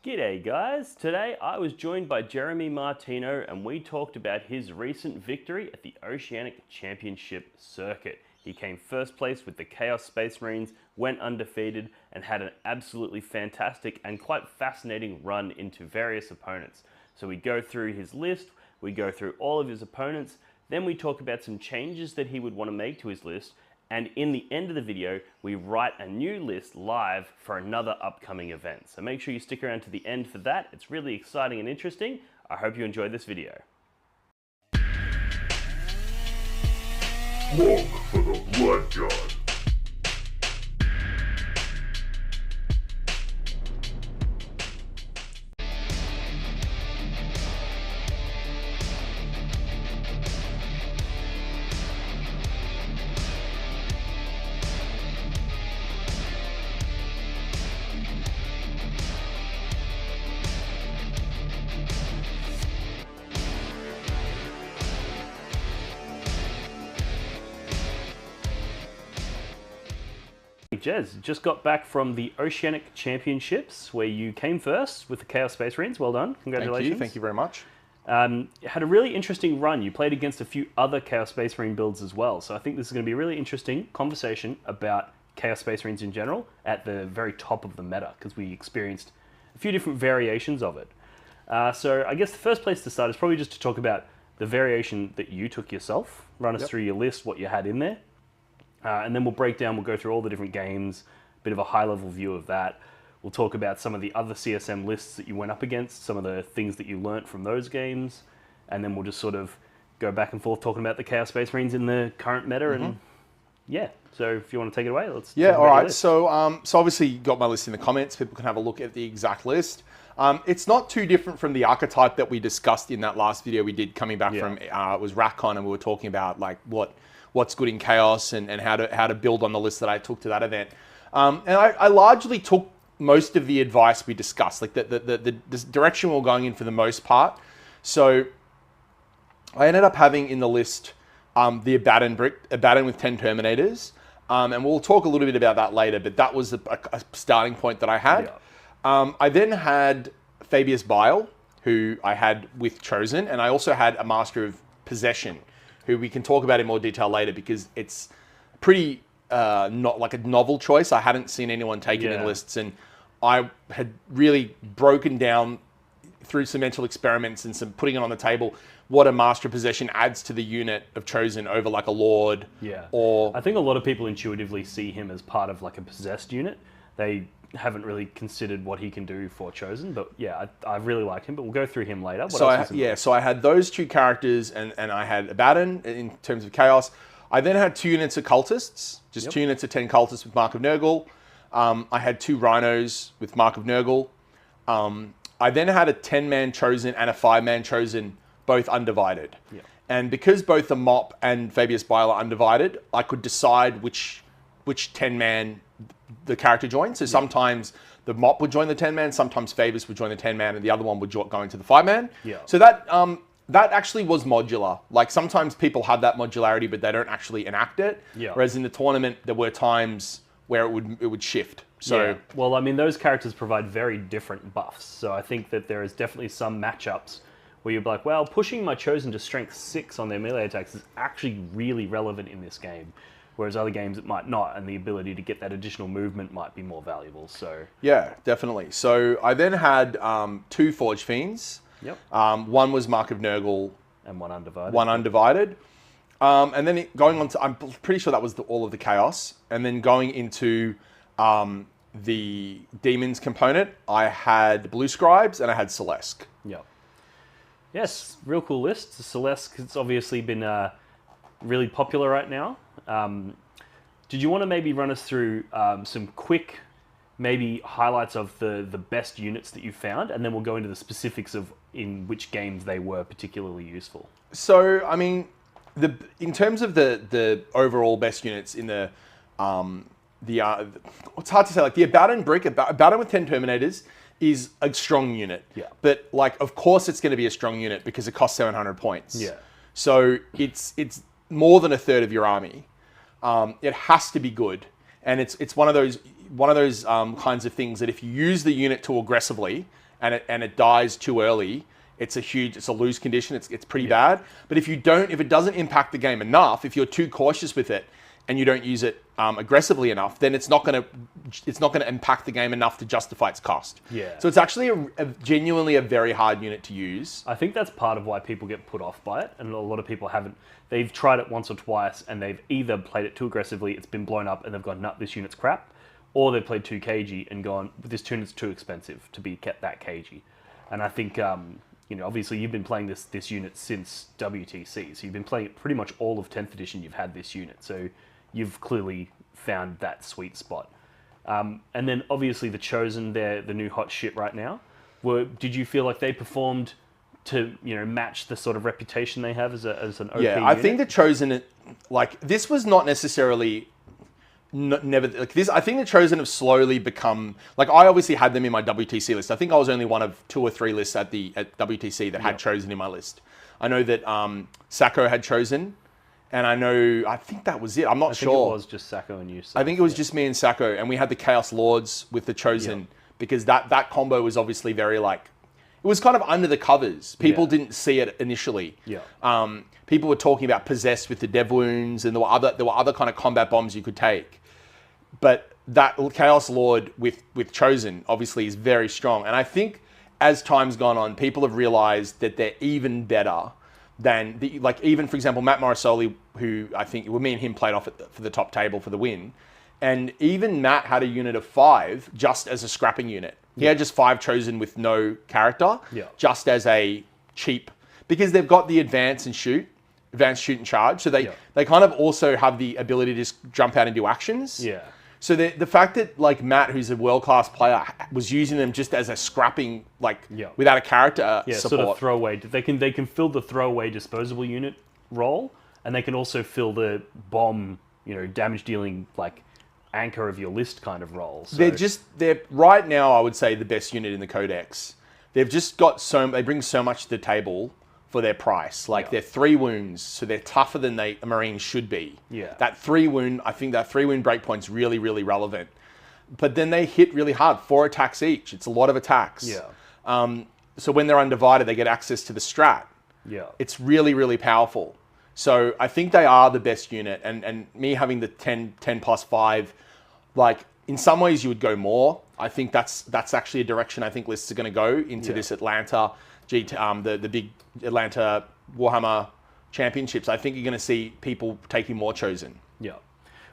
G'day guys, today I was joined by Jeremy Martino and we talked about his recent victory at the Oceanic Championship circuit. He came first place with the Chaos Space Marines, went undefeated and had an absolutely fantastic and quite fascinating run into various opponents. So we go through his list, we go through all of his opponents, then we talk about some changes that he would want to make to his list, and in the end of the video, we write a new list live for another upcoming event. So make sure you stick around to the end for that. It's really exciting and interesting. I hope you enjoyed this video. Look for the Blood God. Jez, just got back from the Oceanic Championships where you came first with the Chaos Space Marines. Well done. Congratulations. Thank you very much. Had a really interesting run. You played against a few other Chaos Space Marine builds as well. So I think this is going to be a really interesting conversation about Chaos Space Marines in general at the very top of the meta because we experienced a few different variations of it. So I guess the first place to start is probably just to talk about the variation that you took yourself. Run us through your list, what you had in there. And then we'll break down, we'll go through all the different games, a bit of a high-level view of that. We'll talk about some of the other CSM lists that you went up against, some of the things that you learnt from those games, and then we'll just sort of go back and forth talking about the Chaos Space Marines in the current meta, and yeah. So if you want to take it away, let's talk about all right. list. So obviously you got my list in the comments. People can have a look at the exact list. It's not too different from the archetype that we discussed in that last video we did coming back from, it was RACCON, and we were talking about like what's good in Chaos and how to build on the list that I took to that event. And I largely took most of the advice we discussed, like the direction we were going in for the most part. So I ended up having in the list the Abaddon with 10 Terminators. And we'll talk a little bit about that later, but that was a starting point that I had. I then had Fabius Bile, who I had with Chosen, and I also had a Master of Possession, who we can talk about in more detail later because it's pretty not like a novel choice. I hadn't seen anyone take it in lists, and I had really broken down through some mental experiments and some putting it on the table what a Master of Possession adds to the unit of Chosen over like a Lord. Or I think a lot of people intuitively see him as part of like a possessed unit. They haven't really considered what he can do for Chosen, but yeah, I really like him, but we'll go through him later. What else so I had those two characters and I had Abaddon in terms of Chaos. I then had 2 units of Cultists, just 2 units of 10 Cultists with Mark of Nurgle. I had 2 Rhinos with Mark of Nurgle. I then had a 10-man Chosen and a 5-man Chosen, both undivided. And because both the Mop and Fabius Bile are undivided, I could decide which 10-man the character joined. So sometimes the Mop would join the 10-man, sometimes Fabius would join the 10-man, and the other one would go into the 5-man. So that actually was modular. Like sometimes people have that modularity, but they don't actually enact it. Whereas in the tournament, there were times where it would shift. So well, I mean, those characters provide very different buffs. So I think that there is definitely some matchups where you're like, well, pushing my Chosen to strength 6 on their melee attacks is actually really relevant in this game. Whereas other games it might not, and the ability to get that additional movement might be more valuable. So yeah, definitely. So I then had 2 Forge Fiends. One was Mark of Nurgle. And one undivided. One undivided. And then going on to, I'm pretty sure that was all of the Chaos. And then going into the Demons component, I had Blue Scribes and I had Celeste. Yes, real cool list. Celeste, it's obviously been really popular right now. Did you want to maybe run us through some quick maybe highlights of the best units that you found, and then we'll go into the specifics of in which games they were particularly useful? So, I mean, in terms of the overall best units in the it's hard to say, like the Abaddon Abaddon with 10 Terminators is a strong unit. But like, of course it's going to be a strong unit because it costs 700 points. So it's more than a third of your army. It has to be good, and it's one of those kinds of things that if you use the unit too aggressively, and it dies too early, it's a lose condition. It's pretty bad. But if it doesn't impact the game enough, if you're too cautious with it and you don't use it aggressively enough, then it's not going to impact the game enough to justify its cost. Yeah. So it's actually genuinely a very hard unit to use. I think that's part of why people get put off by it, and a lot of people haven't. They've tried it once or twice, and they've either played it too aggressively, it's been blown up, and they've gone, "Nah, this unit's crap," or they've played too cagey and gone, "This unit's too expensive to be kept that cagey." And I think, obviously you've been playing this unit since WTC, so you've been playing it pretty much all of 10th edition. You've had this unit, so you've clearly found that sweet spot. And then obviously the Chosen, they're the new hot shit right now. Did you feel like they performed to match the sort of reputation they have as an OP Yeah, I unit? think the Chosen, like, this was not necessarily never like this. I think the Chosen have slowly become, like, I obviously had them in my WTC list. I think I was only one of 2 or 3 lists at WTC that had Chosen in my list. I know that Sacco had Chosen. And I think that was it. I'm not sure. I think it was just Sacco and you. I think it was just me and Sacco, and we had the Chaos Lords with the Chosen, because that combo was obviously very, like, it was kind of under the covers. People didn't see it initially. Yeah. People were talking about Possessed with the Dev Wounds, and there were other kind of combat bombs you could take. But that Chaos Lord with Chosen obviously is very strong. And I think as time's gone on, people have realized that they're even better than even, for example, Matt Morrisoli, who I think me and him played off for the top table for the win. And even Matt had a unit of 5 just as a scrapping unit. He had just 5 Chosen with no character, just as a cheap, because they've got the advance shoot and charge. So they kind of also have the ability to just jump out and do actions. Yeah. So the fact that, like, Matt, who's a world-class player, was using them just as a scrapping, without a character support. Sort of throwaway. They can fill the throwaway disposable unit role, and they can also fill the bomb, damage dealing, like, anchor of your list kind of role. So They're right now, I would say, the best unit in the Codex. They've just got they bring so much to the table for their price. Like, they're 3 wounds, so they're tougher than a Marine should be. Yeah. That 3 wound, I think that 3 wound breakpoint's really, really relevant. But then they hit really hard, 4 attacks each. It's a lot of attacks. Yeah. So when they're undivided, they get access to the strat. Yeah. It's really, really powerful. So I think they are the best unit. And me having the 10 plus 5, like, in some ways you would go more. I think that's actually a direction I think lists are going to go into this Atlanta, the big Atlanta Warhammer Championships. I think you're going to see people taking more Chosen. Yeah.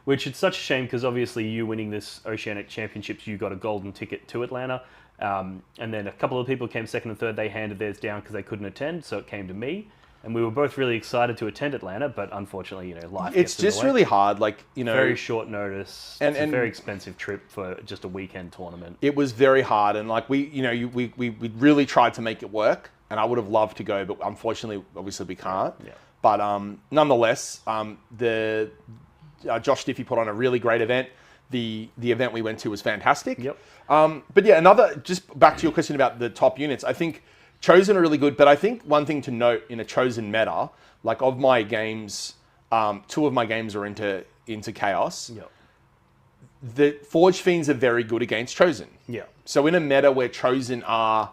Which it's such a shame, because obviously you winning this Oceanic Championships, you got a golden ticket to Atlanta. And then a couple of people came second and third. They handed theirs down because they couldn't attend, so it came to me. And we were both really excited to attend Atlanta, but unfortunately, life It's gets in the just way. really hard, Very short notice. And- It's a and- very expensive trip for just a weekend tournament. It was very hard, and like we really tried to make it work, and I would have loved to go, but unfortunately, obviously we can't. Yeah. But nonetheless, Josh Diffie put on a really great event. The event we went to was fantastic. Yep. But yeah, just back to your question about the top units, I think Chosen are really good, but I think one thing to note in a Chosen meta, like, of my games, 2 of my games are into Chaos. Yep. The Forge Fiends are very good against Chosen. Yeah. So in a meta where Chosen are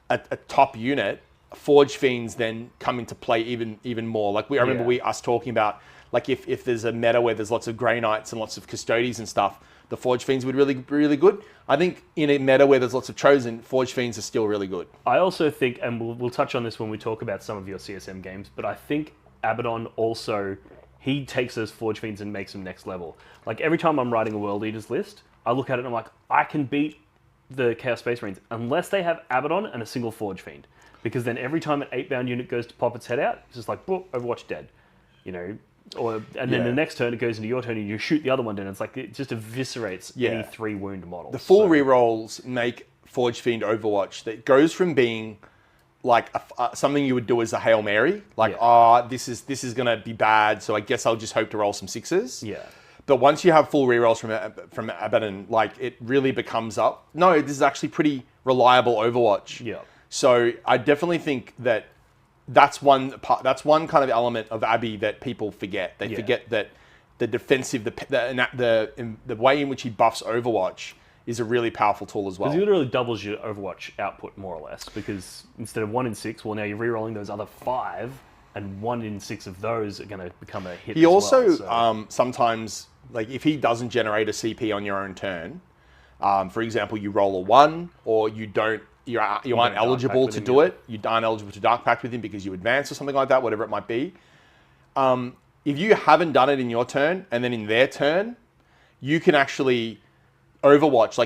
a top unit, Forge Fiends then come into play even more. Like, I remember us talking about, like, if there's a meta where there's lots of Grey Knights and lots of Custodies and stuff, the Forge Fiends would really be really good. I think in a meta where there's lots of Chosen, Forge Fiends are still really good. I also think, and we'll touch on this when we talk about some of your CSM games, but I think Abaddon also, he takes those Forge Fiends and makes them next level. Like, every time I'm writing a World Eaters list, I look at it and I'm like, I can beat the Chaos Space Marines unless they have Abaddon and a single Forge Fiend. Because then every time an 8-bound unit goes to pop its head out, it's just like, boop, Overwatch dead. And then the next turn it goes into your turn and you shoot the other one down. It's like, it just eviscerates any 3 wound model. The full rerolls make Forge Fiend Overwatch that goes from being like something you would do as a Hail Mary, like, this is gonna be bad, so I guess I'll just hope to roll some 6s. Yeah. But once you have full rerolls from Abaddon, like, it really becomes this is actually pretty reliable Overwatch. Yeah. So I definitely think that's one kind of element of Abby that people forget. They forget that the defensive, the way in which he buffs Overwatch is a really powerful tool as well. Because it literally doubles your Overwatch output, more or less, because instead of 1 in 6, well, now you're re-rolling those other 5, and 1 in 6 of those are going to become a hit. He also sometimes, like if he doesn't generate a CP on your own turn, for example, you roll a 1, or you aren't eligible to do it. You aren't eligible to Dark Pact with him because you advance or something like that, whatever it might be. If you haven't done it in your turn, and then in their turn, you can actually Overwatch,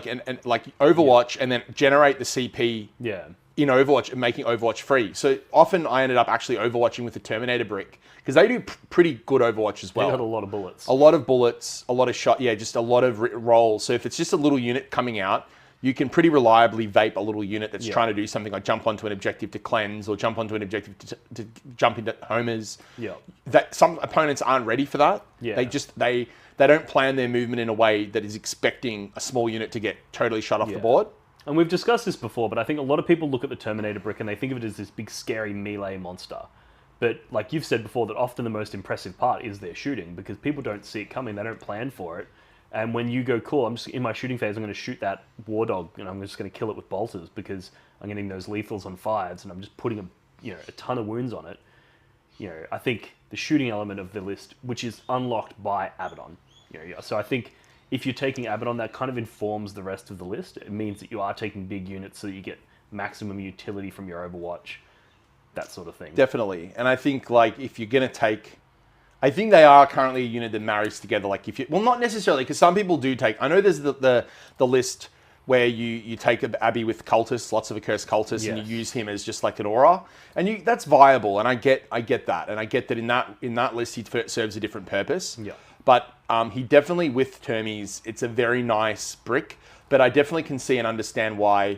Overwatch, and then generate the CP in Overwatch and making Overwatch free. So often I ended up actually Overwatching with the Terminator brick because they do pretty good Overwatch as well. They got a lot of bullets. A lot of bullets, a lot of shot, just a lot of rolls. So if it's just a little unit coming out, you can pretty reliably vape a little unit that's trying to do something like jump onto an objective to cleanse or jump onto an objective to jump into homers. Yeah. That some opponents aren't ready for that. Yeah. They don't plan their movement in a way that is expecting a small unit to get totally shut off the board. And we've discussed this before, but I think a lot of people look at the Terminator brick and they think of it as this big scary melee monster. But like you've said before, that often the most impressive part is their shooting because people don't see it coming, they don't plan for it. And when you go, cool, I'm just in my shooting phase, I'm going to shoot that war dog and I'm just going to kill it with bolters because I'm getting those lethals on 5s and I'm just putting a ton of wounds on it. I think the shooting element of the list, which is unlocked by Abaddon. So I think if you're taking Abaddon, that kind of informs the rest of the list. It means that you are taking big units so that you get maximum utility from your Overwatch, that sort of thing. Definitely. And I think like if you're going to take... I think they are currently a unit that marries together. Like if you... Well, not necessarily, because some people do take... I know there's the list where you take Abby with cultists, lots of accursed cultists, and you use him as just like an aura. And that's viable, and I get that. And I get that in that list he serves a different purpose. Yeah. But he definitely, with Termies, it's a very nice brick. But I definitely can see and understand why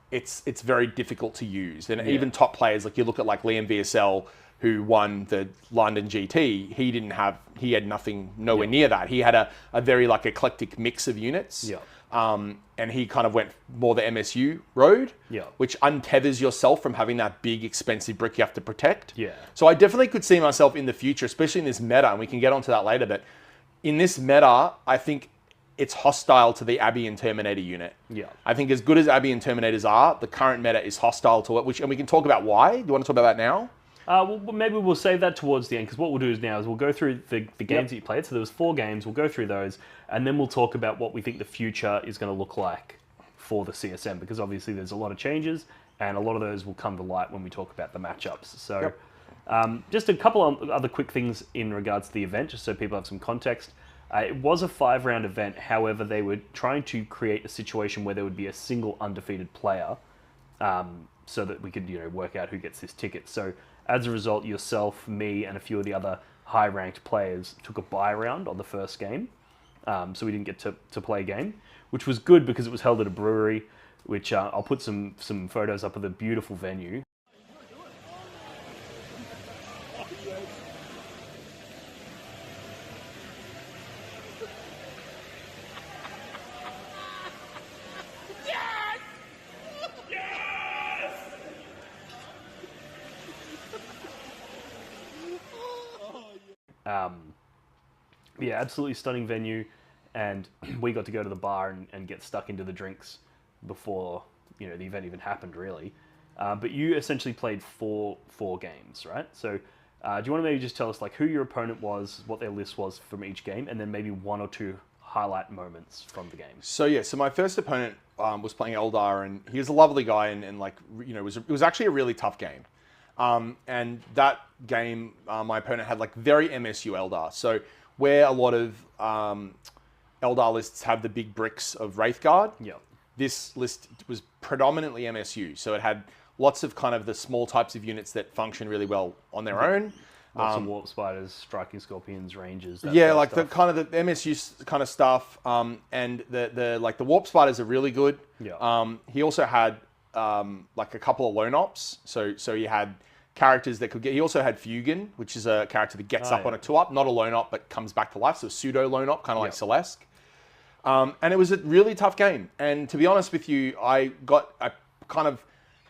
it's very difficult to use. And even top players, like you look at like Liam VSL, who won the London GT, he had nothing nowhere near that. He had a very like eclectic mix of units. Yeah. And he kind of went more the MSU road, which untethers yourself from having that big, expensive brick you have to protect. Yeah. So I definitely could see myself in the future, especially in this meta, and we can get onto that later, but in this meta, I think it's hostile to the Abby and Terminator unit. Yeah. I think as good as Abby and Terminators are, the current meta is hostile to it, and we can talk about why. Do you want to talk about that now? Well, maybe we'll save that towards the end, because what we'll do now is we'll go through the games that you played. So there was 4 games, we'll go through those, and then we'll talk about what we think the future is going to look like for the CSM, because obviously there's a lot of changes, and a lot of those will come to light when we talk about the matchups. So just a couple of other quick things in regards to the event, just so people have some context. It was a 5-round event, however, they were trying to create a situation where there would be a single undefeated player, so that we could work out who gets this ticket. So as a result, yourself, me, and a few of the other high-ranked players took a bye round on the first game. So we didn't get to play a game, which was good because it was held at a brewery, which I'll put some photos up of the beautiful venue. Yeah, absolutely stunning venue, and we got to go to the bar and get stuck into the drinks before the event even happened, really. But you essentially played four games, right? So do you want to maybe just tell us like who your opponent was, what their list was from each game, and then maybe 1 or 2 highlight moments from the game? So my first opponent was playing Eldar, and he was a lovely guy, and like it was actually a really tough game. And that game, my opponent had like very MSU Eldar. So where a lot of Eldar lists have the big bricks of Wraithguard, this list was predominantly MSU. So it had lots of kind of the small types of units that function really well on their own. Lots of warp spiders, striking scorpions, rangers. Like the kind of the MSU kind of stuff. And the warp spiders are really good. He also had like a couple of lone ops. So he had characters that could get... He also had Fugan, which is a character that gets up on a 2-up, not a lone op, but comes back to life. So a pseudo lone op, kind of like Celeste. And it was a really tough game. And to be honest with you, I kind of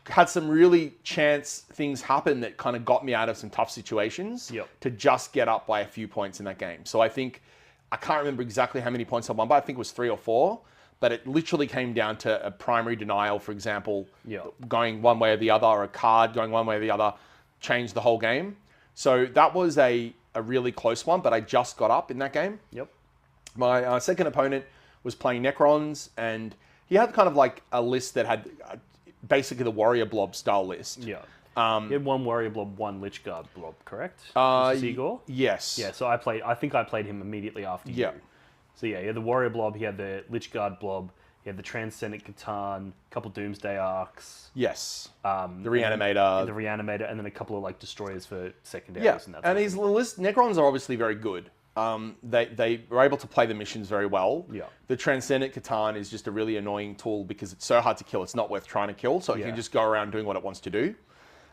had some really chance things happen that kind of got me out of some tough situations to just get up by a few points in that game. So I think, I can't remember exactly how many points I won, but I think it was 3 or 4. but it literally came down to a primary denial, for example, Yeah. going one way or the other, or a card going one way or the other, changed the whole game. So that was a really close one, but I just got up in that game. Yep. My second opponent was playing Necrons, and he had kind of like a list that had basically the Warrior Blob style list. Yeah. He had one Warrior Blob, one Lich Guard Blob, correct? Igor? Yes. Yeah, so I think I played him immediately after you. So yeah, he had the Warrior Blob, he had the Lich Guard Blob, he had the Transcendent Catan, a couple Doomsday Arcs. Yes. The Reanimator. The Reanimator, and then a couple of like Destroyers for secondaries. Yeah, And his list, Necrons are obviously very good. They were able to play the missions very well. Yeah. The Transcendent Catan is just a really annoying tool because it's so hard to kill. It's not worth trying to kill, so it can just go around doing what it wants to do.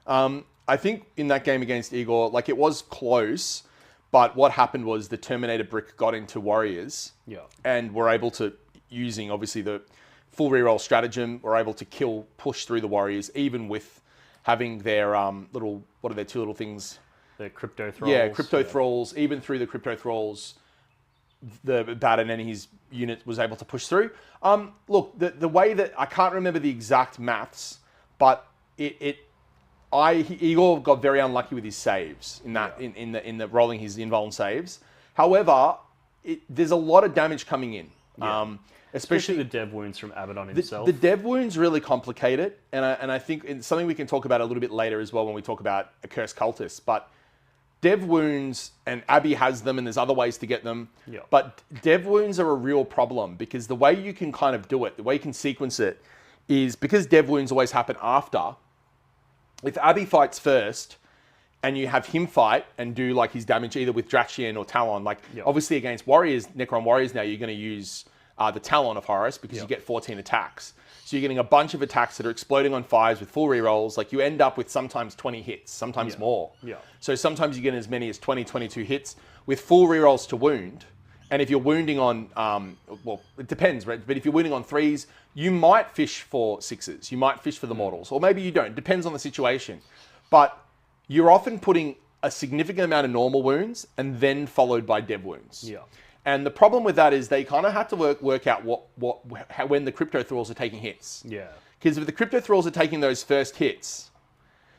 I think in that game against Igor, like it was close, but what happened was the Terminator brick got into Warriors. Yeah. And were able to, using obviously the full reroll stratagem, were able to push through the Warriors, even with having their little, what are their two little things? The Crypto Thralls. Yeah, Crypto Thralls. Even through the Crypto Thralls, the Abaddon and his unit was able to push through. Look, the way that, I can't remember the exact maths, but Igor got very unlucky with his saves in that in the rolling his invuln saves. However, there's a lot of damage coming in. Especially the dev wounds from Abaddon himself. The dev wounds really complicate it, and I think it's something we can talk about a little bit later as well when we talk about Accursed Cultists. But dev wounds, and Abby has them, and there's other ways to get them. Yeah. But dev wounds are a real problem because the way you can kind of do it, the way you can sequence it, is because dev wounds always happen after. If Abby fights first, and you have him fight and do like his damage either with Drach'nyen or Talon, like obviously against Warriors, Necron Warriors now, you're going to use the Talon of Horus because you get 14 attacks. So you're getting a bunch of attacks that are exploding on fires with full rerolls. Like you end up with sometimes 20 hits, sometimes more. Yeah. So sometimes you get as many as 20, 22 hits with full rerolls to wound. And if you're wounding on, well, it depends, right? But if you're wounding on 3s, you might fish for 6s. You might fish for the mortals. Or maybe you don't. Depends on the situation. But you're often putting a significant amount of normal wounds and then followed by dev wounds. Yeah. And the problem with that is they kind of had to work out when the Crypto Thralls are taking hits. Yeah. Because if the Crypto Thralls are taking those first hits,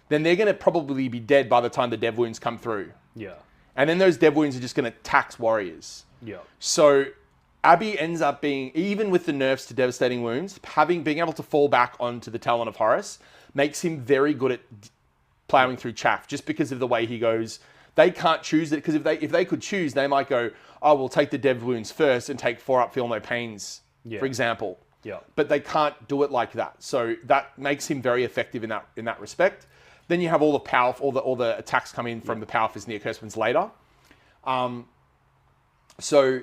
then they're going to probably be dead by the time the dev wounds come through. Yeah. And then those dev wounds are just going to tax Warriors. Yeah. So Abby ends up being, even with the nerfs to devastating wounds, being able to fall back onto the Talon of Horus makes him very good at plowing through chaff, just because of the way he goes. They can't choose it, because if they could choose, they might go, oh, we'll take the dev wounds first and take 4 up, feel no pains, for example. Yeah. But they can't do it like that. So that makes him very effective in that respect. Then you have all the power, all the attacks come in from the power fist and the accursed ones later. So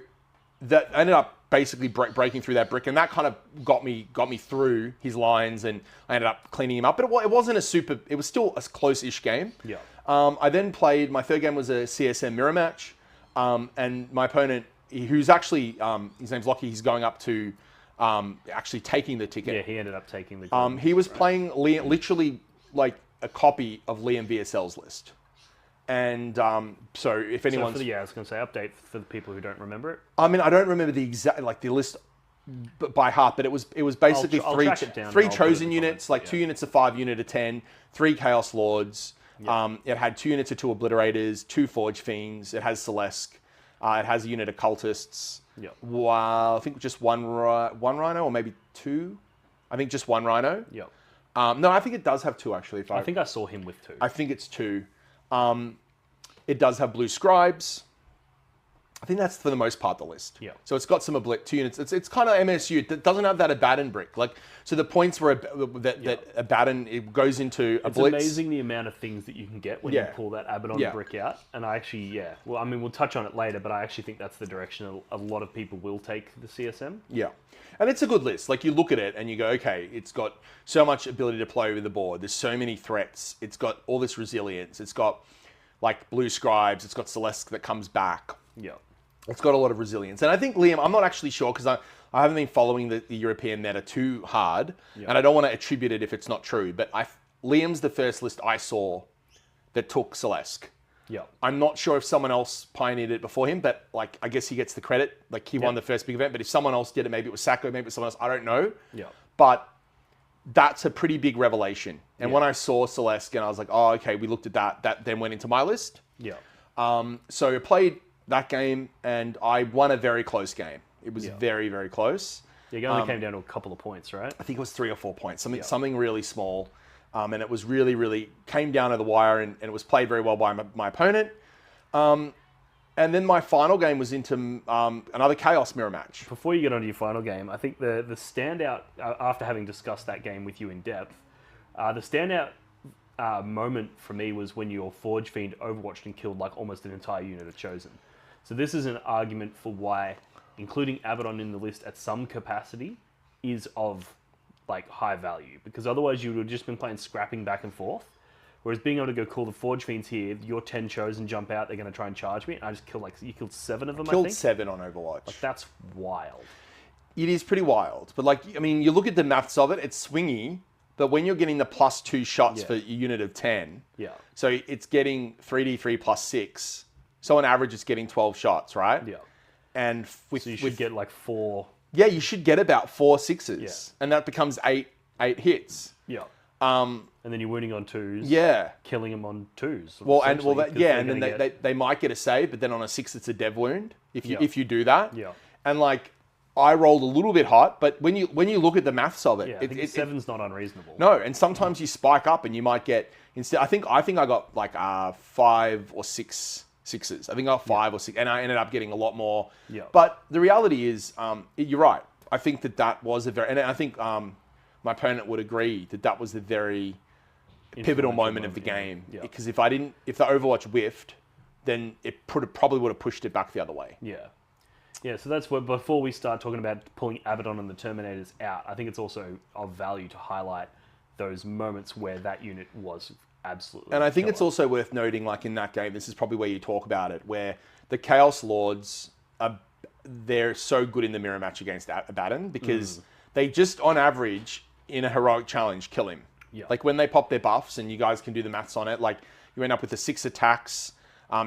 that ended up basically breaking through that brick, and that kind of got me through his lines, and I ended up cleaning him up. But it wasn't it was still a close-ish game. Yeah. I then played, my third game was a CSM mirror match, and my opponent, who's actually, his name's Lockie, he's going up to actually taking the ticket. Yeah, he ended up taking the ticket. He was playing literally like a copy of Liam VSL's list. And so if anyone's... I was going to say, update for the people who don't remember it. I mean, I don't remember the exact, like the list by heart, but it was basically three chosen units, like 2 units of 5, unit of 10, 3 Chaos Lords. Yep. It had 2 units of 2 Obliterators, 2 Forge Fiends. It has Celeste. It has a unit of Cultists. Yep. Wow, I think just one Rhino, or maybe 2. I think just 1 Rhino. Yep. No, I think it does have 2 actually. I think I saw him with 2. I think it's 2. It does have blue scribes. I think that's for the most part the list. Yeah. So it's got some 2 units. It's kind of MSU. It doesn't have that Abaddon brick. Like, so the points where that Abaddon, it goes into a blitz. It's amazing the amount of things that you can get when you pull that Abaddon brick out. And I actually, well, I mean, we'll touch on it later, but I actually think that's the direction a lot of people will take the CSM. Yeah. And it's a good list. Like, you look at it and you go, okay, it's got so much ability to play with the board. There's so many threats. It's got all this resilience. It's got, like, blue scribes. It's got Celeste that comes back. Yeah. It's got a lot of resilience. And I think Liam, I'm not actually sure, because I haven't been following the European meta too hard, and I don't want to attribute it if it's not true, but Liam's the first list I saw that took Celeste. Yeah. I'm not sure if someone else pioneered it before him, but like I guess he gets the credit. Like he won the first big event, but if someone else did it, maybe it was Sacco, maybe it was someone else. I don't know. Yeah. But that's a pretty big revelation. And when I saw Celeste, and I was like, oh, okay, we looked at that. That then went into my list. Yeah. So I played that game, and I won a very close game. It was very, very close. Yeah, it only came down to a couple of points, right? I think it was 3 or 4 points, something really small. And it was really, really came down to the wire, and it was played very well by my opponent. And then my final game was into another Chaos Mirror match. Before you get on to your final game, I think the standout, after having discussed that game with you in depth, the standout moment for me was when your Forge Fiend overwatched and killed like almost an entire unit of Chosen. So this is an argument for why including Abaddon in the list at some capacity is of like high value, because otherwise you would have just been playing scrapping back and forth. Whereas being able to go call the Forge Fiends here, your 10 Chosen jump out, they're going to try and charge me. And I just killed you killed 7 of them, I think? Killed 7 on Overwatch. Like, that's wild. It is pretty wild. But like, I mean, you look at the maths of it, it's swingy, but when you're getting the +2 shots for a unit of 10, so it's getting 3d3 +6. So on average, it's getting 12 shots, right? Yeah. And so you should get like 4. Yeah, you should get about 4 6s, and that becomes 8 hits. Yeah. And then you're winning on 2s. Yeah. Killing them on 2s. Well, and then they might get a save, but then on a 6 it's a dev wound if you do that. Yeah. And like I rolled a little bit hot, but when you look at the maths of it, I think 7's not unreasonable. No, and sometimes you spike up and you might get instead. I think I got like 5 or 6 6s. I think I got 5 or 6, and I ended up getting a lot more. Yeah. But the reality is, you're right. I think that was a very, and I think my opponent would agree that was a very pivotal moment of the game. Yeah. Because if the Overwatch whiffed, then it probably would have pushed it back the other way. Yeah. Yeah, so that's what, before we start talking about pulling Abaddon and the Terminators out, I think it's also of value to highlight those moments where that unit was absolutely And I think killer. it's also worth noting, like in that game, this is probably where you talk about it, where the Chaos Lords, they're so good in the mirror match against Abaddon because they just, on average, in a heroic challenge, kill him. Yeah. Like when they pop their buffs, and you guys can do the maths on it, like you end up with the 6 attacks,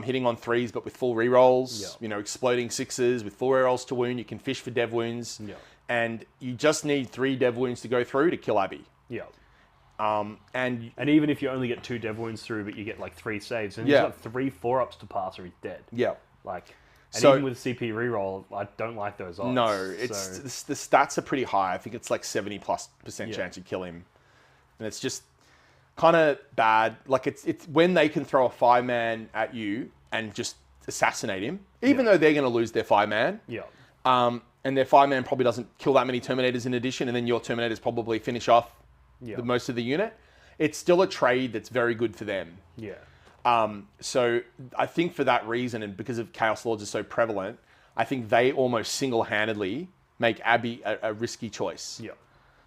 hitting on 3s, but with full rerolls, exploding 6s with full rerolls to wound. You can fish for dev wounds, and you just need 3 dev wounds to go through to kill Abby. Yeah. And even if you only get 2 dev wounds through, but you get like 3 saves, and you've got 3 4-ups to pass, or he's dead. Yeah. Like, and even with CP reroll, I don't like those odds. No, the stats are pretty high. I think it's like 70+% chance you kill him, and it's just kind of bad. Like it's when they can throw a 5-man at you and just assassinate him, even though they're going to lose their 5-man. Yeah. And their 5-man probably doesn't kill that many Terminators in addition, and then your Terminators probably finish off the most of the unit. It's still a trade that's very good for them. Yeah. So I think for that reason, and because of Chaos Lords are so prevalent, I think they almost single-handedly make Abby a risky choice. Yeah.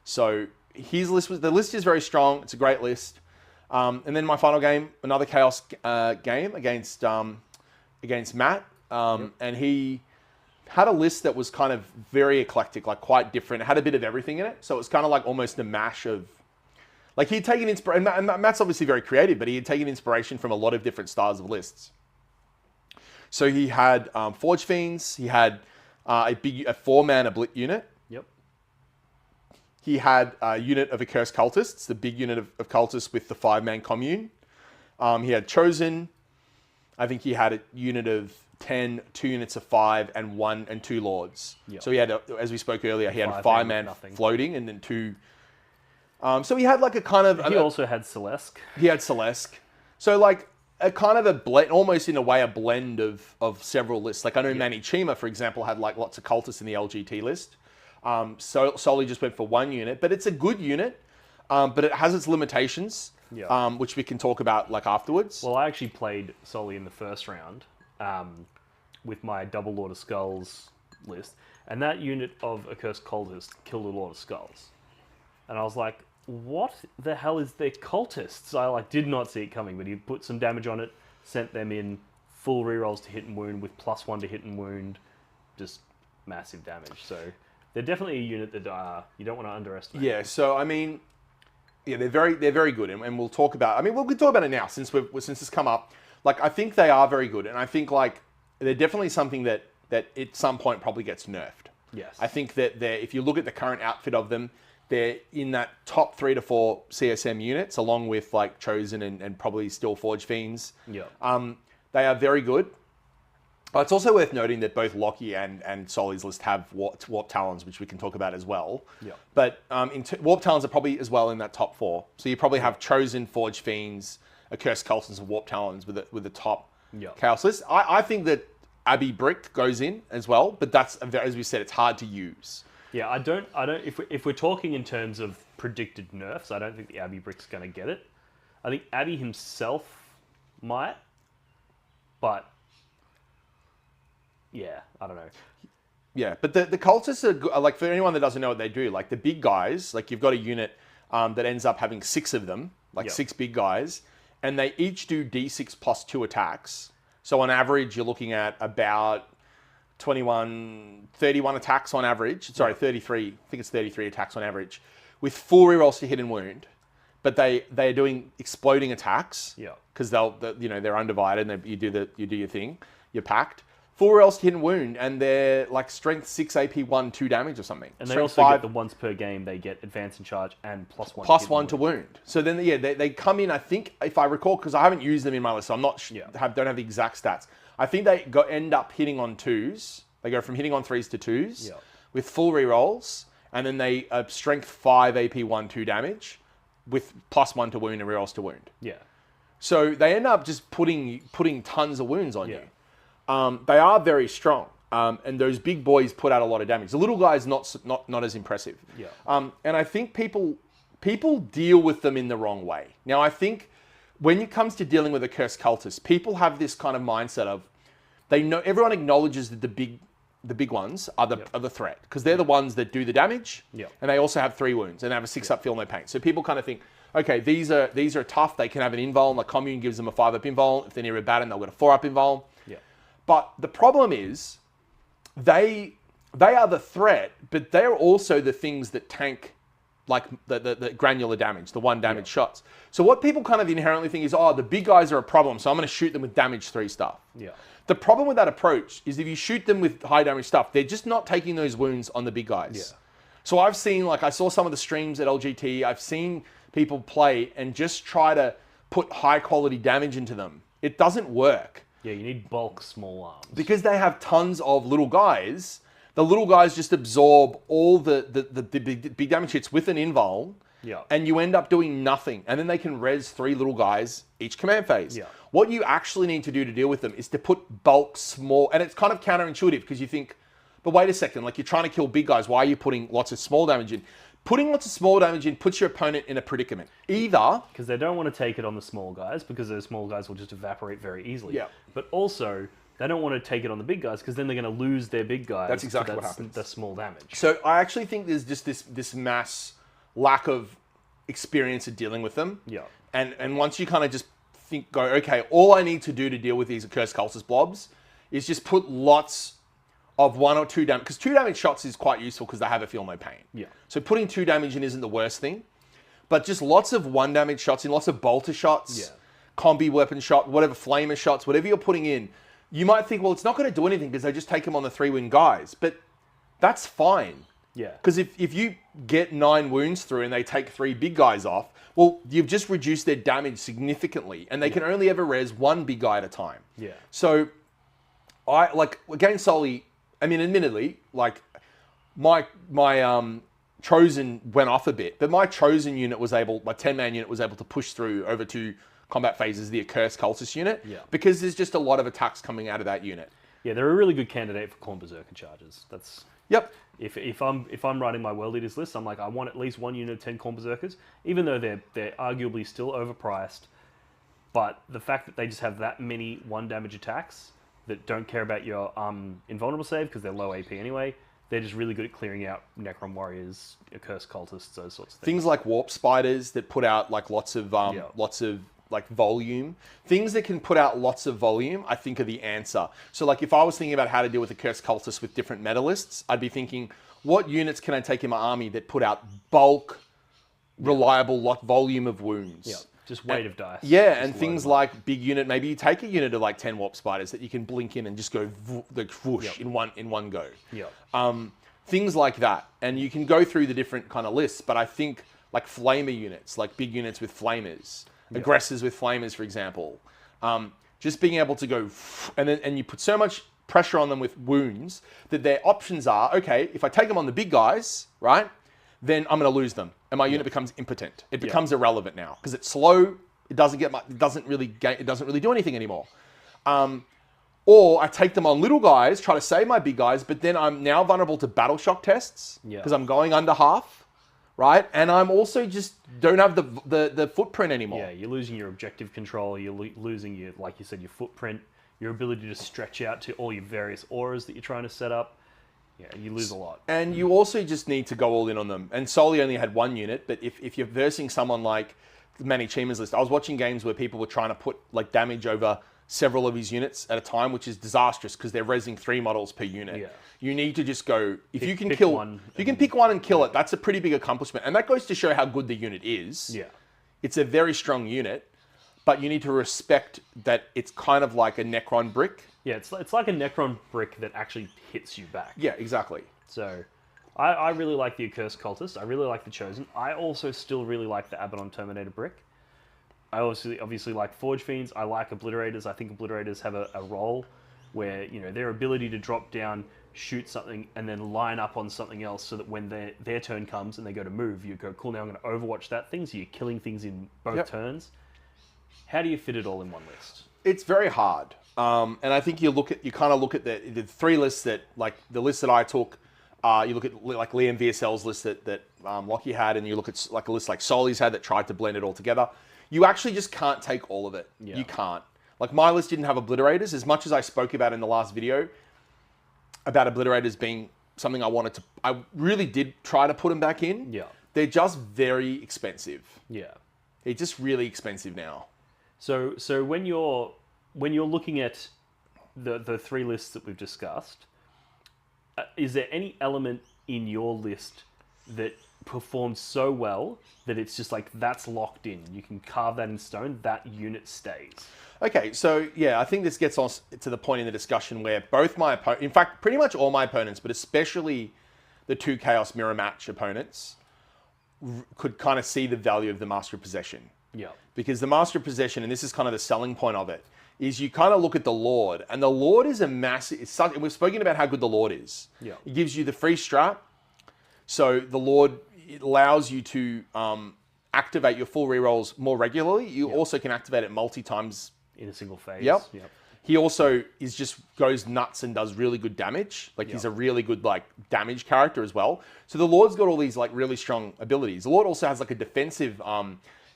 So the list is very strong. It's a great list. And then my final game, another Chaos game against Matt, and he had a list that was kind of very eclectic, like quite different. It had a bit of everything in it, so it was kind of like almost a mash of. Like he'd taken inspiration, and Matt's obviously very creative, but he had taken inspiration from a lot of different styles of lists. So he had Forge Fiends, he had a 4-man Ablit unit. Yep. He had a unit of Accursed Cultists, the big unit of Cultists with the 5-man commune. He had Chosen. I think he had a unit of 10, 2 units of 5, and 1 and 2 Lords. Yep. So he had, as we spoke earlier, he had a 5-man floating and then 2. So he had like a kind of... He also had Celeste. He had Celeste. So like a kind of a blend, almost in a way, a blend of several lists. Like I know Manny Chima, for example, had like lots of cultists in the LGT list. So solely just went for 1 unit, but it's a good unit, but it has its limitations, which we can talk about like afterwards. Well, I actually played solely in the first round with my double Lord of Skulls list, and that unit of Accursed Cultist killed a Lord of Skulls. And I was like, what the hell is their cultists? I did not see it coming, but he put some damage on it, sent them in, full rerolls to hit and wound with +1 to hit and wound, just massive damage. So they're definitely a unit that you don't want to underestimate. Yeah, so I mean, they're very good, and we'll talk about. I mean, we can talk about it now since it's come up. Like, I think they are very good, and I think like they're definitely something that at some point probably gets nerfed. Yes. I think that if you look at the current outfit of them, they're in that top 3 to 4 CSM units, along with like Chosen and probably still Forge Fiends. Yeah. They are very good. It's also worth noting that both Loki and Soli's list have Warp Talons, which we can talk about as well. Yeah. But Warp Talons are probably as well in that top 4. So you probably have Chosen, Forge Fiends, Accursed Cultists, and Warp Talons with the top Chaos list. I think that Abbey Brick goes in as well, but that's, as we said, it's hard to use. Yeah, I don't. If we're talking in terms of predicted nerfs, I don't think the Abbey Brick's going to get it. I think Abbey himself might, but yeah, I don't know. Yeah, but the cultists are like, for anyone that doesn't know what they do, like the big guys, like you've got a unit that ends up having 6 of them, like 6 big guys, and they each do D6 plus 2 attacks. So on average, you're looking at about 31 attacks on average. Sorry, 33. I think it's 33 attacks on average, with 4 rerolls to hit and wound. But they're doing exploding attacks. Yeah. Because they're undivided and you do your thing. You're packed. 4 rerolls to hit and wound, and they're like strength 6 AP 1 2 damage or something. And they also get the once per game. They get advance in charge and +1. +1 to wound. So then they come in. I think if I recall, because I haven't used them in my list, so I'm not don't have the exact stats. I think they end up hitting on 2s. They go from hitting on 3s to 2s with full rerolls, and then they strength 5 AP 1 2 damage with +1 to wound and rerolls to wound. Yeah. So they end up just putting tons of wounds on you. They are very strong, and those big boys put out a lot of damage. The little guys not as impressive. Yeah. And I think people deal with them in the wrong way. Now I think when it comes to dealing with a cursed cultist, people have this kind of mindset of everyone acknowledges that the big ones are the threat, because they're the ones that do the damage, and they also have 3 wounds and they have a 6-up feel no pain. So people kind of think, okay, these are tough. They can have an invuln. Like Commune gives them a 5-up invuln. If they're near Abaddon, they'll get a 4-up invuln. Yeah. But the problem is, they are the threat, but they're also the things that tank, like the granular damage, the 1 damage shots. So what people kind of inherently think is, oh, the big guys are a problem, so I'm going to shoot them with damage 3 stuff. Yeah. The problem with that approach is if you shoot them with high damage stuff, they're just not taking those wounds on the big guys. Yeah. So I've seen, like, I saw some of the streams at LGT. I've seen people play and just try to put high quality damage into them. It doesn't work. Yeah, you need bulk small arms. Because they have tons of little guys, the little guys just absorb all the big damage hits with an invuln, and you end up doing nothing. And then they can res 3 little guys each command phase. Yeah. What you actually need to do to deal with them is to put bulk small, and it's kind of counterintuitive because you think, but wait a second, like you're trying to kill big guys, why are you putting lots of small damage in? Putting lots of small damage in puts your opponent in a predicament. Either... because they don't want to take it on the small guys, because those small guys will just evaporate very easily. Yeah. But also, they don't want to take it on the big guys, because then they're going to lose their big guys. That's exactly what happens. The small damage. So I actually think there's just this mass lack of experience at dealing with them. Yeah. And once you kind of just go, okay, all I need to do to deal with these accursed cultist blobs is just put lots of 1 or 2 damage, because 2 damage shots is quite useful because they have a feel no pain. Yeah. So putting 2 damage in isn't the worst thing, but just lots of 1 damage shots in, lots of bolter shots, combi weapon shot, whatever, flamer shots, whatever you're putting in, you might think, well, it's not going to do anything because they just take them on the 3-win guys, but that's fine. Yeah. Because if you get 9 wounds through and they take 3 big guys off, well, you've just reduced their damage significantly, and they can only ever res 1 big guy at a time. Yeah. So, against Soli, I mean, admittedly, like, my Chosen went off a bit, but my Chosen unit my 10-man unit was able to push through over 2 combat phases, the Accursed Cultist unit, because there's just a lot of attacks coming out of that unit. Yeah, they're a really good candidate for Khorne Berserker charges. That's... Yep. If I'm writing my World Eaters list, I'm like, I want at least 1 unit of 10 Khorne Berserkers, even though they're arguably still overpriced. But the fact that they just have that many 1 damage attacks that don't care about your invulnerable save because they're low AP anyway, they're just really good at clearing out Necron Warriors, Accursed Cultists, those sorts of things. Things like Warp Spiders that put out like lots of like volume. Things that can put out lots of volume, I think, are the answer. So like if I was thinking about how to deal with Accursed Cultists with different meta lists, I'd be thinking, what units can I take in my army that put out bulk, reliable volume of wounds? Yeah. Just weight of dice. Yeah, Just and load things them up. like big unit. Maybe you take a unit of like 10 warp spiders that you can blink in and just go like whoosh in one go. Yeah. Things like that, and you can go through the different kind of lists. But I think like flamer units, like big units with flamers, aggressors with flamers, for example, just being able to go and you put so much pressure on them with wounds that their options are, okay, if I take them on the big guys, right, then I'm going to lose them, and my unit becomes impotent. It becomes irrelevant now because it's slow. It doesn't get much. It doesn't really do anything anymore. Or I take them on little guys, try to save my big guys, but then I'm now vulnerable to battle shock tests because I'm going under half, right? And I'm also just don't have the footprint anymore. Yeah, you're losing your objective control. You're losing your, like you said, your footprint, your ability to stretch out to all your various auras that you're trying to set up. Yeah, you lose a lot. And you also just need to go all in on them. And Soli only had one unit, but if you're versing someone like Manny Chima's list, I was watching games where people were trying to put like damage over several of his units at a time, which is disastrous because they're resing 3 models per unit. Yeah. You need to just go, if you can pick kill, one if you can pick one and kill it, that's a pretty big accomplishment. And that goes to show how good the unit is. Yeah. It's a very strong unit, but you need to respect that it's kind of like a Necron brick. Yeah, it's like a Necron brick that actually hits you back. Yeah, exactly. So, I really like the Accursed Cultist. I really like the Chosen. I also still really like the Abaddon Terminator brick. I obviously like Forge Fiends. I like Obliterators. I think Obliterators have a role where, you know, their ability to drop down, shoot something, and then line up on something else so that when their turn comes and they go to move, you go, cool, now I'm going to Overwatch that thing, so you're killing things in both turns. How do you fit it all in one list? It's very hard. And I think you kind of look at the 3 lists that, like the list that I took, you look at like Liam VSL's list that Lockie had, and you look at like a list like Soli's had that tried to blend it all together. You actually just can't take all of it. Yeah. You can't. Like my list didn't have Obliterators. As much as I spoke about in the last video about Obliterators being something I really did try to put them back in. Yeah. They're just very expensive. Yeah. They're just really expensive now. So when you're looking at the 3 lists that we've discussed, is there any element in your list that performs so well that it's just like that's locked in? You can carve that in stone. That unit stays. Okay, so yeah, I think this gets us to the point in the discussion where both my opponents, in fact, pretty much all my opponents, but especially the 2 Chaos Mirror Match opponents, could kind of see the value of the Master of Possession. Yeah. Because the Master of Possession, and this is kind of the selling point of it, is you kind of look at the Lord, and the Lord is a massive. We've spoken about how good the Lord is. Yeah. It gives you the free strap, so the Lord allows you to activate your full rerolls more regularly. You also can activate it multi-times in a single phase. Yep. He also goes nuts and does really good damage. Like he's a really good like damage character as well. So the Lord's got all these like really strong abilities. The Lord also has like a defensive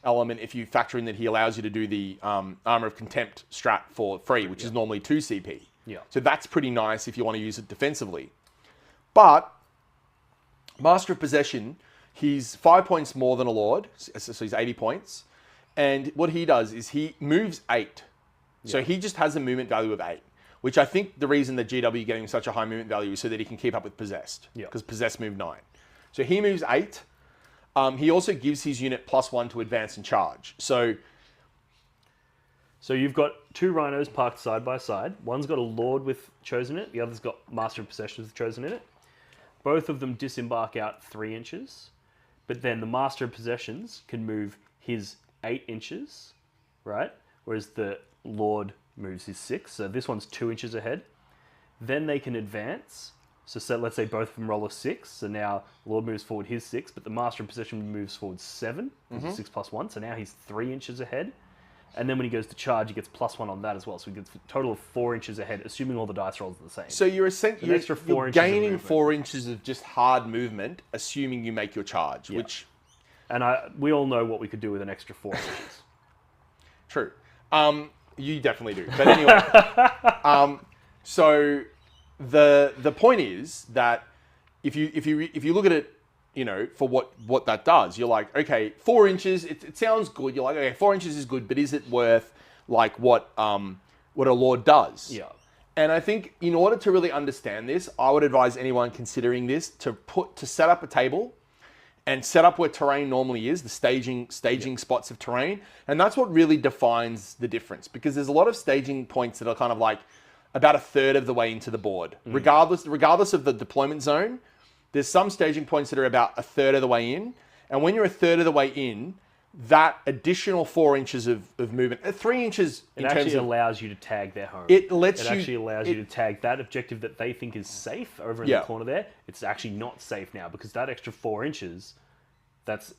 element if you factor in that he allows you to do the Armor of Contempt strat for free, which is normally 2 CP. Yeah. So that's pretty nice if you want to use it defensively. But Master of Possession, he's 5 points more than a Lord, so he's 80 points. And what he does is he moves 8. So he just has a movement value of 8, which I think the reason that GW getting such a high movement value is so that he can keep up with Possessed, because Possessed moved 9. So he moves 8. He also gives his unit +1 to advance and charge. So you've got 2 Rhinos parked side by side. One's got a Lord with Chosen in it. The other's got Master of Possession with Chosen in it. Both of them disembark out 3 inches. But then the Master of Possessions can move his 8 inches, right? Whereas the Lord moves his 6. So this one's 2 inches ahead. Then they can advance. So let's say both of them roll a 6. So now Lord moves forward his 6, but the Master of Possession moves forward 7. 6 + 1. So now he's 3 inches ahead. And then when he goes to charge, he gets +1 on that as well. So he gets a total of 4 inches ahead, assuming all the dice rolls are the same. So you're you're gaining 4 inches of just hard movement, assuming you make your charge, which... And we all know what we could do with an extra 4 inches. True. You definitely do. But anyway, so the point is that if you look at it, you know, for what that does, you're like, okay, 4 inches, it sounds good. You're like, okay, 4 inches is good, but is it worth like what a Lord does? Yeah. And I think in order to really understand this, I would advise anyone considering this to set up a table and set up where terrain normally is, the staging spots of terrain. And that's what really defines the difference, because there's a lot of staging points that are kind of like about a third of the way into the board. Regardless of the deployment zone, there's some staging points that are about a third of the way in. And when you're a third of the way in, that additional 4 inches of movement, 3 inches It actually allows you to tag their home. It actually allows you to tag that objective that they think is safe over in the corner there. It's actually not safe now, because that extra 4 inches,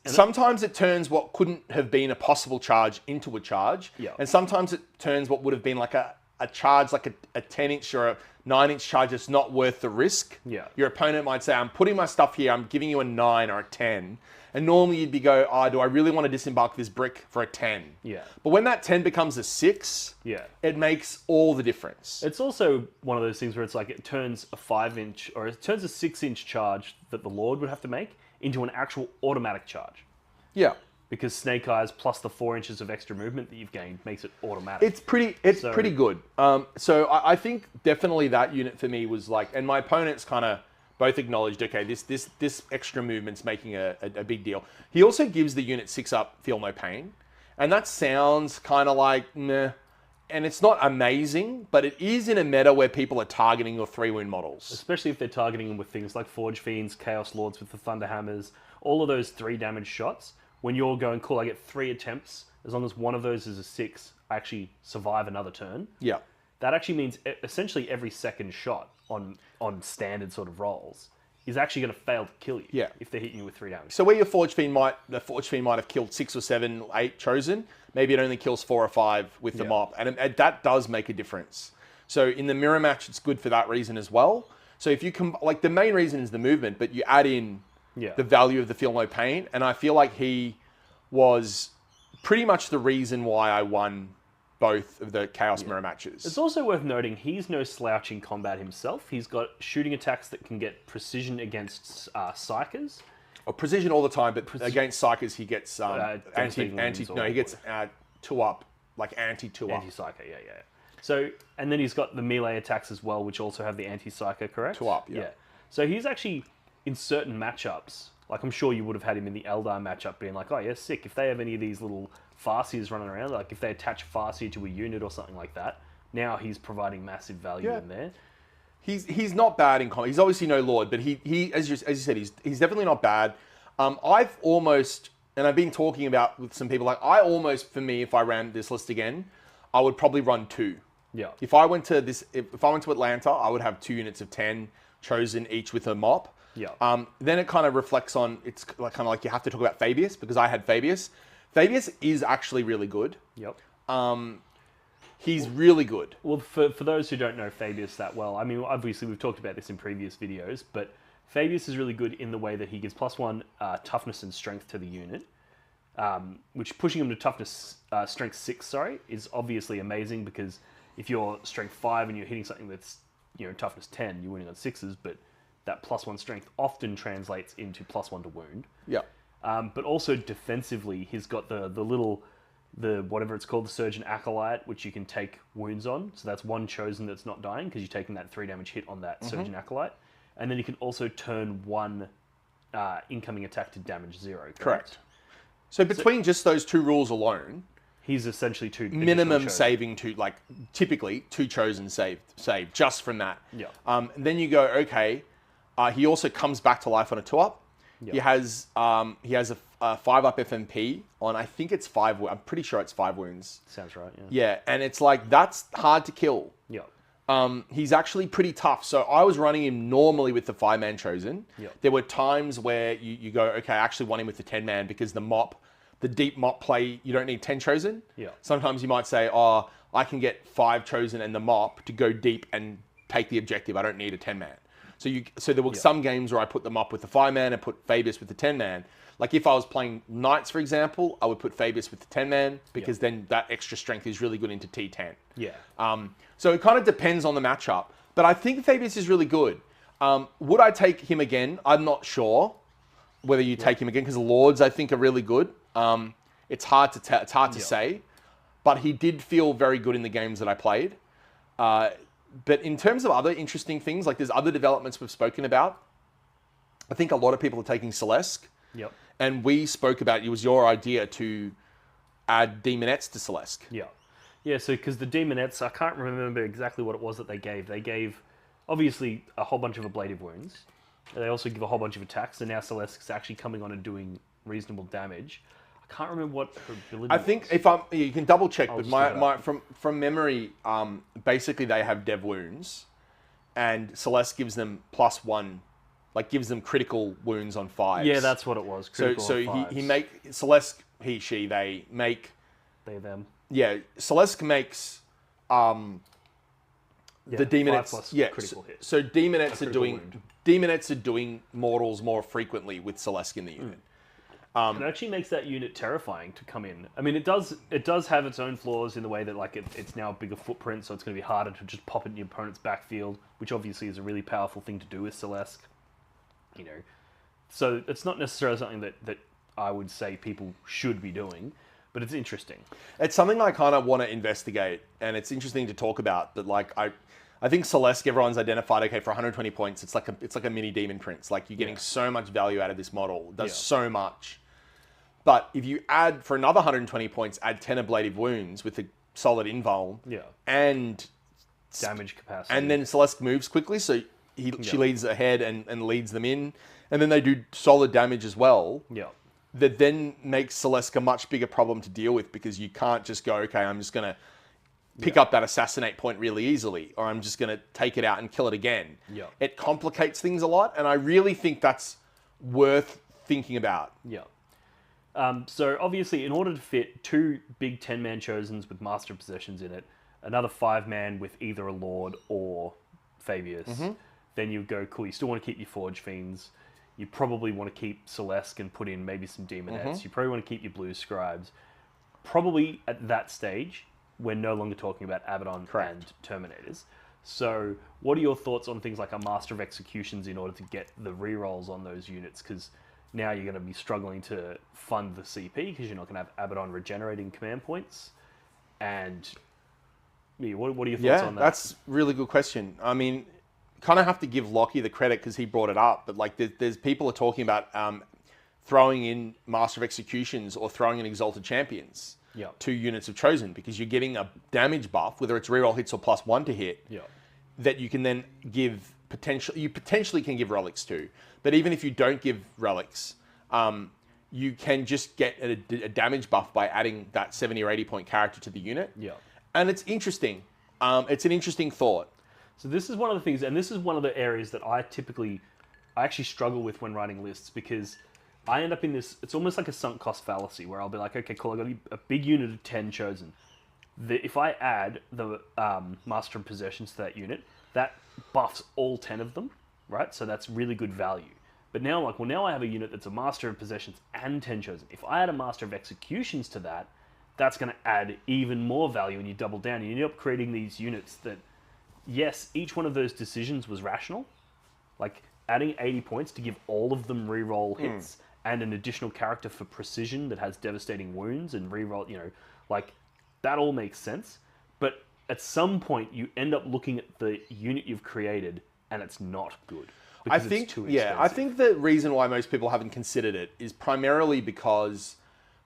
sometimes it turns what couldn't have been a possible charge into a charge. Yeah. And sometimes it turns what would have been like a charge, like a 10-inch or a 9-inch charge that's not worth the risk. Yeah. Your opponent might say, I'm putting my stuff here, I'm giving you a 9 or a 10. And normally you'd be do I really want to disembark this brick for a 10? Yeah. But when that 10 becomes a 6, it makes all the difference. It's also one of those things where it's like it turns a 5-inch or it turns a 6-inch charge that the Lord would have to make into an actual automatic charge. Yeah. Because Snake Eyes plus the 4 inches of extra movement that you've gained makes it automatic. It's pretty good. So I think definitely that unit for me was like, and my opponents kind of both acknowledged, okay, this extra movement's making a big deal. He also gives the unit 6-up Feel No Pain. And that sounds kind of like, meh. And it's not amazing, but it is in a meta where people are targeting your 3-wound models. Especially if they're targeting them with things like Forge Fiends, Chaos Lords with the Thunder Hammers, all of those 3 damage shots. When you're going, cool, I get 3 attempts, as long as one of those is a 6, I actually survive another turn. Yeah. That actually means essentially every second shot on standard sort of rolls is actually going to fail to kill you if they're hitting you with 3 damage. So where your Forge Fiend might have killed 6 or 7 or 8 chosen, maybe it only kills 4 or 5 with the mop. And that does make a difference. So in the mirror match, it's good for that reason as well. So if you like, the main reason is the movement, but you add in the value of the Feel No Pain. And I feel like he was pretty much the reason why I won both of the Chaos Mirror matches. It's also worth noting he's no slouch in combat himself. He's got shooting attacks that can get precision against Psychers. Or precision all the time, but against Psychers he gets he gets 2-up, like anti-2-up. Anti-Psyker, yeah. So, and then he's got the melee attacks as well, which also have the anti-Psyker, correct? 2-up, yeah. So he's actually, in certain matchups, like I'm sure you would have had him in the Eldar matchup being like, oh yeah, sick. If they have any of these little Farseers running around, like if they attach Farseer to a unit or something like that, now he's providing massive value in there. He's not bad in combat. He's obviously no Lord, but he as you said, he's definitely not bad. I've almost, and I've been talking about with some people, like I almost, for me, if I ran this list again, I would probably run 2. Yeah. If I went to Atlanta, I would have 2 units of 10 chosen, each with a mop. Yeah. Then it kind of reflects on, it's like kind of like you have to talk about Fabius, because I had Fabius. Fabius is actually really good. Yep. He's really good. Well, for those who don't know Fabius that well, I mean, obviously we've talked about this in previous videos, but Fabius is really good in the way that he gives +1 toughness and strength to the unit, which pushing him to toughness, strength 6, is obviously amazing, because if you're strength 5 and you're hitting something that's, toughness 10, you're winning on 6s, but that +1 strength often translates into +1 to wound. Yeah. But also defensively, he's got the whatever it's called, the Surgeon Acolyte, which you can take wounds on. So that's 1 chosen that's not dying, because you're taking that 3 damage hit on that Surgeon Acolyte. And then you can also turn 1 incoming attack to damage 0. Correct. So between just those 2 rules alone, he's essentially 2 minimum saving 2, like typically 2 chosen saved just from that. Yeah. Then you go, okay. He also comes back to life on a 2-up. Yep. He has a 5-up FMP on, I think it's 5. I'm pretty sure it's 5 wounds. Sounds right. Yeah. Yeah, and it's like that's hard to kill. Yeah. He's actually pretty tough. So I was running him normally with the 5-man chosen. Yep. There were times where you go, okay, I actually want him with the 10-man, because the deep mop play, you don't need 10 chosen. Yeah. Sometimes you might say, oh, I can get 5 chosen and the mop to go deep and take the objective. I don't need a 10-man. So there were some games where I put them up with the 5-man and put Fabius with the 10-man. Like if I was playing Knights, for example, I would put Fabius with the 10-man, because then that extra strength is really good into T10. Yeah. So it kind of depends on the matchup. But I think Fabius is really good. Would I take him again? I'm not sure whether you take him again, because Lords, I think, are really good. It's hard to say. But he did feel very good in the games that I played. But in terms of other interesting things, like there's other developments we've spoken about. I think a lot of people are taking Celeste. Yep. And we spoke about, it was your idea to add Demonettes to Celeste. Yeah. Yeah, so because the Demonettes, I can't remember exactly what it was that they gave. They gave, obviously, a whole bunch of ablative wounds. They also give a whole bunch of attacks, and now Celeste's actually coming on and doing reasonable damage. I can't remember what her ability was. I think you can double check, but from memory, basically they have dev wounds, and Celeste gives them +1, like gives them critical wounds on 5s. Yeah, that's what it was. Celeste, they make. They them. Yeah, Celeste makes the Demonettes. 5+ critical hit. So Demonettes are doing mortals more frequently with Celeste in the unit. It actually makes that unit terrifying to come in. I mean, it does have its own flaws in the way that like it's now a bigger footprint, so it's going to be harder to just pop it in your opponent's backfield, which obviously is a really powerful thing to do with Celeste. You know, so it's not necessarily something that I would say people should be doing, but it's interesting. It's something I kind of want to investigate, and it's interesting to talk about. But like I think Celeste, everyone's identified, okay, for 120 points, it's like a mini Demon Prince. Like you're getting so much value out of this model. It does so much. But if you add, for another 120 points, add 10 ablative wounds with a solid invul and damage capacity. And then Celeste moves quickly, so she leads ahead and leads them in. And then they do solid damage as well. Yeah. That then makes Celeste a much bigger problem to deal with, because you can't just go, okay, I'm just going to pick up that assassinate point really easily, or I'm just going to take it out and kill it again. Yeah. It complicates things a lot, and I really think that's worth thinking about. Yeah. So obviously, in order to fit 2 big 10-man Chosens with Master of Possessions in it, another 5-man with either a Lord or Fabius, then you go, cool, you still want to keep your Forge Fiends. You probably want to keep Celeste and put in maybe some Demonettes. You probably want to keep your Blue Scribes. Probably at that stage, we're no longer talking about Abaddon and Terminators. So what are your thoughts on things like a Master of Executions in order to get the rerolls on those units? Because now you're going to be struggling to fund the CP because you're not going to have Abaddon regenerating command points. And what are your thoughts on that? That's a really good question. I mean, kind of have to give Lockie the credit because he brought it up. But like, there's people are talking about throwing in Master of Executions or throwing in Exalted Champions to units of Chosen, because you're getting a damage buff, whether it's reroll hits or +1 to hit, that you can then give you potentially can give relics to. But even if you don't give relics, you can just get a damage buff by adding that 70 or 80 point character to the unit. Yeah. And it's interesting. It's an interesting thought. So this is one of the things, and this is one of the areas that I actually struggle with when writing lists, because I end up in this, it's almost like a sunk cost fallacy, where I'll be like, okay, cool, I've got a big unit of 10 Chosen. If I add the Master of Possessions to that unit, that buffs all 10 of them, right? So that's really good value. But now, now I have a unit that's a Master of Possessions and 10 Chosen. If I add a Master of Executions to that, that's going to add even more value, and you double down. You end up creating these units that, yes, each one of those decisions was rational. Like, adding 80 points to give all of them reroll hits and an additional character for precision that has devastating wounds and reroll, that all makes sense. But at some point, you end up looking at the unit you've created, and it's not good. I think the reason why most people haven't considered it is primarily because,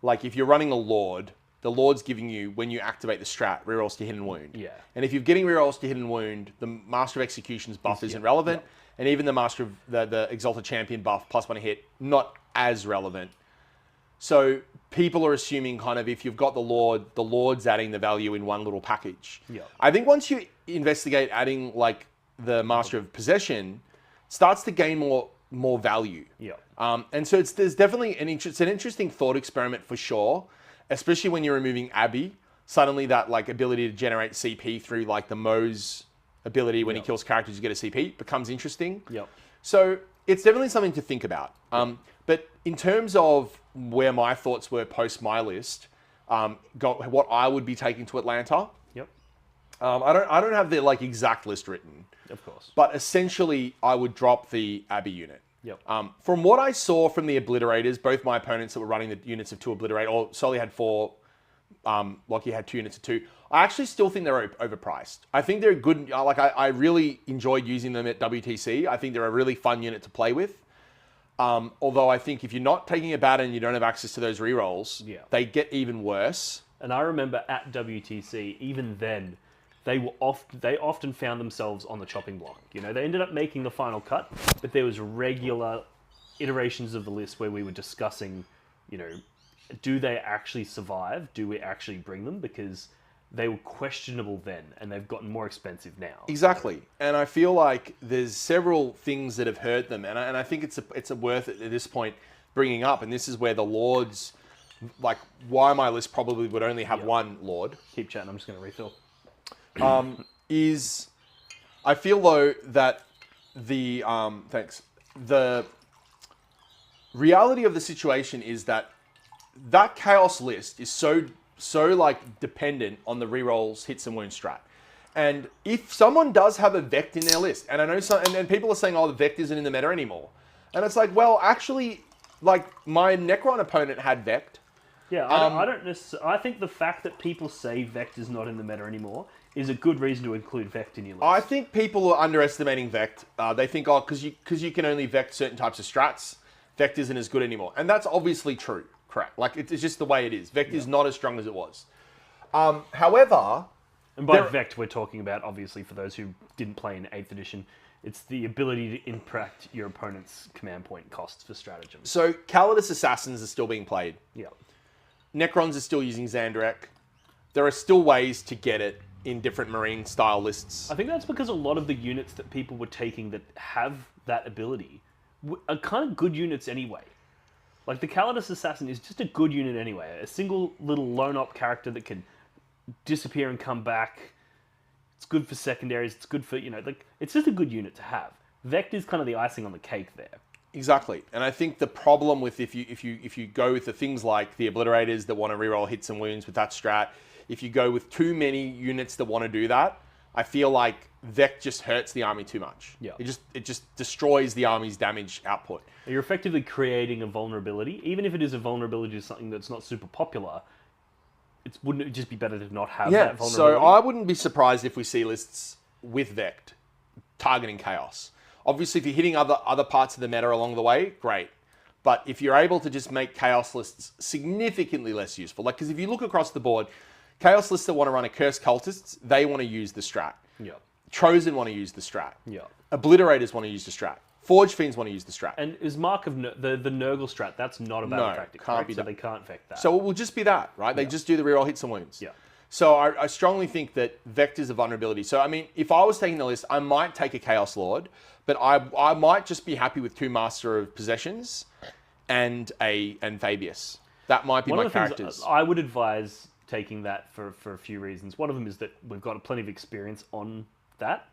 like, if you're running a Lord, the Lord's giving you, when you activate the strat, rerolls to Hidden Wound. Yeah. And if you're getting rerolls to Hidden Wound, the Master of Executions buff isn't relevant. And even the Master of the Exalted Champion buff, +1 hit, not as relevant. So people are assuming kind of, if you've got the Lord's adding the value in one little package. Yeah. I think once you investigate adding, like, the Master of Possession, it starts to gain more value. Yeah. And so there's definitely an interesting thought experiment for sure, especially when you're removing Abby. Suddenly that, like, ability to generate CP through, like, the Moe's ability when he kills characters, you get a CP, becomes interesting. Yep. So it's definitely something to think about. But in terms of where my thoughts were post my list, what I would be taking to Atlanta. Yep. I don't have the, like, exact list written. Of course. But essentially, I would drop the Abby unit. Yep. From what I saw from the Obliterators, both my opponents that were running the units of 2 Obliterate, or Sully had 4, Lockie had 2 units of 2. I actually still think they're overpriced. I think they're good. Like, I really enjoyed using them at WTC. I think they're a really fun unit to play with. Although I think if you're not taking Abaddon and you don't have access to those rerolls, they get even worse. And I remember at WTC, even then, they often found themselves on the chopping block. You know, they ended up making the final cut, but there was regular iterations of the list where we were discussing, you know, do they actually survive? Do we actually bring them? Because they were questionable then, and they've gotten more expensive now. Exactly, and I feel like there's several things that have hurt them, and I think it's worth it at this point bringing up, and this is where the Lords, like why my list probably would only have one Lord. Keep chatting, I'm just going to refill. Is I feel though that the the reality of the situation is that Chaos list is so like dependent on the rerolls, hits and wounds strat. And if someone does have a Vect in their list, and I know some, and people are saying, oh, the Vect isn't in the meta anymore. And it's like, well, actually, like my Necron opponent had Vect. Yeah, I don't necessarily. I think the fact that people say Vect is not in the meta anymore is a good reason to include Vect in your list. I think people are underestimating Vect. They think, oh, because you can only Vect certain types of strats, Vect isn't as good anymore. And that's obviously true. Correct. Like, it's just the way it is. Vect is not as strong as it was. However... And by Vect, we're talking about, obviously, for those who didn't play in 8th edition, it's the ability to impact your opponent's command point costs for stratagem. So, Cultist Assassins are still being played. Yeah. Necrons are still using Xandarek. There are still ways to get it in different Marine-style lists. I think that's because a lot of the units that people were taking that have that ability are kind of good units anyway. Like, the Cultist Assassin is just a good unit anyway. A single little lone-op character that can disappear and come back. It's good for secondaries. It's good for, you know, like, it's just a good unit to have. Vect is kind of the icing on the cake there. Exactly. And I think the problem with if you go with the things like the Obliterators that want to reroll hits and wounds with that strat, if you go with too many units that want to do that, I feel like Vect just hurts the army too much. Yeah. It just destroys the army's damage output. You're effectively creating a vulnerability, even if it is a vulnerability to something that's not super popular. Wouldn't it just be better to not have that vulnerability? So I wouldn't be surprised if we see lists with Vect targeting Chaos. Obviously, if you're hitting other parts of the meta along the way, great. But if you're able to just make Chaos lists significantly less useful, like, because if you look across the board, Chaos lists that want to run a Cursed Cultists, they want to use the strat. Yeah. Chosen want to use the strat. Yeah. Obliterators want to use the strat. Forge Fiends want to use the strat. And is Mark of the Nurgle strat, that's not a battle tactic, can't be so they can't Vect that. So it will just be that, right? They just do the reroll hits and wounds. Yeah. So I strongly think that Vect is a vulnerability. So, I mean, if I was taking the list, I might take a Chaos Lord, but I might just be happy with 2 Master of Possessions and Fabius. That might be my characters. I would advise taking that for a few reasons. One of them is that we've got plenty of experience on that.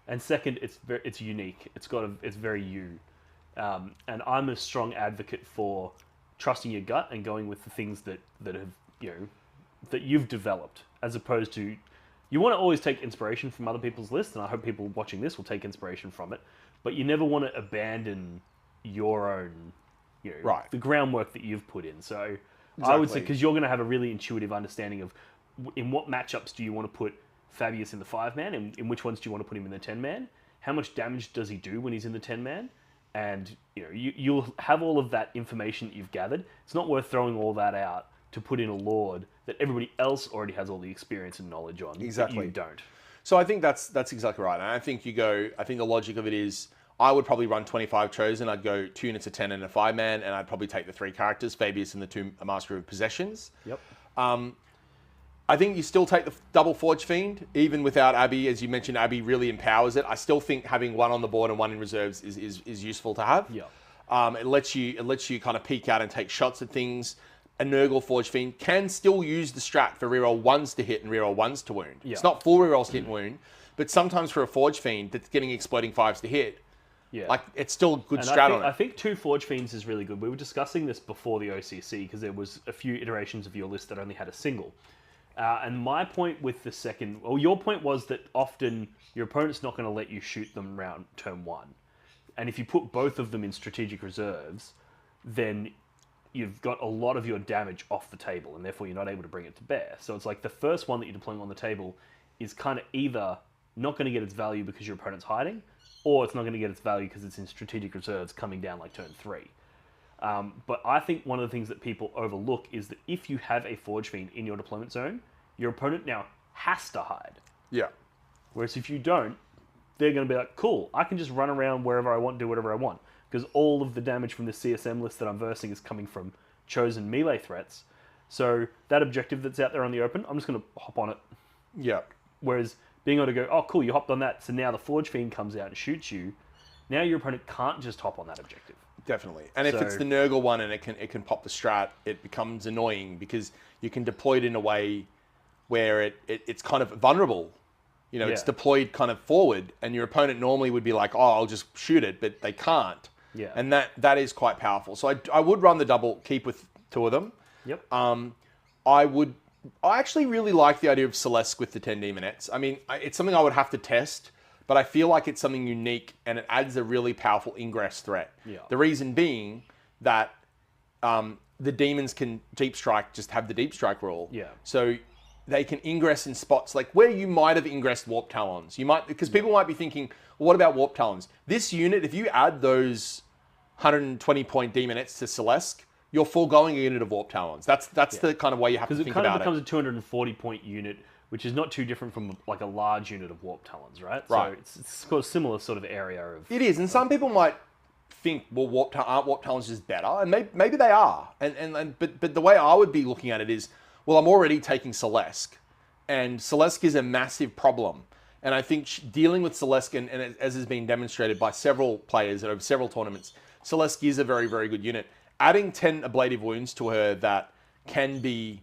And second, it's unique. It's very you. And I'm a strong advocate for trusting your gut and going with the things that have, you know, that you've developed, as opposed to, you want to always take inspiration from other people's lists, and I hope people watching this will take inspiration from it, but you never want to abandon your own, you know, the groundwork that you've put in. So I would say, because you're going to have a really intuitive understanding of in what matchups do you want to put Fabius in the 5-man, and in which ones do you want to put him in the 10-man? How much damage does he do when he's in the 10-man? And you know, you'll have all of that information that you've gathered. It's not worth throwing all that out to put in a Lord that everybody else already has all the experience and knowledge on. Exactly. That you don't. So I think that's exactly right. And I think I think the logic of it is, I would probably run 25 Chosen. I'd go 2 units of 10 and a 5-man, and I'd probably take the 3 characters, Fabius and the 2 Master of Possessions. Yep. I think you still take the double Forge Fiend, even without Abby. As you mentioned, Abby really empowers it. I still think having 1 on the board and 1 in reserves is useful to have. Yeah. It lets you kind of peek out and take shots at things. A Nurgle Forge Fiend can still use the strat for reroll 1s to hit and reroll 1s to wound. Yeah. It's not full rerolls to hit and wound, but sometimes for a Forge Fiend that's getting exploding 5s to hit, like, it's still a good strat on it. I think 2 Forge Fiends is really good. We were discussing this before the OCC because there was a few iterations of your list that only had a single. And my point with the second, or your point was that often your opponent's not going to let you shoot them around turn 1. And if you put both of them in strategic reserves, then you've got a lot of your damage off the table, and therefore you're not able to bring it to bear. So it's like the first one that you're deploying on the table is kind of either not going to get its value because your opponent's hiding, or it's not going to get its value because it's in strategic reserves coming down like turn 3. But I think one of the things that people overlook is that if you have a Forge Fiend in your deployment zone, your opponent now has to hide. Yeah. Whereas if you don't, they're going to be like, cool, I can just run around wherever I want, do whatever I want. Because all of the damage from the CSM list that I'm versing is coming from chosen melee threats. So that objective that's out there on the open, I'm just going to hop on it. Yeah. Whereas being able to go, oh, cool, you hopped on that, so now the Forge Fiend comes out and shoots you. Now your opponent can't just hop on that objective. Definitely. And if it's the Nurgle one and it can pop the strat, it becomes annoying because you can deploy it in a way where it's kind of vulnerable. You know, it's deployed kind of forward, and your opponent normally would be like, oh, I'll just shoot it, but they can't. Yeah. And that is quite powerful. So I would run the double, keep with 2 of them. Yep. I actually really like the idea of Celeste with the 10 Demonettes. I mean, it's something I would have to test, but I feel like it's something unique, and it adds a really powerful ingress threat. Yeah. The reason being that the demons can deep strike, just have the deep strike rule. Yeah. So they can ingress in spots like where you might have ingressed Warp Talons. You might, because people might be thinking, well, what about Warp Talons? This unit, if you add those 120-point Demonettes to Celeste, you're foregoing a unit of Warp Talons. That's the kind of way you have to think about it. Because it kind of becomes a 240-point unit, which is not too different from like a large unit of Warp Talons, right? Right. So it's got a similar sort of area of... It is, and some people might think, well, aren't Warp Talons just better? And maybe they are. But the way I would be looking at it is, well, I'm already taking Celeste, and Celeste is a massive problem. And I think dealing with Celeste, and as has been demonstrated by several players over several tournaments, Celeste is a very, very good unit. Adding 10 ablative wounds to her that can be,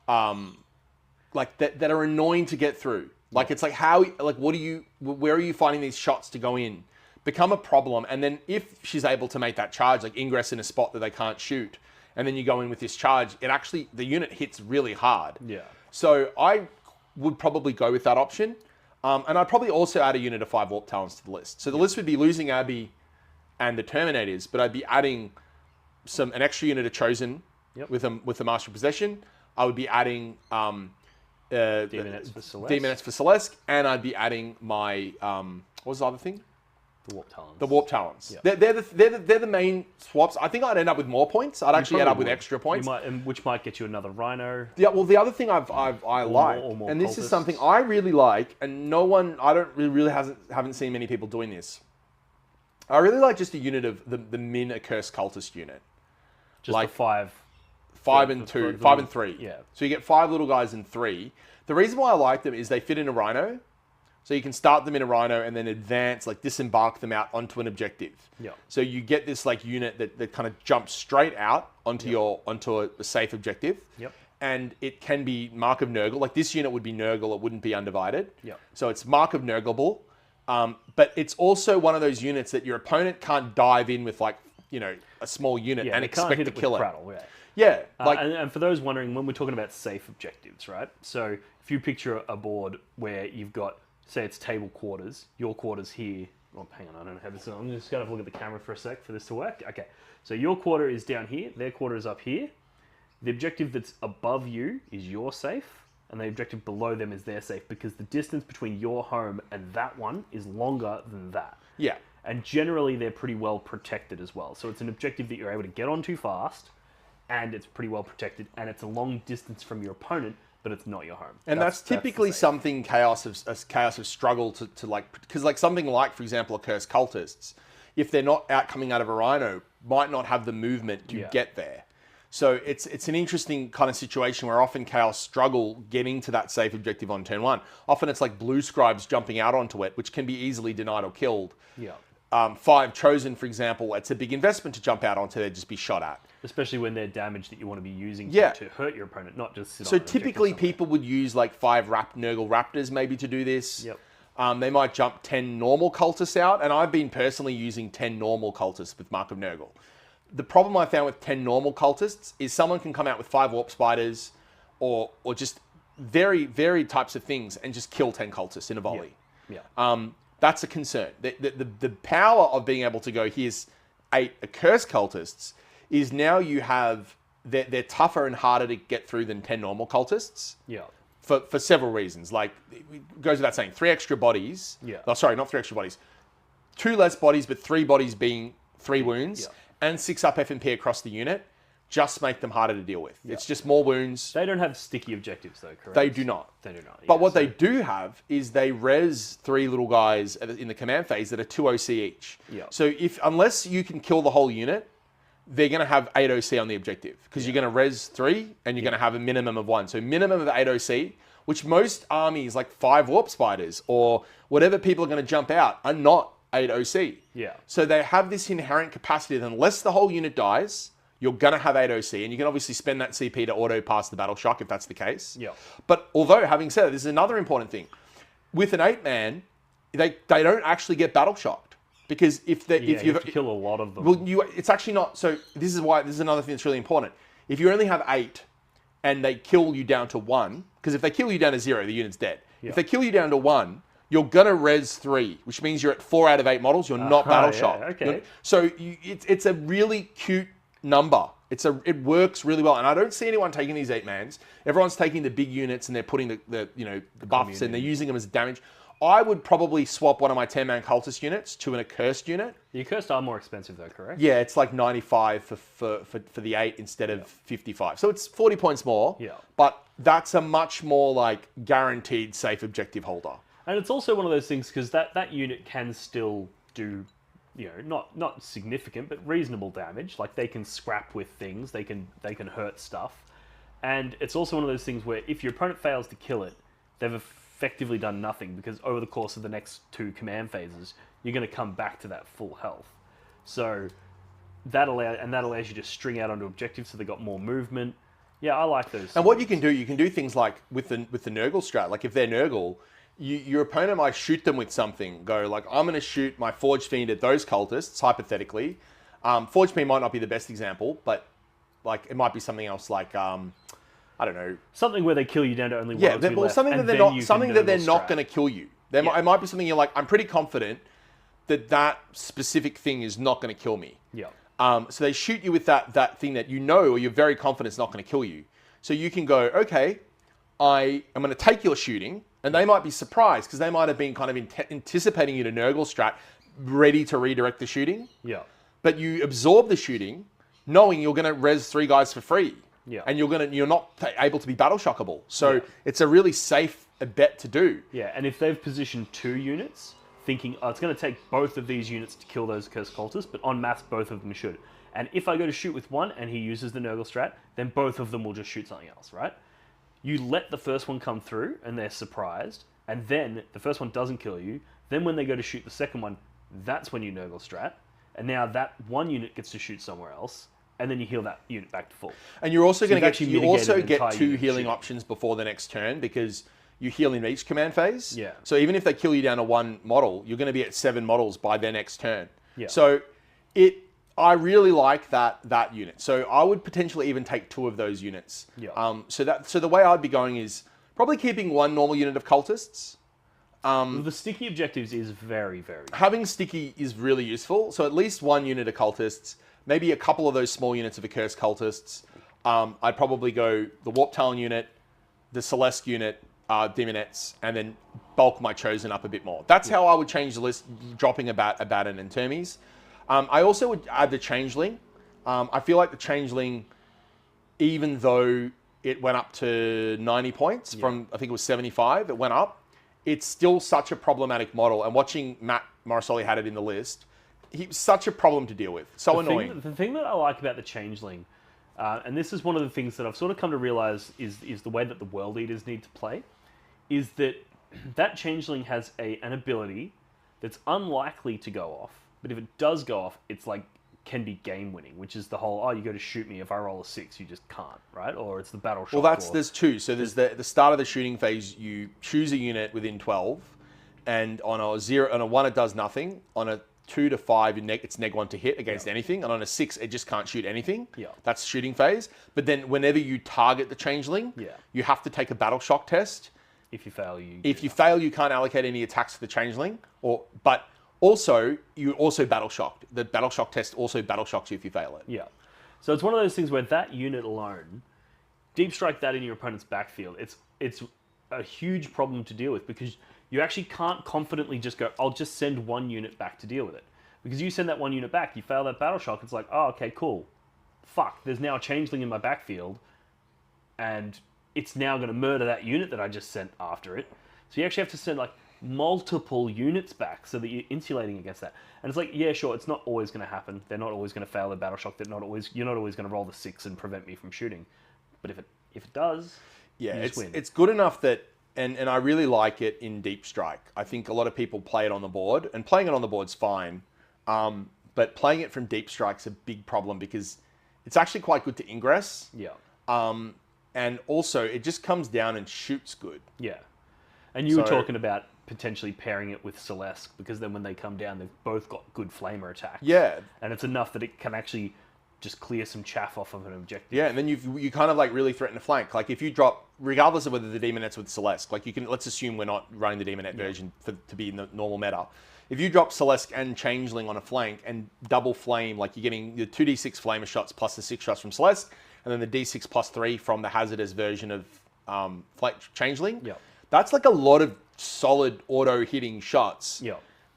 that are annoying to get through. Like, it's like, where are you finding these shots to go in? Become a problem. And then if she's able to make that charge, like ingress in a spot that they can't shoot, and then you go in with this charge, the unit hits really hard. Yeah. So I would probably go with that option. And I'd probably also add a unit of 5 Warp Talons to the list. So the list would be losing Abby and the Terminators, but I'd be adding an extra unit of Chosen with the Master of Possession. I would be adding Demonettes for Celeste, and I'd be adding my what was the other thing? The Warp Talons. The Warp Talons. Yep. They're the main swaps. I think I'd end up with more points. I'd actually end up with extra points. Which might get you another Rhino. Yeah. Well, the other thing I like, and this is something I really like, and I don't really haven't seen many people doing this. I really like just a unit of the Min Accursed Cultist unit. Just like 5 and 3. Yeah. So you get 5 little guys and 3. The reason why I like them is they fit in a Rhino. So you can start them in a Rhino and then advance, like disembark them out onto an objective. Yeah. So you get this like unit that kind of jumps straight out onto a safe objective. Yep. And it can be Mark of Nurgle. Like this unit would be Nurgle, it wouldn't be Undivided. Yep. So it's Mark of Nurgleable. But it's also one of those units that your opponent can't dive in with like, a small unit and expect to kill it. Prattle, yeah. And for those wondering, when we're talking about safe objectives, right? So if you picture a board where you've got, say it's table quarters, your quarters here. Oh, hang on, I don't know how this is. I'm just going to look at the camera for a sec for this to work. Okay, so your quarter is down here, their quarter is up here. The objective that's above you is your safe, and the objective below them is their safe, because the distance between your home and that one is longer than that. Yeah. And generally, they're pretty well protected as well. So it's an objective that you're able to get onto fast, and it's pretty well protected, and it's a long distance from your opponent, but it's not your home. And that's typically something Chaos have struggled to like, because like something like, for example, Accursed Cultists, if they're not coming out of a Rhino, might not have the movement to get there. So it's an interesting kind of situation where often Chaos struggle getting to that safe objective on turn 1. Often it's like blue scribes jumping out onto it, which can be easily denied or killed. Yeah. 5 Chosen, for example, it's a big investment to jump out onto there, just be shot at. Especially when they're damage that you want to be using to hurt your opponent, not just sit on So an typically people would use like 5 Nurgle Raptors maybe to do this. Yep. They might jump 10 normal cultists out, and I've been personally using 10 normal cultists with Mark of Nurgle. The problem I found with 10 normal cultists is someone can come out with 5 warp spiders or just very, very types of things and just kill 10 cultists in a volley. Yeah. That's a concern. The power of being able to go, here's 8 accursed cultists, is now you have, they're tougher and harder to get through than 10 normal cultists. Yeah. For several reasons. Like, it goes without saying, 3 extra bodies. Yeah. Oh, sorry, not 3 extra bodies. 2 less bodies, but 3 bodies being 3 wounds, and 6 up F&P across the unit, just make them harder to deal with. It's just more wounds. They don't have sticky objectives, though, correct? They do not. They do not. But what they do have is they res 3 little guys in the command phase that are 2 OC each. Yeah. So unless you can kill the whole unit, they're going to have 8 OC on the objective because you're going to res 3 and you're going to have a minimum of 1. So minimum of 8 OC, which most armies like 5 warp spiders or whatever people are going to jump out are not 8 OC. Yeah. So they have this inherent capacity that unless the whole unit dies, you're going to have 8 OC, and you can obviously spend that CP to auto pass the battle shock if that's the case. Yeah. But although, having said that, this is another important thing. With an 8-man, they don't actually get battle shocked. Because if you have to kill a lot of them. Well, it's actually not. So this is another thing that's really important. If you only have 8 and they kill you down to 1, because if they kill you down to 0, the unit's dead. Yeah. If they kill you down to 1, you're going to res 3, which means you're at 4 out of 8 models. You're not battle shocked. Okay. So it's a really cute number. It works really well, and I don't see anyone taking these 8-mans. Everyone's taking the big units and they're putting the buffs and they're using them as damage. I would probably swap one of my 10-man cultist units to an accursed unit. The accursed are more expensive though, correct? Yeah, it's like 95 for the 8 instead of 55. So it's 40 points more. Yeah. But that's a much more like guaranteed safe objective holder. And it's also one of those things because that unit can still do, not significant, but reasonable damage. Like they can scrap with things, they can hurt stuff. And it's also one of those things where if your opponent fails to kill it, they've effectively done nothing because over the course of the next 2 command phases, you're going to come back to that full health. So that allows you to string out onto objectives so they got more movement. Yeah, I like those. And what you can do things like with the Nurgle strat, like if they're Nurgle, your opponent might shoot them with something. Go like, I'm going to shoot my Forge Fiend at those cultists, hypothetically. Forge Fiend might not be the best example, but like it might be something else like, I don't know. Something where they kill you down to only 1 or 2 left, something that they're not going to kill you. It might be something you're like, I'm pretty confident that specific thing is not going to kill me. Yeah. So they shoot you with that thing that or you're very confident it's not going to kill you. So you can go, okay, I'm going to take your shooting, and they might be surprised because they might have been kind of anticipating you to Nurgle strat, ready to redirect the shooting. Yeah. But you absorb the shooting, knowing you're going to res 3 guys for free. Yeah. And you're not able to be battle shockable. So it's a really safe bet to do. Yeah, and if they've positioned 2 units, thinking, it's going to take both of these units to kill those cursed cultists, but en masse, both of them should. And if I go to shoot with one and he uses the Nurgle strat, then both of them will just shoot something else, right? You let the first one come through and they're surprised, and then the first one doesn't kill you. Then when they go to shoot the second one, that's when you Nurgle strat. And now that one unit gets to shoot somewhere else, and then you heal that unit back to full. And you're also going to get 2 unit healing options before the next turn because you heal in each command phase. Yeah. So even if they kill you down to 1 model, you're going to be at 7 models by their next turn. Yeah. So I really like that unit. So I would potentially even take 2 of those units. Yeah. So the way I'd be going is probably keeping 1 normal unit of cultists. The sticky objectives is very, very good. Having sticky is really useful. So at least 1 unit of cultists, maybe a couple of those small units of accursed cultists. I'd probably go the Warp Talon unit, the Celeste unit, Demonettes, and then bulk my Chosen up a bit more. That's how I would change the list, dropping Abaddon and Termies. I also would add the Changeling. I feel like the Changeling, even though it went up to 90 points from, I think it was 75, it went up. It's still such a problematic model. And watching Matt Morrisoli had it in the list, he's such a problem to deal with. So annoying. The thing that I like about the Changeling, and this is one of the things that I've sort of come to realize is the way that the World Eaters need to play, is that Changeling has an ability that's unlikely to go off, but if it does go off, it's like can be game winning, which is the whole, you go to shoot me, if I roll a 6, you just can't, right? Or it's the battle shock. Well, there's 2. So there's the start of the shooting phase, you choose a unit within 12, and on a 1 it does nothing, on a 2 to 5 it's neg 1 to hit against anything, and on a 6 it just can't shoot anything. Yeah. That's shooting phase. But then whenever you target the Changeling, you have to take a battle shock test. If you fail, you can't allocate any attacks to the Changeling, but also, you also battle shocked. The battle shock test also battle shocks you if you fail it. Yeah. So it's one of those things where that unit alone, deep strike that in your opponent's backfield. It's a huge problem to deal with, because you actually can't confidently just go, I'll just send one unit back to deal with it. Because you send that one unit back, you fail that battle shock, it's like, oh, okay, cool. Fuck, there's now a changeling in my backfield, and it's now going to murder that unit that I just sent after it. So you actually have to send like multiple units back so that you're insulating against that. And it's like, yeah, sure, it's not always going to happen. They're not always going to fail the battle shock. You're not always going to roll the 6 and prevent me from shooting. But if it does, yeah, you just win. It's good enough that, and I really like it in Deep Strike. I think a lot of people play it on the board, and playing it on the board's fine. But playing it from Deep Strike's a big problem because it's actually quite good to ingress. Yeah. And also, it just comes down and shoots good. Yeah. And you were talking about potentially pairing it with Celeste, because then when they come down, they've both got good flamer attacks. Yeah. And it's enough that it can actually just clear some chaff off of an objective. Yeah, and then you kind of like really threaten a flank. Like if you drop, regardless of whether the Demonet's with Celeste, like you can, let's assume we're not running the Demonet version to be in the normal meta. If you drop Celeste and Changeling on a flank and double flame, like you're getting the 2d6 flamer shots plus the 6 shots from Celeste, and then the d6 plus 3 from the hazardous version of Changeling. Yeah. That's like a lot of solid auto hitting shots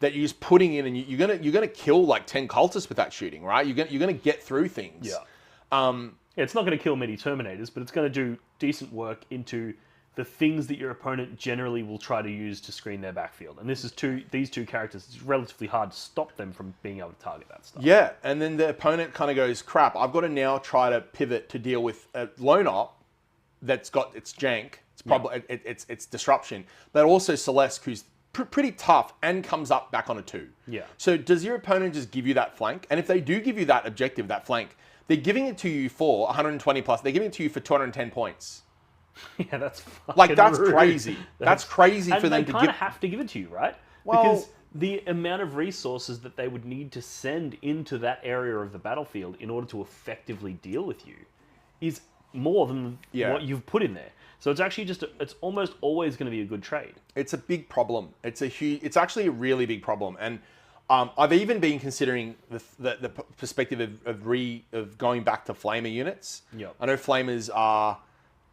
that you're just putting in, and you're gonna kill like 10 cultists with that shooting, right? You're gonna get through things. Yeah. It's not going to kill many Terminators, but it's going to do decent work into the things that your opponent generally will try to use to screen their backfield. And this is these two characters. It's relatively hard to stop them from being able to target that stuff. Yeah, and then the opponent kind of goes, crap, I've got to now try to pivot to deal with a lone op that's got its jank. It's probably it's disruption, but also Celeste, who's pretty tough and comes up back on a 2. Yeah. So does your opponent just give you that flank? And if they do give you that objective, that flank, they're giving it to you for 120 plus. They're giving it to you for 210 points. Yeah, that's fucking like that's rude. crazy. That's crazy for them to give. And they kind of have to give it to you, right? Well, because the amount of resources that they would need to send into that area of the battlefield in order to effectively deal with you is more than what you've put in there. So it's actually it's almost always going to be a good trade. It's a big problem. It's actually a really big problem. And I've even been considering the perspective of going back to Flamer units. Yep. I know Flamers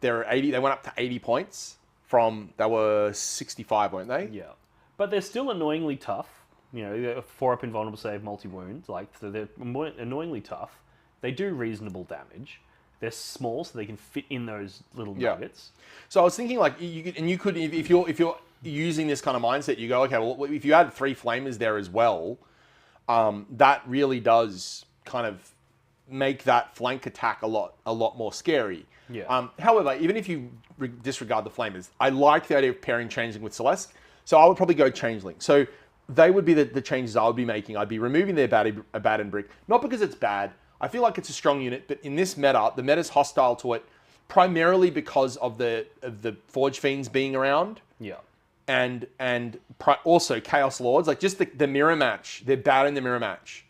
they went up to 80 points they were 65, weren't they? Yeah. But they're still annoyingly tough. You know, 4-up invulnerable save, multi-wound. So they're annoyingly tough. They do reasonable damage. They're small, so they can fit in those little nuggets. So I was thinking, like, you could, if you're using this kind of mindset, you go, okay, well, if you add 3 flamers there as well, that really does kind of make that flank attack a lot more scary. Yeah. However, even if you disregard the flamers, I like the idea of pairing Changeling with Celeste. So I would probably go Changeling. So they would be the changes I would be making. I'd be removing their Abaddon brick, not because it's bad. I feel like it's a strong unit, but in this meta, the meta's hostile to it primarily because of the Forge Fiends being around. Yeah. And also Chaos Lords, like just the mirror match. They're bad in the mirror match.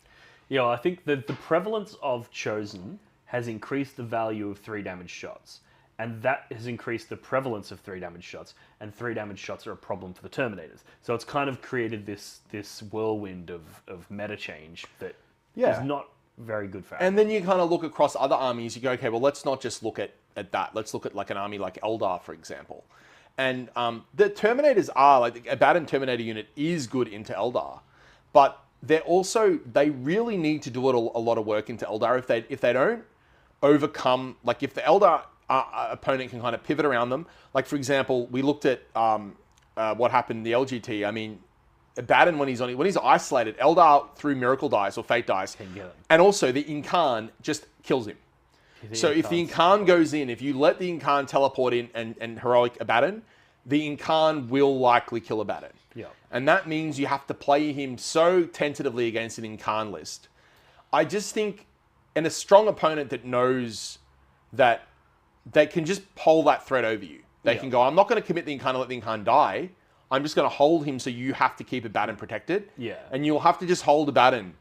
Yeah, well, I think the prevalence of Chosen has increased the value of 3 damage shots. And that has increased the prevalence of 3 damage shots. And 3 damage shots are a problem for the Terminators. So it's kind of created this whirlwind of meta change that is not very good for us. And then you kind of look across other armies. You go, okay, well, let's not just look at that. Let's look at like an army like Eldar, for example. And the Terminators are, like, the Abaddon Terminator unit is good into Eldar. But they really need to do a lot of work into Eldar if they don't overcome, like if the Eldar opponent can kind of pivot around them. Like, for example, we looked at what happened in the LGT. I mean, Abaddon, when he's isolated, Eldar through Miracle Dice or Fate Dice, and also the Incarn just kills him. So if the Incarn goes in, if you let the Incarn teleport in and heroic Abaddon, the Incarn will likely kill Abaddon. Yeah. And that means you have to play him so tentatively against an Incarn list. I just think, and a strong opponent that knows that they can just pull that threat over you. They can go, I'm not going to commit the Incarn and let the Incarn die. I'm just going to hold him so you have to keep Abaddon protected. Yeah. And you'll have to just hold Abaddon.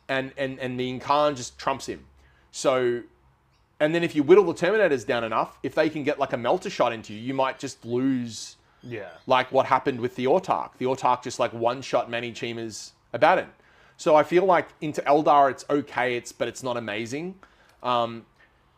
And the Incarn just trumps him. So, and then if you whittle the Terminators down enough, if they can get like a melter shot into you, you might just lose like what happened with the Autarch. The Autarch just like one-shot Mani Chima's Abaddon. So I feel like into Eldar it's okay, but it's not amazing. And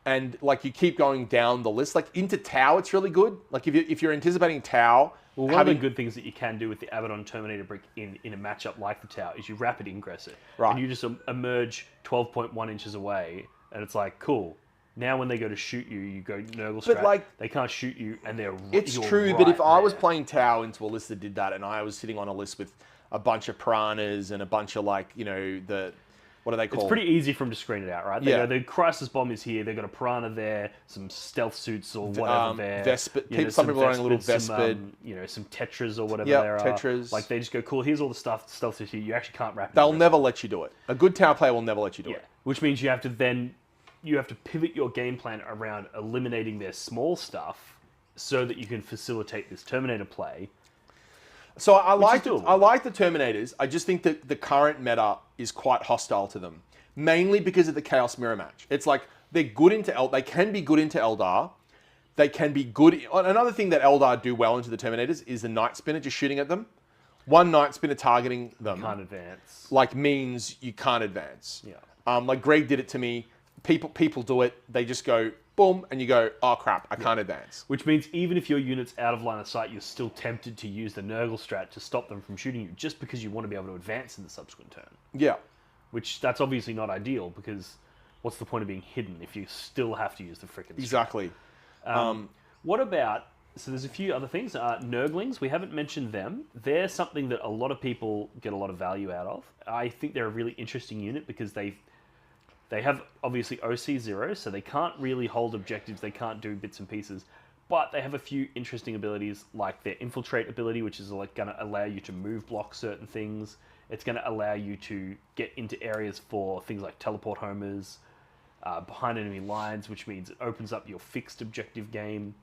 And like you keep going down the list, like into Tau, it's really good. Like if you're anticipating Tau, well, one of the good things that you can do with the Abaddon Terminator brick in a matchup like the Tau is you rapid ingress it, Right. and you just emerge 12.1 inches away, and it's like cool. Now when they go to shoot you, you go Nurgle strat. like, they can't shoot you, and it's you're true. right But if I was there. playing Tau into a list that did that, and I was sitting on a list with a bunch of piranhas and a bunch of like what are they called? It's pretty easy for them to screen it out, right? They Yeah. go, the Crisis Bomb is here. They've got a Piranha there, some stealth suits or whatever there. Some people are wearing a little Vespid. Some Tetras or whatever Yep, there are. Tetras. Like, they just go, cool, here's all the stuff, stealth suits here. You actually can't wrap it. They'll never let you do it. A good Tau player will never let you do it. Which means you have to pivot your game plan around eliminating their small stuff so that you can facilitate this Terminator play. So I like the Terminators. I just think that the current meta is quite hostile to them, mainly because of the Chaos Mirror match. It's like they're good into they can be good into Eldar. They can be good. Another thing that Eldar do well into the Terminators is the Night Spinner just shooting at them. One Night Spinner targeting them Can't advance. like means you can't advance. Yeah. Like Greg did it to me. People do it. They just go boom, and you go, oh crap, I can't advance. Which means even if your unit's out of line of sight, you're still tempted to use the Nurgle strat to stop them from shooting you, just because you want to be able to advance in the subsequent turn. Yeah. Which, that's obviously not ideal, because what's the point of being hidden if you still have to use the frickin' strat? Exactly. What about... So there's a few other things. Nurglings, we haven't mentioned them. They're something that a lot of people get a lot of value out of. I think they're a really interesting unit because they have, obviously, OC0, so they can't really hold objectives, they can't do bits and pieces, but they have a few interesting abilities, like their Infiltrate ability, which is like going to allow you to move block certain things. It's going to allow you to get into areas for things like Teleport Homers, behind enemy lines, which means it opens up your fixed objective game.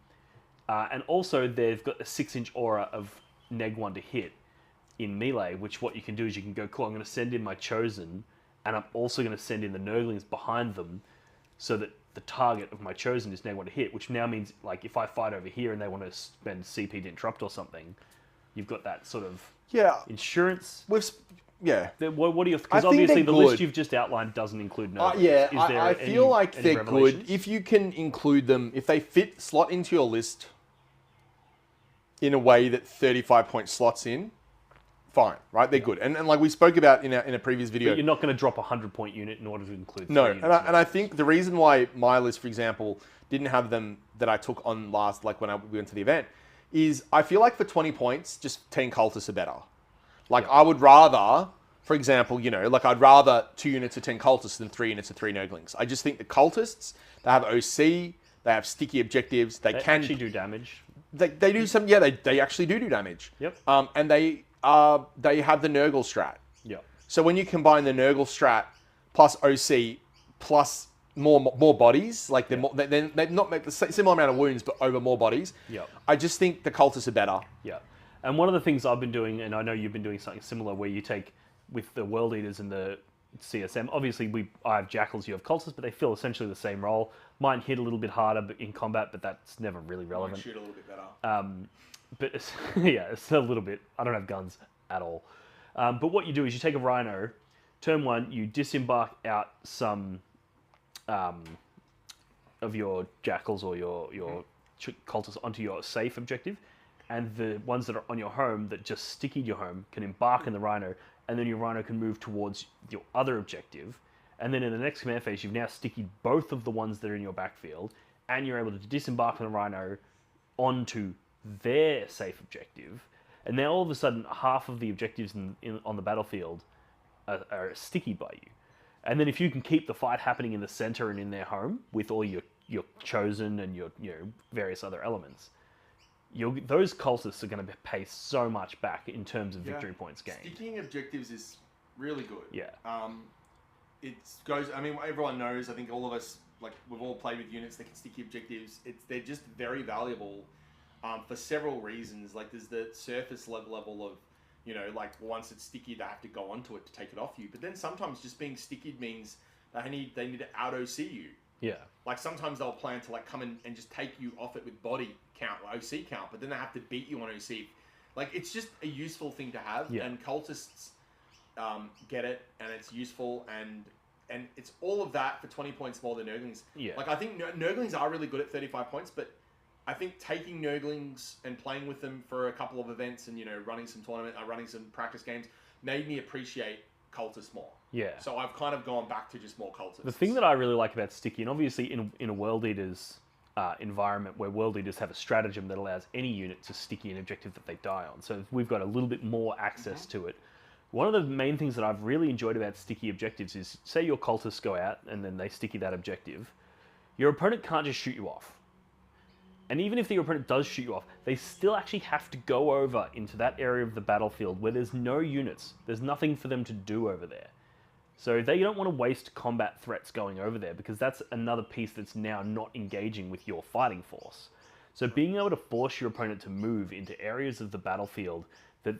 And also, they've got a 6-inch aura of neg1 to hit in melee, which what you can do is you can go, cool, I'm going to send in my Chosen, and I'm also going to send in the Nurglings behind them so that the target of my Chosen is neg1 to hit, which now means, like, if I fight over here and they want to spend CP to interrupt or something, you've got that sort of insurance. What are your... Because obviously the list you've just outlined doesn't include Nurglings. I feel like they're good. If you can include them, if they slot into your list in a way that 35 point slots in, fine, right? They're good. And like we spoke about in a previous video. But you're not going to drop a 100-point unit in order to include... No, and I think the reason why my list, for example, didn't have them that I took on last, like when we went to the event, is I feel like for 20 points, just 10 cultists are better. Like I would rather, for example, I'd rather 2 units of 10 cultists than 3 units of 3 Nurglings. I just think the cultists, they have OC, they have sticky objectives, they can actually do damage. They do some, they actually do damage. Yep. And they have the Nurgle strat. Yep. So when you combine the Nurgle strat plus OC plus more bodies, like they're not make the similar amount of wounds, but over more bodies. Yep. I just think the cultists are better. Yeah. And one of the things I've been doing, and I know you've been doing something similar, where you take with the World Eaters and the CSM. Obviously, I have Jackals, you have Cultists, but they fill essentially the same role. Mine hit a little bit harder in combat, but that's never really relevant. Mine shoot a little bit better. But it's a little bit. I don't have guns at all. But what you do is you take a Rhino. Turn 1, you disembark out some of your Jackals or your Cultists onto your safe objective, and the ones that are on your home that just stickied your home can embark in the Rhino, and then your Rhino can move towards your other objective. And then in the next command phase, you've now stickied both of the ones that are in your backfield, and you're able to disembark the Rhino onto their safe objective. And now all of a sudden, half of the objectives on the battlefield are sticky by you. And then if you can keep the fight happening in the center and in their home with all your Chosen and your various other elements, those cultists are going to pay so much back in terms of victory points gained. Sticking objectives is really good. Yeah. It goes. I mean, everyone knows. I think all of us, like, we've all played with units that can sticky objectives. They're just very valuable for several reasons. Like, there's the surface level of, like, once it's sticky, they have to go onto it to take it off you. But then sometimes just being sticky means they need to out OC you. Yeah. Like, sometimes they'll plan to, like, come in and just take you off it with body count, or OC count, but then they have to beat you on OC. Like, it's just a useful thing to have, and cultists get it, and it's useful, and and it's all of that for 20 points more than Nurglings. Yeah. Like, I think Nurglings are really good at 35 points, but I think taking Nurglings and playing with them for a couple of events and, running some running some practice games made me appreciate Cultists more. Yeah. So I've kind of gone back to just more Cultists. The thing that I really like about Sticky, and obviously in a World Eaters environment where World Eaters have a stratagem that allows any unit to sticky an objective that they die on, so we've got a little bit more access to it. One of the main things that I've really enjoyed about sticky objectives is, say your cultists go out and then they sticky that objective, your opponent can't just shoot you off. And even if your opponent does shoot you off, they still actually have to go over into that area of the battlefield where there's no units. There's nothing for them to do over there. So they don't want to waste combat threats going over there, because that's another piece that's now not engaging with your fighting force. So being able to force your opponent to move into areas of the battlefield that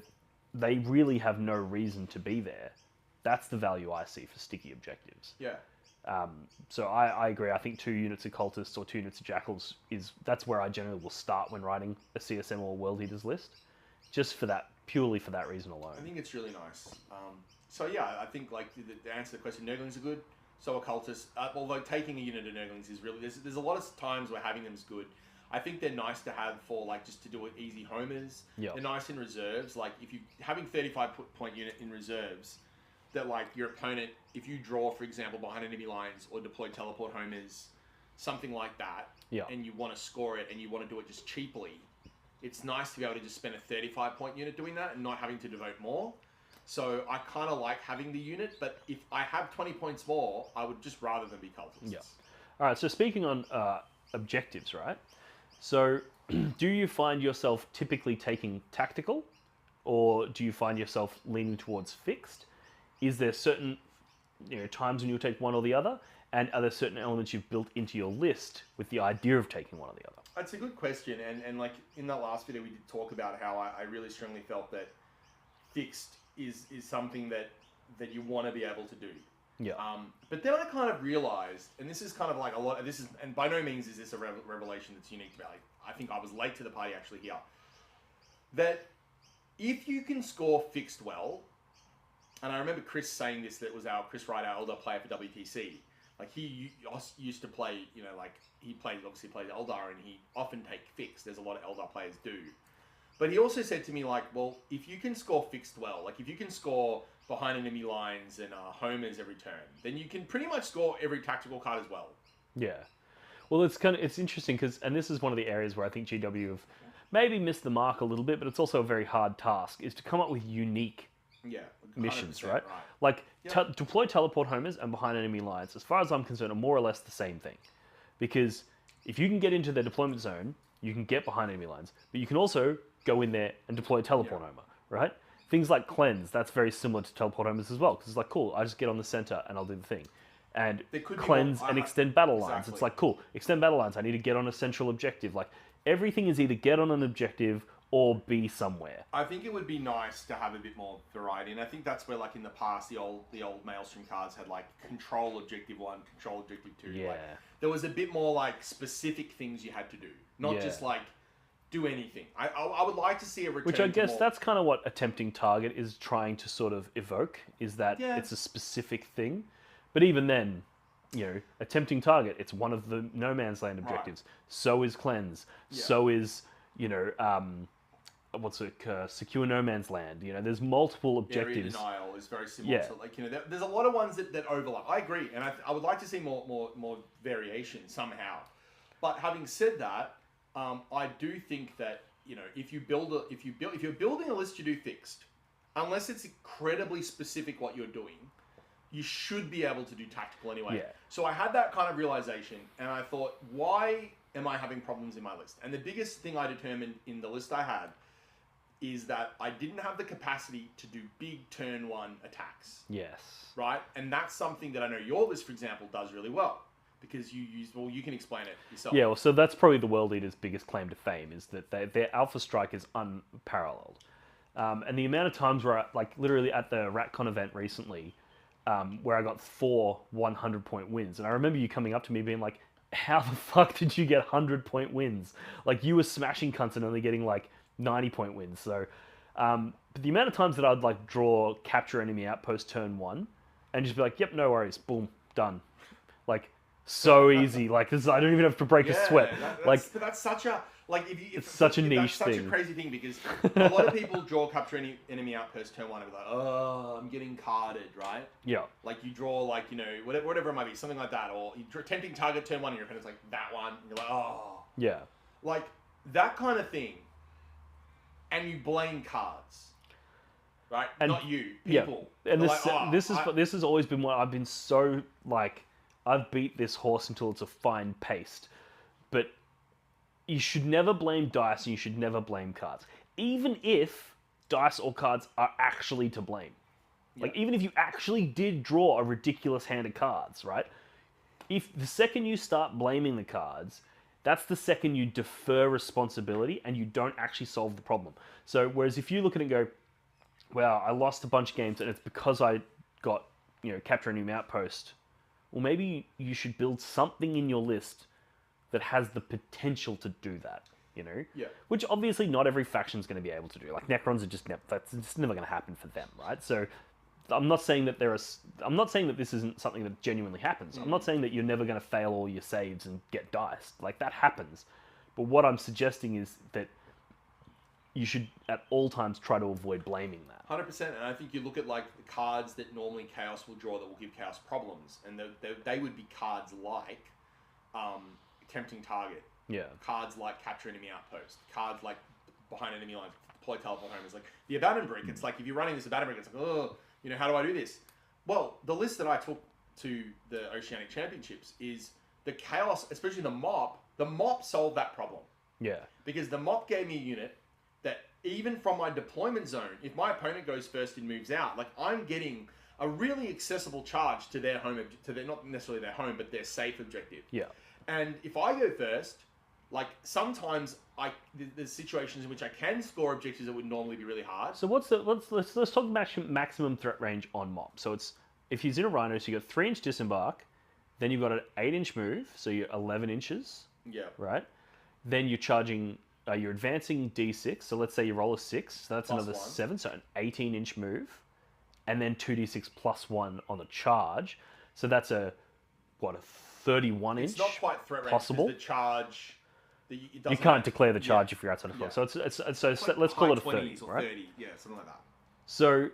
they really have no reason to be there, that's the value I see for sticky objectives. Yeah. So I agree. I think 2 units of Cultists or 2 units of Jackals that's where I generally will start when writing a CSM or World Eaters list, just for that, purely for that reason alone. I think it's really nice. So yeah, I think like the answer to the question, Nurglings are good. So are Cultists. Although taking a unit of Nurglings is really there's a lot of times where having them is good. I think they're nice to have for like just to do easy homers. Yep. They're nice in reserves. Like if you having 35-point unit in reserves, that like your opponent, if you draw, for example, behind enemy lines or deploy teleport homers, something like that, Yep. and you want to score it and you want to do it just cheaply, it's nice to be able to just spend a 35-point unit doing that and not having to devote more. So I kind of like having the unit, but if I have 20 points more, I would just rather than be Cultists. Yeah. All right, so speaking on objectives, right? So do you find yourself typically taking tactical, or do you find yourself leaning towards fixed? Is there certain times when you'll take one or the other? And are there certain elements you've built into your list with the idea of taking one or the other? That's a good question. And like in that last video, we did talk about how I really strongly felt that fixed is something that you want to be able to do. Yeah. But then I kind of realized, and this is kind of like a lot, and by no means is this a revelation that's unique to me. Like, I think I was late to the party actually here. That if you can score fixed well, and I remember Chris saying this, that was Chris Wright, our Eldar player for WTC. Like he used to play, like he obviously plays Eldar, and he often take fixed. There's a lot of Eldar players do. But he also said to me, like, well, if you can score fixed well, like if you can score behind enemy lines and homers every turn, then you can pretty much score every tactical card as well. Yeah. Well, it's interesting because, and this is one of the areas where I think GW have maybe missed the mark a little bit, but it's also a very hard task, is to come up with unique missions, right? Like deploy teleport homers and behind enemy lines, as far as I'm concerned, are more or less the same thing. Because if you can get into their deployment zone, you can get behind enemy lines, but you can also go in there and deploy a teleport homer, right? Things like cleanse, that's very similar to teleport homers as well, because it's like, cool, I just get on the center and I'll do the thing. And cleanse and extend battle lines. It's like, cool, extend battle lines, I need to get on a central objective. Like, everything is either get on an objective or be somewhere. I think it would be nice to have a bit more variety, and I think that's where, like in the past, the old Maelstrom cards had like control objective 1, control objective 2. Yeah. Like, there was a bit more like specific things you had to do, not just like do anything. I would like to see a return. Which I guess that's kind of what Attempting Target is trying to sort of evoke, is that it's a specific thing. But even then, Attempting Target, it's one of the No Man's Land objectives. Right. So is Cleanse. Yeah. So is, Secure No Man's Land. There's multiple objectives. Area Denial is very similar. Yeah. Like, there's a lot of ones that overlap. I agree, and I would like to see more variation somehow. But having said that, I do think that if you're building a list, you do fixed, unless it's incredibly specific what you're doing, you should be able to do tactical anyway. Yeah. So I had that kind of realization, and I thought, why am I having problems in my list? And the biggest thing I determined in the list I had is that I didn't have the capacity to do big turn 1 attacks. Yes. Right? And that's something that I know your list, for example, does really well. Because you can explain it yourself. Yeah, well, so that's probably the World Eaters' biggest claim to fame, is that their Alpha Strike is unparalleled. And the amount of times where, literally at the RatCon event recently, where I got 4 100-point wins. And I remember you coming up to me being like, how the fuck did you get 100-point wins? Like, you were smashing cunts and only getting, 90-point wins. So, but the amount of times that I'd, draw Capture Enemy Outpost turn 1, and just be like, yep, no worries, boom, done. Like, so easy. Like, this, I don't even have to break a sweat. That's such a it's such a niche that's such thing. a crazy thing because a lot of people draw capture any enemy outpost turn one and be like, oh, I'm getting carded, right? Yeah. Like you draw like, you know, whatever it might be, something like that, or you draw tempting target turn one and your opponent's like that one, and you're like, oh. Yeah. Like that kind of thing, and you blame cards, right? And, not you, people. Yeah. And this this has always been what I've been so like. I've beat this horse until it's a fine paste, but you should never blame dice and you should never blame cards, even if dice or cards are actually to blame. Like even if you actually did draw a ridiculous hand of cards, right? If the second you start blaming the cards, that's the second you defer responsibility and you don't actually solve the problem. So whereas if you look at it and go, wow, I lost a bunch of games and it's because I got, you know, capture a new outpost. Well, maybe you should build something in your list that has the potential to do that, you know? Yeah. Which obviously not every faction's going to be able to do. Like Necrons are just that's just never going to happen for them, right? So I'm not saying that I'm not saying that this isn't something that genuinely happens. I'm not saying that you're never going to fail all your saves and get diced. Like that happens. But what I'm suggesting is that you should at all times try to avoid blaming that. 100%, and I think you look at like the cards that normally Chaos will draw that will give Chaos problems, and they would be cards like Tempting Target, cards like Capture Enemy Outpost, cards like Behind Enemy Lines, Deploy Teleport Home. It's like the Abaddon brick. It's like if you're running this Abaddon brick, it's like, oh, you know, how do I do this? Well, the list that I took to the Oceanic Championships is the Chaos, especially the Mop. The Mop solved that problem. Yeah. Because the Mop gave me a unit that even from my deployment zone, if my opponent goes first and moves out, like I'm getting a really accessible charge to their home, to their, not necessarily their home, but their safe objective. Yeah. And if I go first, like sometimes there's situations in which I can score objectives that would normally be really hard. So let's talk maximum threat range on Mop. So it's if he's in a Rhino, so you got 3-inch disembark, then you've got an 8-inch move, so you're 11 inches. Yeah. Right. Then you're charging. You're advancing d6, so let's say you roll a 6, so that's another 7, so an 18-inch move, and then 2d6 plus 1 on the charge, so that's a 31-inch. It's not quite threat range possible. The charge, you can't declare the charge if you're outside of 4. So let's call it a 30, or right? 30, yeah, something like that. So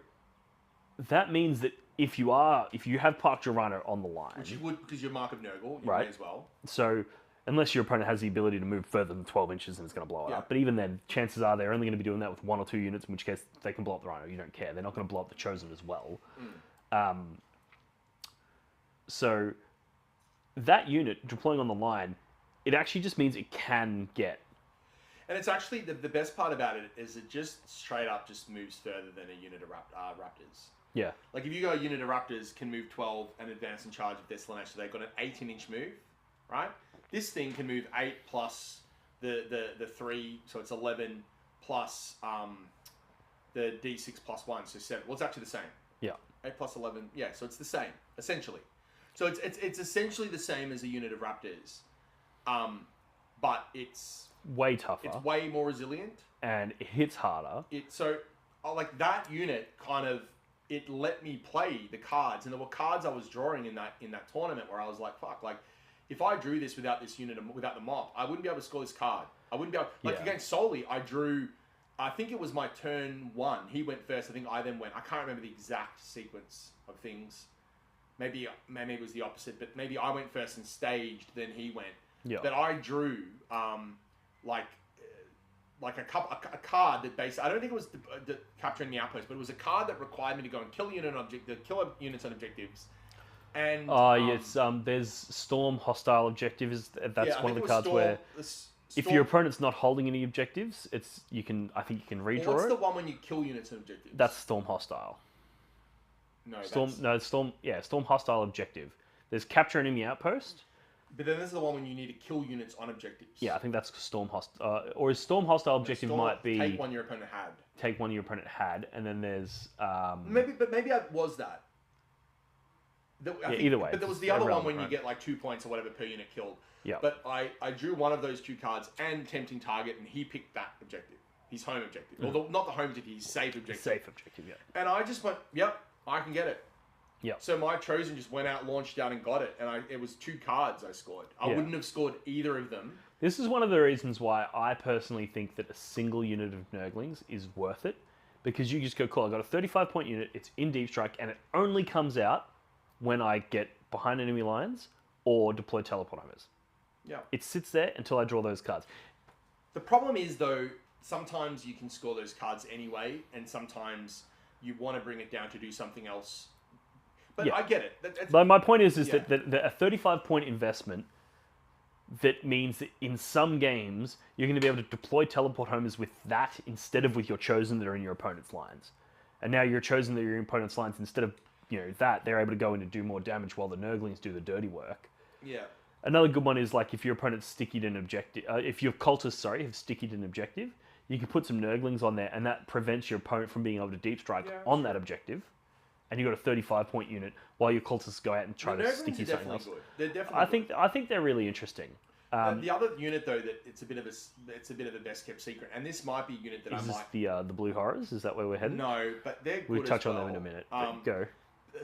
that means that if you have parked your Rhino on the line, which you would because you're Mark of Nurgle, you right? may as well. So unless your opponent has the ability to move further than 12 inches and it's going to blow it up. But even then, chances are they're only going to be doing that with 1 or 2 units, in which case they can blow up the Rhino. You don't care. They're not going to blow up the Chosen as well. So that unit deploying on the line, it actually just means it can get. And it's actually, the best part about it is it just straight up just moves further than a unit of Raptors. Yeah. Like if you go a unit of Raptors can move 12 and advance and charge if they're Slanesh, so they've got an 18-inch move, right? This thing can move 8 plus the 3, so it's 11 plus the d6 plus 1, so 7. Well, it's actually the same. Yeah. 8 plus 11, yeah, so it's the same, essentially. So it's essentially the same as a unit of Raptors, but it's way tougher. It's way more resilient. And it hits harder. Like that unit kind of, it let me play the cards, and there were cards I was drawing in that tournament where I was like, fuck, like, if I drew this without this unit, without the Mop, I wouldn't be able to score this card. I wouldn't be able... Like, against Soli, I drew... I think it was my turn 1. He went first. I think I then went. I can't remember the exact sequence of things. Maybe it was the opposite, but maybe I went first and staged, then he went. Yeah. But I drew, like a card that basically... I don't think it was the capturing the outpost, but it was a card that required me to go and kill kill units on objectives. And yes, there's Storm hostile objective. That's one of the cards where if your opponent's not holding any objectives, I think you can redraw what's it. the one when you kill units and objectives? That's Storm hostile. Storm hostile objective. There's capture enemy outpost. But then this is the one when you need to kill units on objectives. Yeah, I think that's Storm hostile. Or Storm hostile objective might be take one your opponent had. Take one your opponent had, and then there's maybe I was that. Either way. But there was the other one when you get like 2 points or whatever per unit killed. Yeah. But I drew one of those 2 cards and Tempting Target, and he picked that objective. His home objective. Not the home objective, his safe objective. Safe objective, yeah. And I just went, yep, I can get it. Yeah. So my Chosen just went out, launched out, and got it, and it was 2 cards I scored. I wouldn't have scored either of them. This is one of the reasons why I personally think that a single unit of Nurglings is worth it, because you just go, cool, I got a 35-point unit, it's in Deep Strike, and it only comes out when I get behind enemy lines or deploy teleport homers. Yeah. It sits there until I draw those cards. The problem is, though, sometimes you can score those cards anyway, and sometimes you want to bring it down to do something else. But I get it. But my point is that a 35-point investment, that means that in some games, you're going to be able to deploy teleport homers with that instead of with your Chosen that are in your opponent's lines. And now your Chosen that are in your opponent's lines, instead of that, they're able to go in and do more damage while the Nurglings do the dirty work. Yeah. Another good one is like if your opponent's stickied an objective, if your cultists, have stickied an objective, you can put some Nurglings on there, and that prevents your opponent from being able to deep strike on that objective. And you've got a 35-point unit while your cultists go out and try to sticky something else. Good. They're definitely I think they're really interesting. The other unit though that it's a bit of a best kept secret, and this might be a unit that Is I this might. the Blue Horrors? Is that where we're heading? No, but they're good. We'll touch as on well. them in a minute. But go.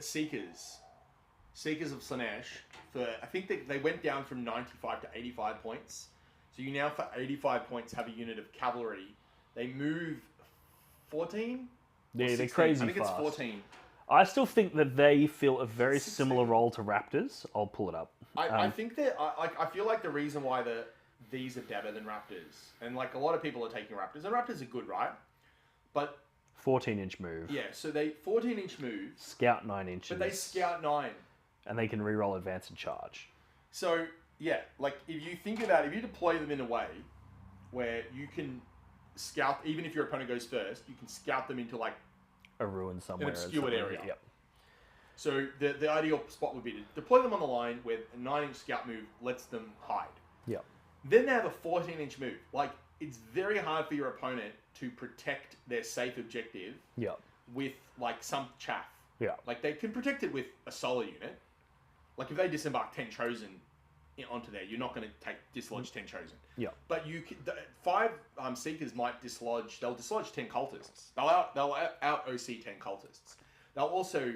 Seekers of Slaanesh, I think they went down from 95 to 85 points. So you now, for 85 points, have a unit of cavalry. They move 14? Yeah, they're crazy I think fast. it's 14. I still think that they fill a very similar role to Raptors. I'll pull it up. I think that I feel like the reason why these are better than Raptors, and like a lot of people are taking Raptors, and Raptors are good, right? But 14-inch move. yeah, so they 14-inch moves, Scout 9 inches. but they scout 9. And they can reroll advance and charge. So yeah, like if you think about it, if you deploy them in a way where you can scout, even if your opponent goes first, you can scout them into like A ruin somewhere. an obscured something. area. Yep. So the ideal spot would be to deploy them on the line where a 9-inch scout move lets them hide. Yep. Then they have a 14-inch move. Like, it's very hard for your opponent to protect their safe objective Yep. with, like, some chaff. Yeah. Like, they can protect it with a solar unit. Like, if they disembark 10 Chosen onto there, you're not going to dislodge 10 Chosen. Yeah. But 5 Seekers might dislodge... They'll dislodge 10 Cultists. They'll out OC 10 Cultists. They'll also...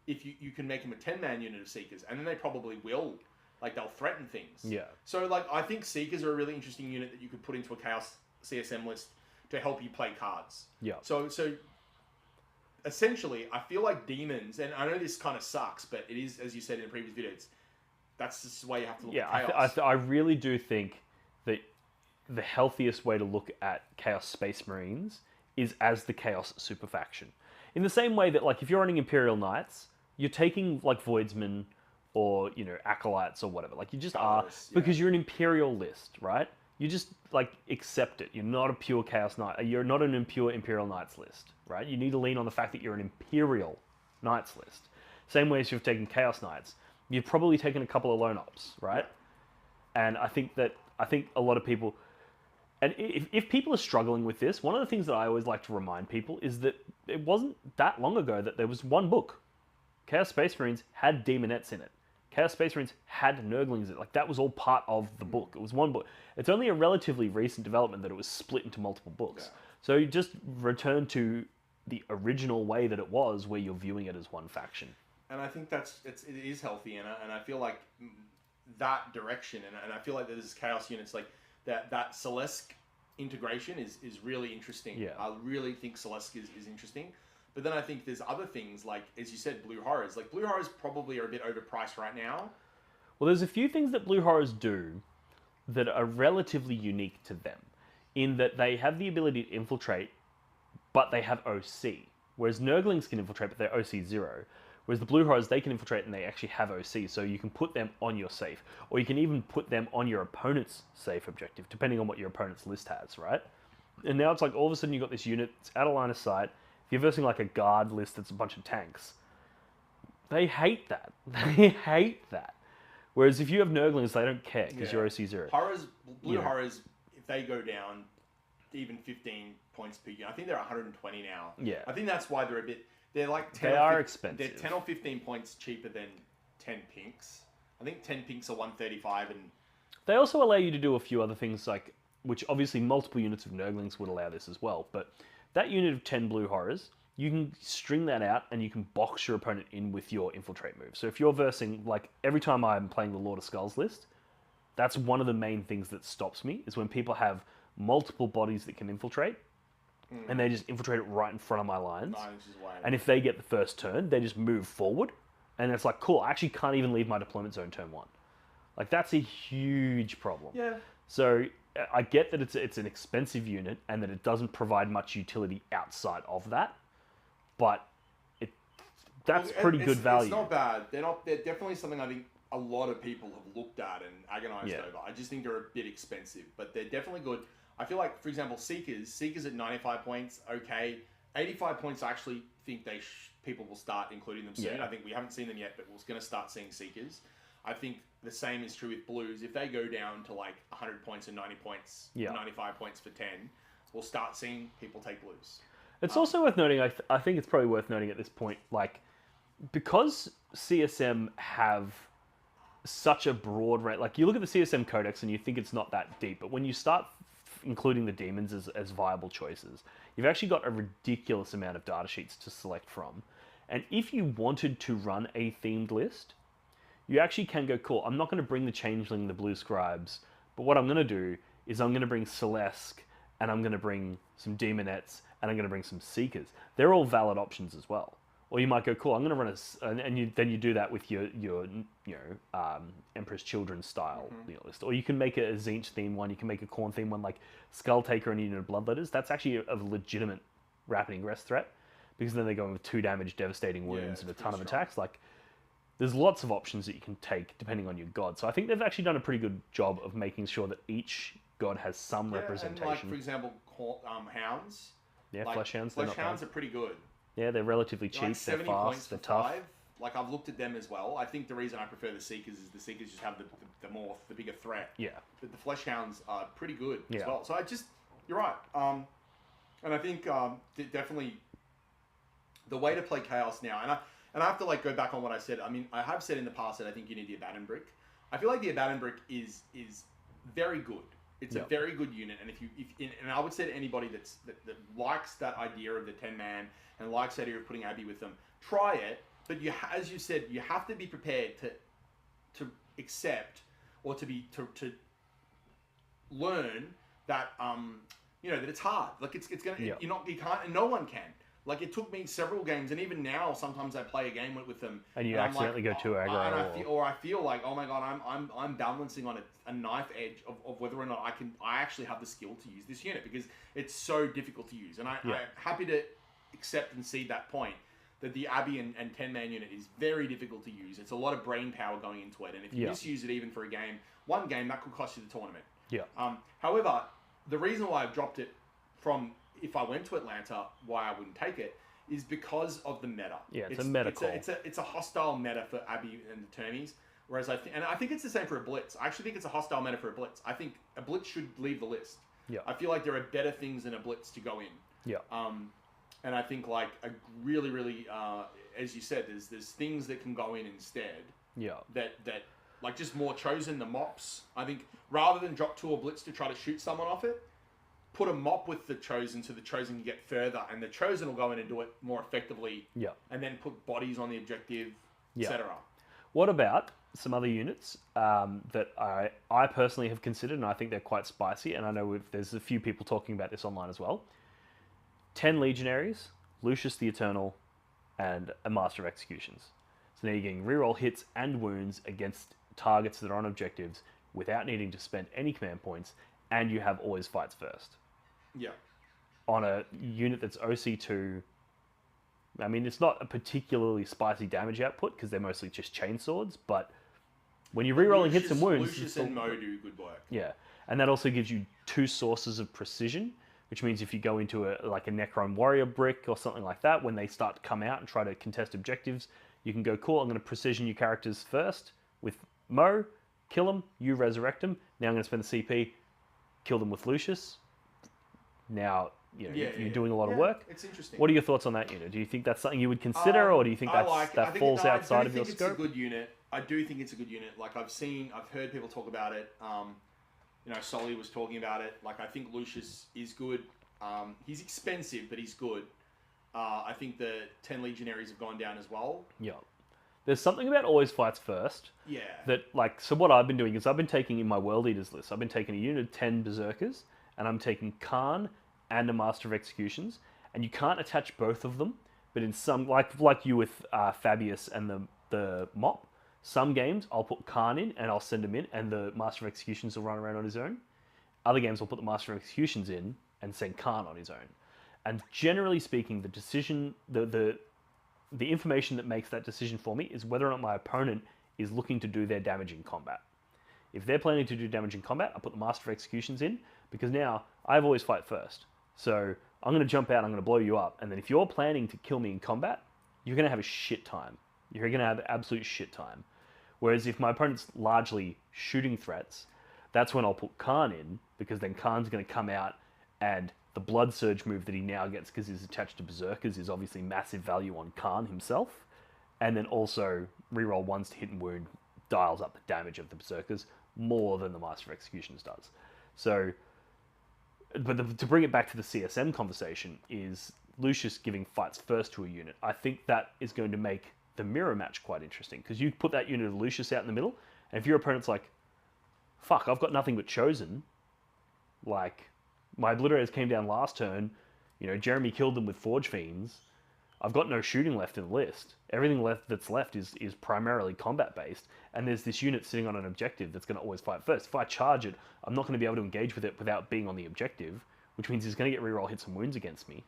If you can make them a 10-man unit of Seekers, and then they probably will. Like, they'll threaten things. Yeah. So, like, I think Seekers are a really interesting unit that you could put into a Chaos CSM list to help you play cards. Yeah. So essentially, I feel like Demons, and I know this kind of sucks, but it is, as you said in the previous videos, that's just the way you have to look at Chaos. I really do think that the healthiest way to look at Chaos Space Marines is as the Chaos super faction. In the same way that, like, if you're running Imperial Knights, you're taking, like, Voidsmen or, Acolytes or whatever. Like, you just because you're an Imperial list, right? You just, like, accept it. You're not a pure Chaos Knight. You're not an impure Imperial Knights list, right? You need to lean on the fact that you're an Imperial Knights list. Same way as you've taken Chaos Knights. You've probably taken a couple of lone ops, right? And I think a lot of people... And if people are struggling with this, one of the things that I always like to remind people is that it wasn't that long ago that there was one book. Chaos Space Marines had Demonettes in it. Chaos Space Marines had Nurglings in it. Like, that was all part of the book. It was one book. It's only a relatively recent development that it was split into multiple books. Yeah. So you just return to the original way that it was, where you're viewing it as one faction. And I think it is healthy, and I feel like that direction, and I feel like there's Chaos units like that Celeste integration is really interesting. Yeah. I really think Celeste is interesting. But then I think there's other things, like, as you said, Blue Horrors. Like, Blue Horrors probably are a bit overpriced right now. Well, there's a few things that Blue Horrors do that are relatively unique to them, in that they have the ability to infiltrate, but they have OC. Whereas Nurglings can infiltrate, but they're OC 0. Whereas the Blue Horrors, they can infiltrate and they actually have OC, so you can put them on your safe. Or you can even put them on your opponent's safe objective, depending on what your opponent's list has, right? And now it's like, all of a sudden you've got this unit, it's out of line of sight. If you're versing like a guard list that's a bunch of tanks, they hate that. They hate that. Whereas if you have Nurglings, they don't care, because you're OC 0. Blue Horrors, if they go down even 15 points per unit, I think they're 120 now. Yeah. I think that's why they're a bit... They're like 10 they are expensive. They're 10 or 15 points cheaper than 10 pinks. I think 10 pinks are 135, and they also allow you to do a few other things, like, which obviously multiple units of Nurglings would allow this as well. But that unit of 10 Blue Horrors you can string that out and you can box your opponent in with your infiltrate move. So if you're versing, like every time I'm playing the Lord of Skulls list, that's one of the main things that stops me, is when people have multiple bodies that can infiltrate, and they just infiltrate it right in front of my lines. 9 inches away. And if they get the first turn, they just move forward, and it's like, cool, I actually can't even leave my deployment zone turn 1. Like, that's a huge problem. Yeah. So I get that it's an expensive unit and that it doesn't provide much utility outside of that, but that's pretty good value. It's not bad. They're definitely something I think a lot of people have looked at and agonized over. I just think they're a bit expensive, but they're definitely good. I feel like, for example, Seekers at 95 points, okay. 85 points, I actually think people will start including them soon. I think we haven't seen them yet, but we're going to start seeing Seekers. I think the same is true with Blues. If they go down to like 100 points and 90 points, 95 points for 10, we'll start seeing people take Blues. It's also worth noting, I think it's probably worth noting at this point, like, because CSM have such a broad range, like, you look at the CSM Codex and you think it's not that deep, but when you start including the demons as viable choices, you've actually got a ridiculous amount of data sheets to select from. And if you wanted to run a themed list, you actually can go, cool, I'm not going to bring the Changeling, the Blue Scribes, but what I'm going to do is I'm going to bring Celeste, and I'm going to bring some Demonettes, and I'm going to bring some Seekers. They're all valid options as well. Or you might go, cool, I'm going to run then you do that with your Emperor's Children style list. Or you can make a Tzeentch theme one, you can make a Khorne theme one, like Skull Taker and Union of Bloodletters. That's actually a legitimate rapid ingress threat, because then they're going with 2 damage, devastating wounds, and a ton of attacks. Like, there's lots of options that you can take depending on your god. So I think they've actually done a pretty good job of making sure that each god has some representation. And like, for example, Hounds. Yeah, like, Flesh Hounds. Flesh Hounds are pretty good. Yeah, they're relatively cheap. Like they're fast. They're tough. 5. Like, I've looked at them as well. I think the reason I prefer the Seekers is the Seekers just have the bigger threat. Yeah. But the Flesh Hounds are pretty good as well. So you're right. And I think definitely the way to play Chaos now, and I have to like go back on what I said. I mean, I have said in the past that I think you need the Abaddon brick. I feel like the Abaddon brick is very good. It's a very good unit, and and I would say to anybody that likes that idea of the 10-man and likes the idea of putting Abby with them, try it. But as you said, you have to be prepared to accept or to learn that that it's hard. Like it's gonna you can't, and no one can. Like, it took me several games, and even now, sometimes I play a game with them, and you accidentally go too aggro, I feel like, oh my god, I'm balancing on a knife edge of whether or not I actually have the skill to use this unit, because it's so difficult to use, and I'm happy to accept and see that point, that the Abby and 10-man unit is very difficult to use. It's a lot of brain power going into it, and if you misuse it even for a game, one game, that could cost you the tournament. However, the reason why I've dropped it from, if I went to Atlanta, why I wouldn't take it, is because of the meta. Yeah, it's a meta call. It's a hostile meta for Abby and the Termies, whereas I think it's the same for a Blitz. I actually think it's a hostile meta for a Blitz. I think a Blitz should leave the list. Yeah. I feel like there are better things than a Blitz to go in. Yeah. And I think, like, a really, really, as you said, there's things that can go in instead. Yeah. That like, just more Chosen, the mops. I think rather than drop 2 or Blitz to try to shoot someone off it, put a mop with the Chosen, so the Chosen can get further, and the Chosen will go in and do it more effectively. Yeah. And then put bodies on the objective, etc. What about some other units that I personally have considered, and I think they're quite spicy, and I know there's a few people talking about this online as well. 10 Legionaries, Lucius the Eternal, and a Master of Executions. So now you're getting reroll hits and wounds against targets that are on objectives without needing to spend any command points, and you have always fights first. Yeah. On a unit that's OC2, I mean, it's not a particularly spicy damage output because they're mostly just chainswords, but when you're rerolling hits and wounds... Lucius and Mo do good work. Yeah, and that also gives you 2 sources of precision, which means if you go into a Necron Warrior brick or something like that, when they start to come out and try to contest objectives, you can go, cool, I'm going to precision your characters first with Mo, kill them, you resurrect them, now I'm going to spend the CP, kill them with Lucius. Now, you're doing a lot of work. It's interesting. What are your thoughts on that unit? Do you think that's something you would consider, or do you think that falls outside of your scope? I think it's a good unit. I do think it's a good unit. Like, I've heard people talk about it. Sully was talking about it. Like, I think Lucius is good. He's expensive, but he's good. I think the 10 Legionaries have gone down as well. Yeah. There's something about always fights first. Yeah. That, like, so what I've been doing is I've been taking in my World Eaters list, I've been taking a unit of 10 Berserkers, and I'm taking Khan and a Master of Executions, and you can't attach both of them, but in some, like you with Fabius and the Mop, some games I'll put Khan in and I'll send him in, and the Master of Executions will run around on his own. Other games I'll put the Master of Executions in and send Khan on his own. And generally speaking, the decision, the information that makes that decision for me is whether or not my opponent is looking to do their damage in combat. If they're planning to do damage in combat, I put the Master of Executions in, because now I've always fight first. So I'm going to jump out, I'm going to blow you up, and then if you're planning to kill me in combat, you're going to have a shit time. You're going to have absolute shit time. Whereas if my opponent's largely shooting threats, that's when I'll put Khan in, because then Khan's going to come out, and the Blood Surge move that he now gets because he's attached to Berserkers is obviously massive value on Khan himself. And then also reroll ones to hit and wound dials up the damage of the Berserkers more than the Master of Executions does. So, but to bring it back to the CSM conversation, is Lucius giving fights first to a unit. I think that is going to make the mirror match quite interesting, because you put that unit of Lucius out in the middle, and if your opponent's like, fuck, I've got nothing but Chosen, like, my Obliterators came down last turn, you know, Jeremy killed them with Forge Fiends, I've got no shooting left in the list. Everything that's left is primarily combat-based, and there's this unit sitting on an objective that's going to always fight first. If I charge it, I'm not going to be able to engage with it without being on the objective, which means he's going to get reroll hits and wounds against me.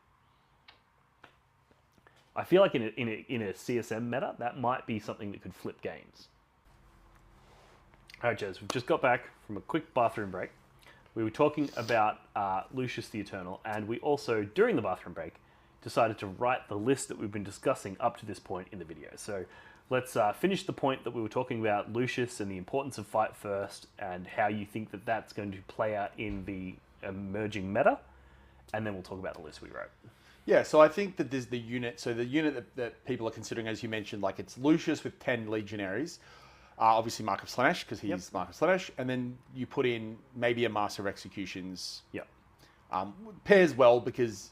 I feel like in a CSM meta, that might be something that could flip games. Alright, Jez, we've just got back from a quick bathroom break. We were talking about Lucius the Eternal, and we also, during the bathroom break, decided to write the list that we've been discussing up to this point in the video. So let's finish the point that we were talking about Lucius and the importance of fight first, and how you think that that's going to play out in the emerging meta, and then we'll talk about the list we wrote. Yeah, so I think that there's the unit. So the unit that people are considering, as you mentioned, like it's Lucius with 10 Legionaries. Obviously Mark of Slaanesh, because he's Mark of Slaanesh. And then you put in maybe a Master of Executions. Yep. Pairs well, because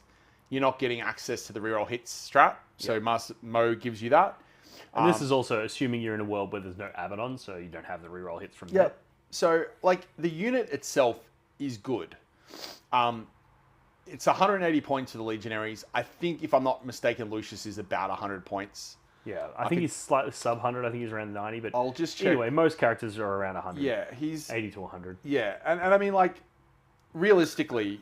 you're not getting access to the reroll hits strat. So Master Mo gives you that. And this is also assuming you're in a world where there's no Abaddon, so you don't have the reroll hits from that. So, like, the unit itself is good. It's 180 points to the Legionaries. I think, if I'm not mistaken, Lucius is about 100 points. Yeah, I think he's slightly sub 100. I think he's around 90, but I'll just check. Anyway, most characters are around 100. Yeah, he's 80 to 100. Yeah, and I mean, like, realistically,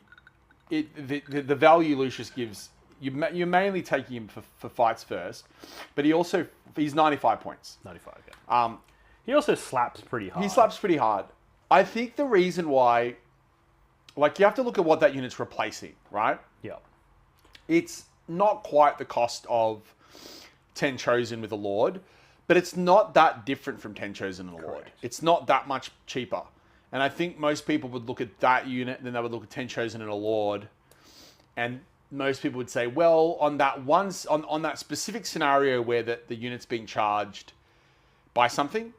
the value Lucius gives, you're mainly taking him for fights first, but he's 95 points. 95, yeah. He also slaps pretty hard. He slaps pretty hard. I think the reason why, like, you have to look at what that unit's replacing, right? Yeah. It's not quite the cost of 10 Chosen with a Lord, but it's not that different from 10 Chosen and a Lord. It's not that much cheaper. And I think most people would look at that unit, and then they would look at 10 Chosen and a Lord, and most people would say, well, on that specific scenario where the unit's being charged by something,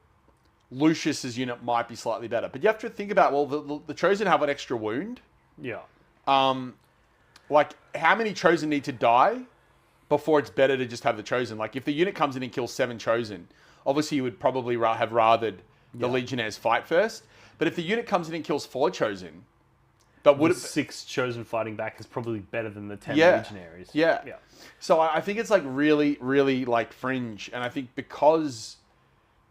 Lucius's unit might be slightly better. But you have to think about, well, the Chosen have an extra wound. Yeah. Like, how many Chosen need to die before it's better to just have the Chosen? Like, if the unit comes in and kills 7 Chosen, obviously you would probably have rathered the Legionnaires fight first. But if the unit comes in and kills 4 Chosen, but would 6 Chosen fighting back is probably better than the 10 Legionaries. Yeah. So I think it's like really, really like fringe. And I think because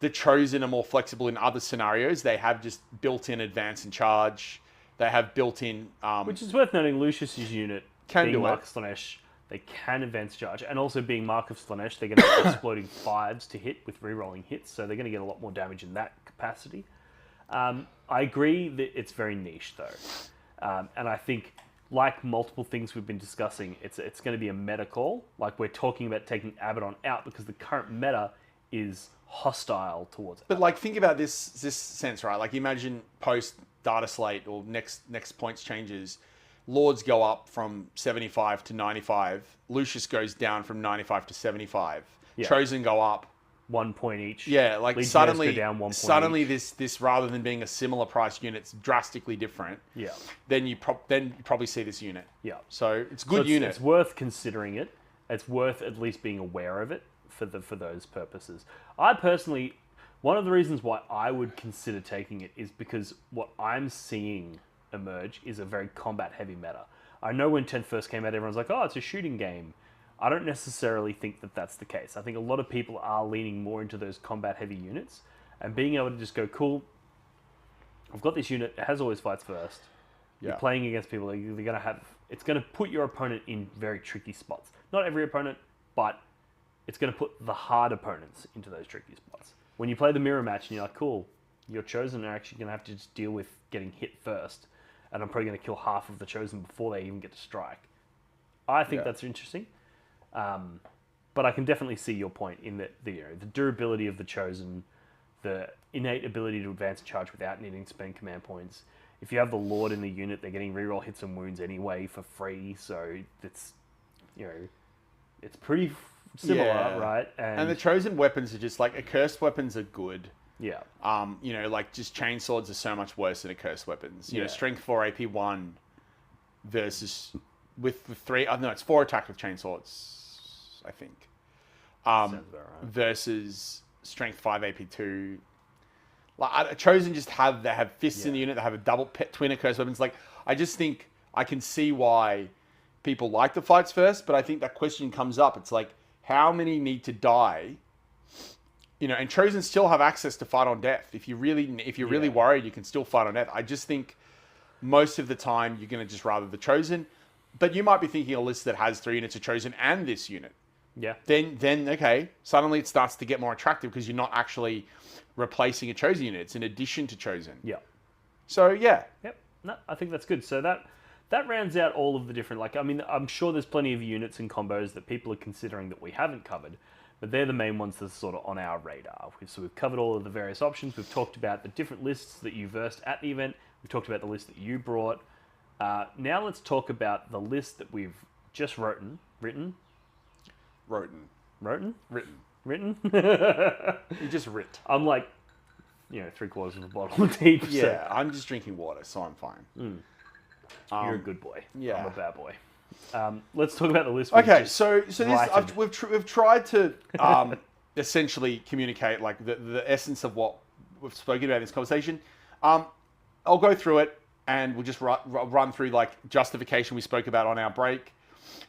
the Chosen are more flexible in other scenarios, they have just built-in advance and charge. They have built-in... which is worth noting, Lucius's unit, can being do Mark of Slaanesh, they can advance charge. And also being Mark of Slaanesh, they're going to have exploding 5s to hit with rerolling hits. So they're going to get a lot more damage in that capacity. I agree that it's very niche, though. And I think, like multiple things we've been discussing, it's going to be a meta call. Like, we're talking about taking Abaddon out because the current meta is hostile towards it. But, like, think about this sense, right? Like, imagine post data slate or next points changes, Lords go up from 75 to 95. Lucius goes down from 95 to 75. Yeah. Chosen go up 1 point each. Yeah, like Legionnaires go down 1 point suddenly each. this rather than being a similar price unit, it's drastically different. Yeah. Then you probably see this unit. Yeah. So it's a good unit. It's worth considering it. it's worth at least being aware of it for those purposes. I personally, one of the reasons why I would consider taking it is because what I'm seeing emerge is a very combat-heavy meta. I know when 10th first came out, everyone's like, oh, it's a shooting game. I don't necessarily think that that's the case. I think a lot of people are leaning more into those combat-heavy units, and being able to just go, cool, I've got this unit, it has always fights first. Yeah. You're playing against people, they're going to have... It's going to put your opponent in very tricky spots. Not every opponent, but it's going to put the hard opponents into those tricky spots. When you play the mirror match and you're like, cool, your Chosen are actually going to have to just deal with getting hit first, and I'm probably going to kill half of the Chosen before they even get to strike. I think that's interesting. But I can definitely see your point in that the durability of the Chosen, the innate ability to advance and charge without needing to spend command points. If you have the Lord in the unit, they're getting reroll hits and wounds anyway for free, so it's it's pretty similar, right? And the Chosen weapons are just like, accursed weapons are good. Yeah. Like just chain swords are so much worse than accursed weapons. You know, strength 4 AP 1 versus with the 3. No, it's 4 attack with chain swords, I think. Sounds about right. Versus strength 5 AP 2. Like Chosen just they have fists in the unit. They have a double twin accursed weapons. Like I just think I can see why people like the fights first, but I think that question comes up. It's like, how many need to die? And Chosen still have access to fight on death. If you're really worried, you can still fight on death. I just think most of the time you're going to just rather the Chosen, but you might be thinking a list that has 3 units of Chosen and this unit. Yeah. Then okay, suddenly it starts to get more attractive because you're not actually replacing a Chosen unit. It's in addition to Chosen. Yeah. So yeah. Yep. No, I think that's good. So that rounds out all of the different, I'm sure there's plenty of units and combos that people are considering that we haven't covered, but they're the main ones that are sort of on our radar. So we've covered all of the various options. We've talked about the different lists that you versed at the event. We've talked about the list that you brought. Now let's talk about the list that we've just written. You just writ. I'm like, 3/4 of a bottle deep. Yeah, so. I'm just drinking water, so I'm fine. You're a good boy. Yeah. I'm a bad boy. Let's talk about the list. Okay, so we've tried to essentially communicate like the essence of what we've spoken about in this conversation. I'll go through it and we'll just run through like justification we spoke about on our break.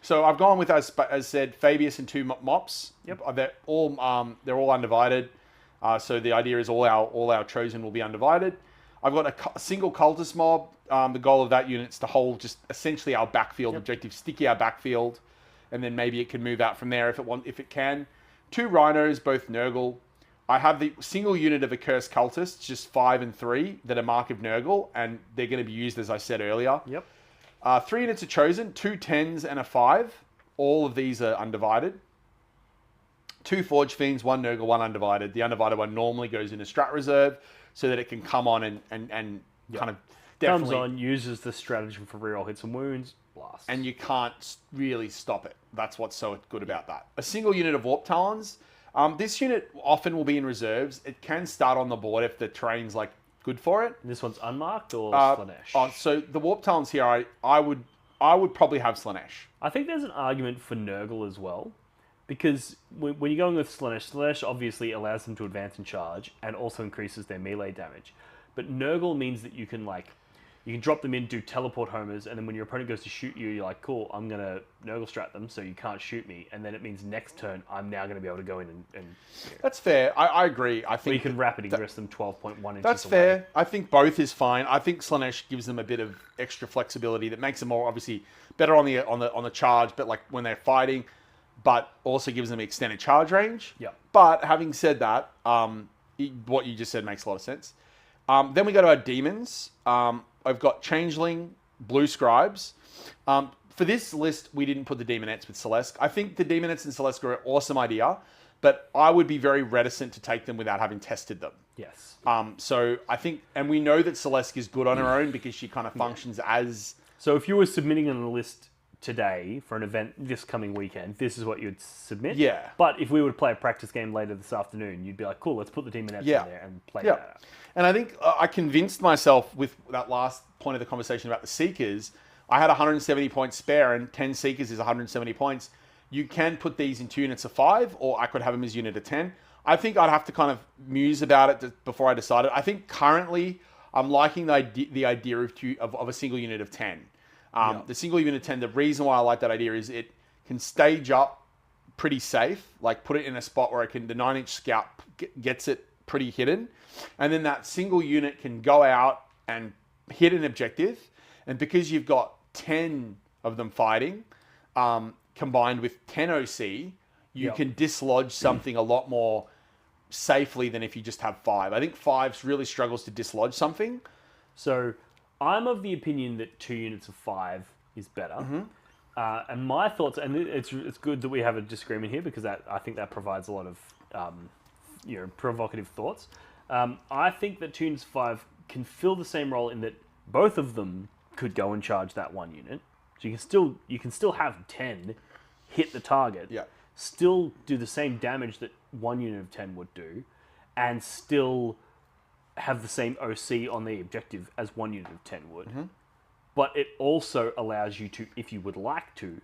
So I've gone with, as said, Fabius and 2 mops. Yep. They're all undivided. So the idea is all our Chosen will be undivided. I've got a single Cultist Mob. The goal of that unit is to hold just essentially our backfield objective, sticky our backfield, and then maybe it can move out from there if it can. 2 Rhinos, both Nurgle. I have the single unit of Accursed Cultists, just 5 and 3, that are Mark of Nurgle, and they're going to be used, as I said earlier. Yep. 3 units are Chosen, 2 10s and a 5. All of these are undivided. 2 Forge Fiends, 1 Nurgle, 1 undivided. The undivided one normally goes in a strat reserve so that it can come on and kind of definitely... Comes on, uses the stratagem for reroll hits and wounds, blast. And you can't really stop it. That's what's so good about that. A single unit of Warp Talons. This unit often will be in reserves. It can start on the board if the terrain's like good for it. This one's unmarked or Slaanesh? So the Warp Talons here, I would probably have Slaanesh. I think there's an argument for Nurgle as well, because when you're going with Slaanesh obviously allows them to advance and charge, and also increases their melee damage. But Nurgle means that you can drop them in, do teleport homers, and then when your opponent goes to shoot you, you're like, cool, I'm going to Nurgle strat them so you can't shoot me. And then it means next turn, I'm now going to be able to go in and That's fair. I agree. I think you can rapid ingress them 12.1 inches That's away. fair. I think both is fine. I think Slaanesh gives them a bit of extra flexibility that makes them more, obviously, better on the charge, but like when they're fighting, but also gives them extended charge range. Yeah. But having said that, what you just said makes a lot of sense. Then we go to our demons. I've got Changeling, Blue Scribes. For this list, we didn't put the Demonettes with Celeste. I think the Demonettes and Celeste are an awesome idea, but I would be very reticent to take them without having tested them. Yes. So I think, and we know that Celeste is good on her own because she kind of functions as... So if you were submitting on a list today for an event this coming weekend, this is what you'd submit. Yeah. But if we were to play a practice game later this afternoon, you'd be like, cool, let's put the Demonettes in there and play that out. And I think I convinced myself with that last point of the conversation about the Seekers. I had 170 points spare, and 10 Seekers is 170 points. you can put these in 2 units of 5, or I could have them as unit of 10. I think I'd have to kind of muse about it before I decided. I think currently I'm liking the idea of a single unit of 10. The single unit of 10, the reason why I like that idea is it can stage up pretty safe, like put it in a spot where the 9-inch scout gets it pretty hidden. And then that single unit can go out and hit an objective. And because you've got 10 of them fighting, combined with 10 OC, you can dislodge something a lot more safely than if you just have 5. I think 5 really struggles to dislodge something. So I'm of the opinion that 2 units of 5 is better. And my thoughts, and it's good that we have a disagreement here because I think that provides a lot of provocative thoughts. I think that 2 units of 5 can fill the same role in that both of them could go and charge that 1 unit. So you can still have 10 hit the target, still do the same damage that 1 unit of 10 would do, and still have the same OC on the objective as 1 unit of 10 would. But it also allows you to, if you would like to,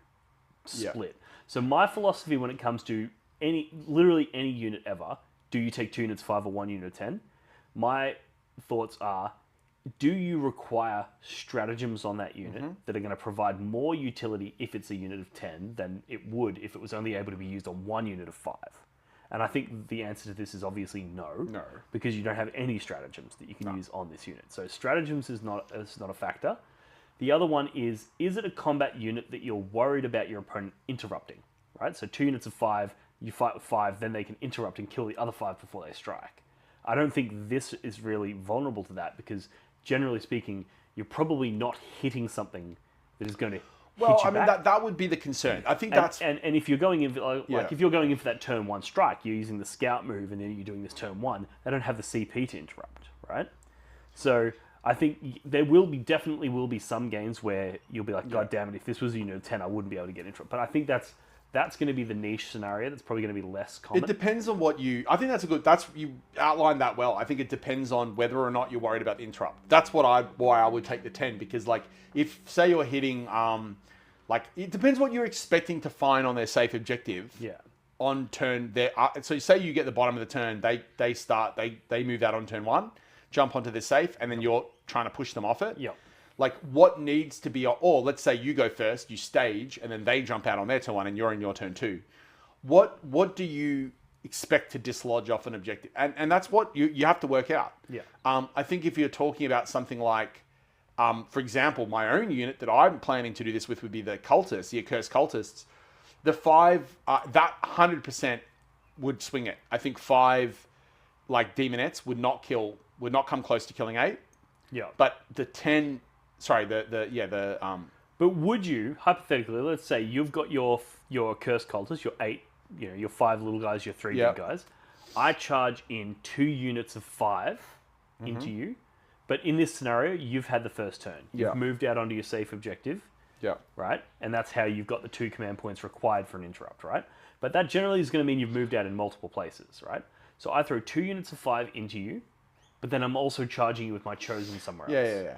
split. So my philosophy when it comes to literally any unit ever, do you take 2 units of 5 or 1 unit of 10? My thoughts are, do you require stratagems on that unit that are going to provide more utility if it's a unit of 10 than it would if it was only able to be used on 1 unit of 5? And I think the answer to this is obviously no. Because you don't have any stratagems that you can use on this unit. So stratagems is not a factor. The other one is it a combat unit that you're worried about your opponent interrupting? Right? So 2 units of 5, you fight with 5, then they can interrupt and kill the other 5 before they strike. I don't think this is really vulnerable to that because, generally speaking, you're probably not hitting something that is going to hit you back. That would be the concern. I think and if you're going in if you're going in for that turn 1 strike, you're using the scout move, and then you're doing this turn 1. They don't have the CP to interrupt, right? So I think there definitely will be some games where you'll be like, God damn it, if this was a unit of 10, I wouldn't be able to get interrupt. But I think that's going to be the niche scenario. That's probably going to be less common. It depends on what you... I think you outlined that well. I think it depends on whether or not you're worried about the interrupt. That's why I would take the 10, because like if say you're hitting it depends what you're expecting to find on their safe objective. On turn so say you get the bottom of the turn, they move that on turn 1, jump onto the safe, and then you're trying to push them off it. Like what needs to be, or let's say you go first, you stage, and then they jump out on their turn 1 and you're in your turn 2. What do you expect to dislodge off an objective? And that's what you have to work out. I think if you're talking about something like, for example, my own unit that I'm planning to do this with would be the Cultists, the Accursed Cultists. The 5, that 100% would swing it. I think 5, like Demonettes, would not come close to killing 8. But the 10... Sorry, But would you, hypothetically, let's say you've got your Cursed Cultists, your 8, your 5 little guys, your 3 big guys. I charge in 2 units of 5 into you, but in this scenario, you've had the first turn. You've moved out onto your safe objective, right? And that's how you've got the 2 command points required for an interrupt, right? But that generally is going to mean you've moved out in multiple places, right? So I throw 2 units of 5 into you, but then I'm also charging you with my Chosen somewhere else.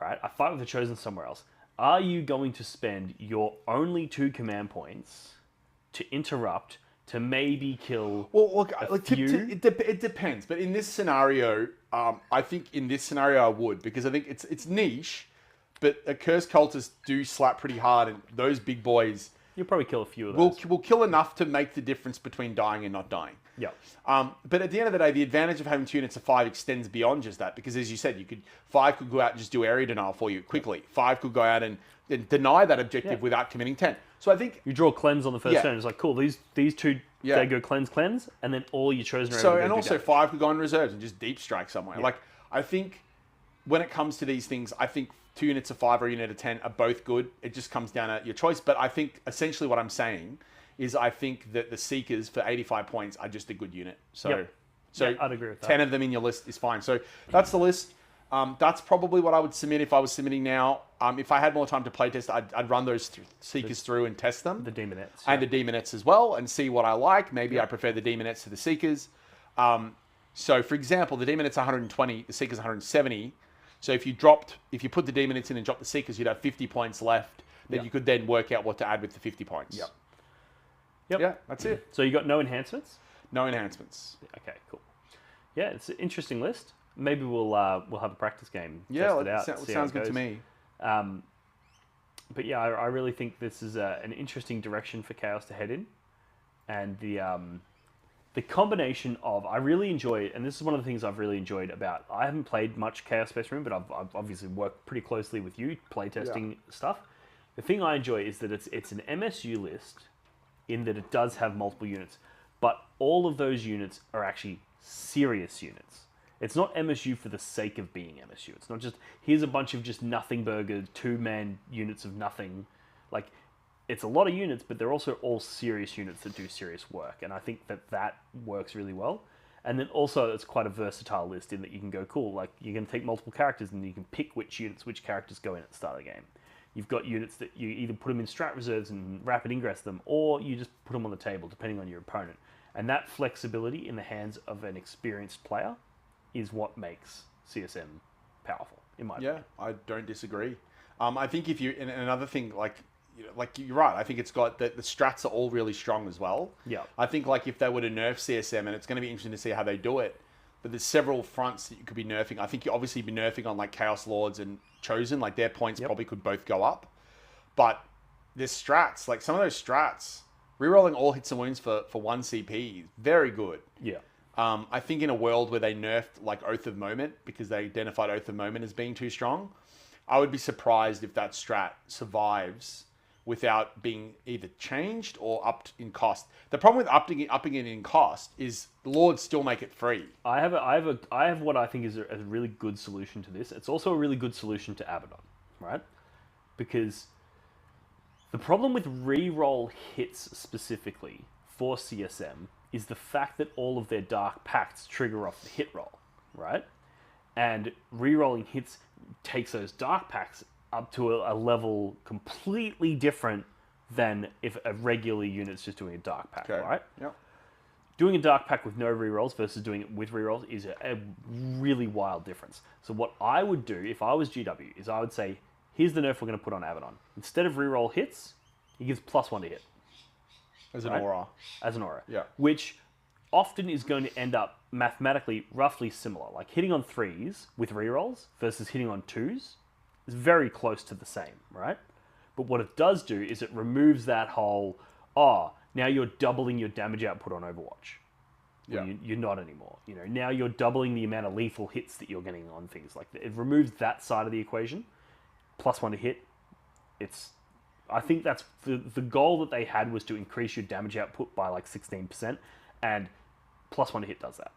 Right? I fight with the Chosen somewhere else. Are you going to spend your only 2 command points to interrupt, to maybe kill it depends. But in this scenario, I think in this scenario I would, because I think it's niche, but Accursed Cultists do slap pretty hard, and those big boys... You'll probably kill a few of those. Will kill enough to make the difference between dying and not dying. But at the end of the day, the advantage of having 2 units of 5 extends beyond just that, because as you said, 5 could go out and just do area denial for you quickly. 5 could go out and deny that objective without committing 10. So I think you draw cleanse on the first turn. It's like, cool, these 2 they go cleanse, and then all your Chosen. So and also 5 could go on reserves and just deep strike somewhere. Like I think when it comes to these things, I think 2 units of 5 or a unit of 10 are both good. It just comes down to your choice. But I think essentially what I'm saying is I think that the Seekers for 85 points are just a good unit. So I'd agree with that. 10 of them in your list is fine. So that's the list. That's probably what I would submit if I was submitting now. If I had more time to playtest, I'd run those Seekers through and test them. The Demonettes. And the Demonettes as well, and see what I like. Maybe I prefer the Demonettes to the Seekers. So for example, the Demonettes are 120, the Seekers 170. So if you put the Demonettes in and dropped the Seekers, you'd have 50 points left. that you could then work out what to add with the 50 points. Yep. Yeah, that's it. So you got no enhancements? No enhancements. Okay, cool. Yeah, it's an interesting list. Maybe we'll have a practice game. Test it out. Sounds good to me. But yeah, I really think this is an interesting direction for Chaos to head in, and the combination of I really enjoy, and this is one of the things I've really enjoyed about. I haven't played much Chaos Space Marine, but I've obviously worked pretty closely with you playtesting stuff. The thing I enjoy is that it's an MSU list, in that it does have multiple units, but all of those units are actually serious units. It's not MSU for the sake of being MSU. It's not just, here's a bunch of just nothing burger, 2-man units of nothing. Like, it's a lot of units, but they're also all serious units that do serious work. And I think that works really well. And then also, it's quite a versatile list in that you can go, cool, like, you're going to take multiple characters and you can pick which characters go in at the start of the game. You've got units that you either put them in strat reserves and rapid ingress them, or you just put them on the table, depending on your opponent. And that flexibility in the hands of an experienced player is what makes CSM powerful, in my opinion. Yeah, I don't disagree. I think if you, and another thing, like you're right, I think it's got, the strats are all really strong as well. Yeah. I think like if they were to nerf CSM, and it's going to be interesting to see how they do it, but there's several fronts that you could be nerfing. I think you obviously be nerfing on like Chaos Lords and Chosen, like their points probably could both go up. But there's strats, like some of those strats, rerolling all hits and wounds for 1 CP is very good. Yeah. I think in a world where they nerfed like Oath of Moment because they identified Oath of Moment as being too strong, I would be surprised if that strat survives without being either changed or upped in cost. The problem with upping it in cost is the Lords still make it free. I have what I think is a really good solution to this. It's also a really good solution to Abaddon, right? Because the problem with reroll hits specifically for CSM is the fact that all of their Dark Pacts trigger off the hit roll, right? And rerolling hits takes those Dark Pacts up to a level completely different than if a regular unit's just doing a Dark Pack, right? Yep. Doing a Dark Pack with no rerolls versus doing it with rerolls is a really wild difference. So what I would do if I was GW is I would say, here's the nerf we're going to put on Abaddon. Instead of reroll hits, he gives +1 to hit. As an aura. As an aura. Yeah. Which often is going to end up mathematically roughly similar. Like hitting on 3s with rerolls versus hitting on 2s is very close to the same, right? But what it does do is it removes that whole, now you're doubling your damage output on Overwatch. Yeah. You're not anymore. You know, now you're doubling the amount of lethal hits that you're getting on things like that. It removes that side of the equation. +1 to hit. I think that's the goal that they had was to increase your damage output by like 16%, and +1 to hit does that.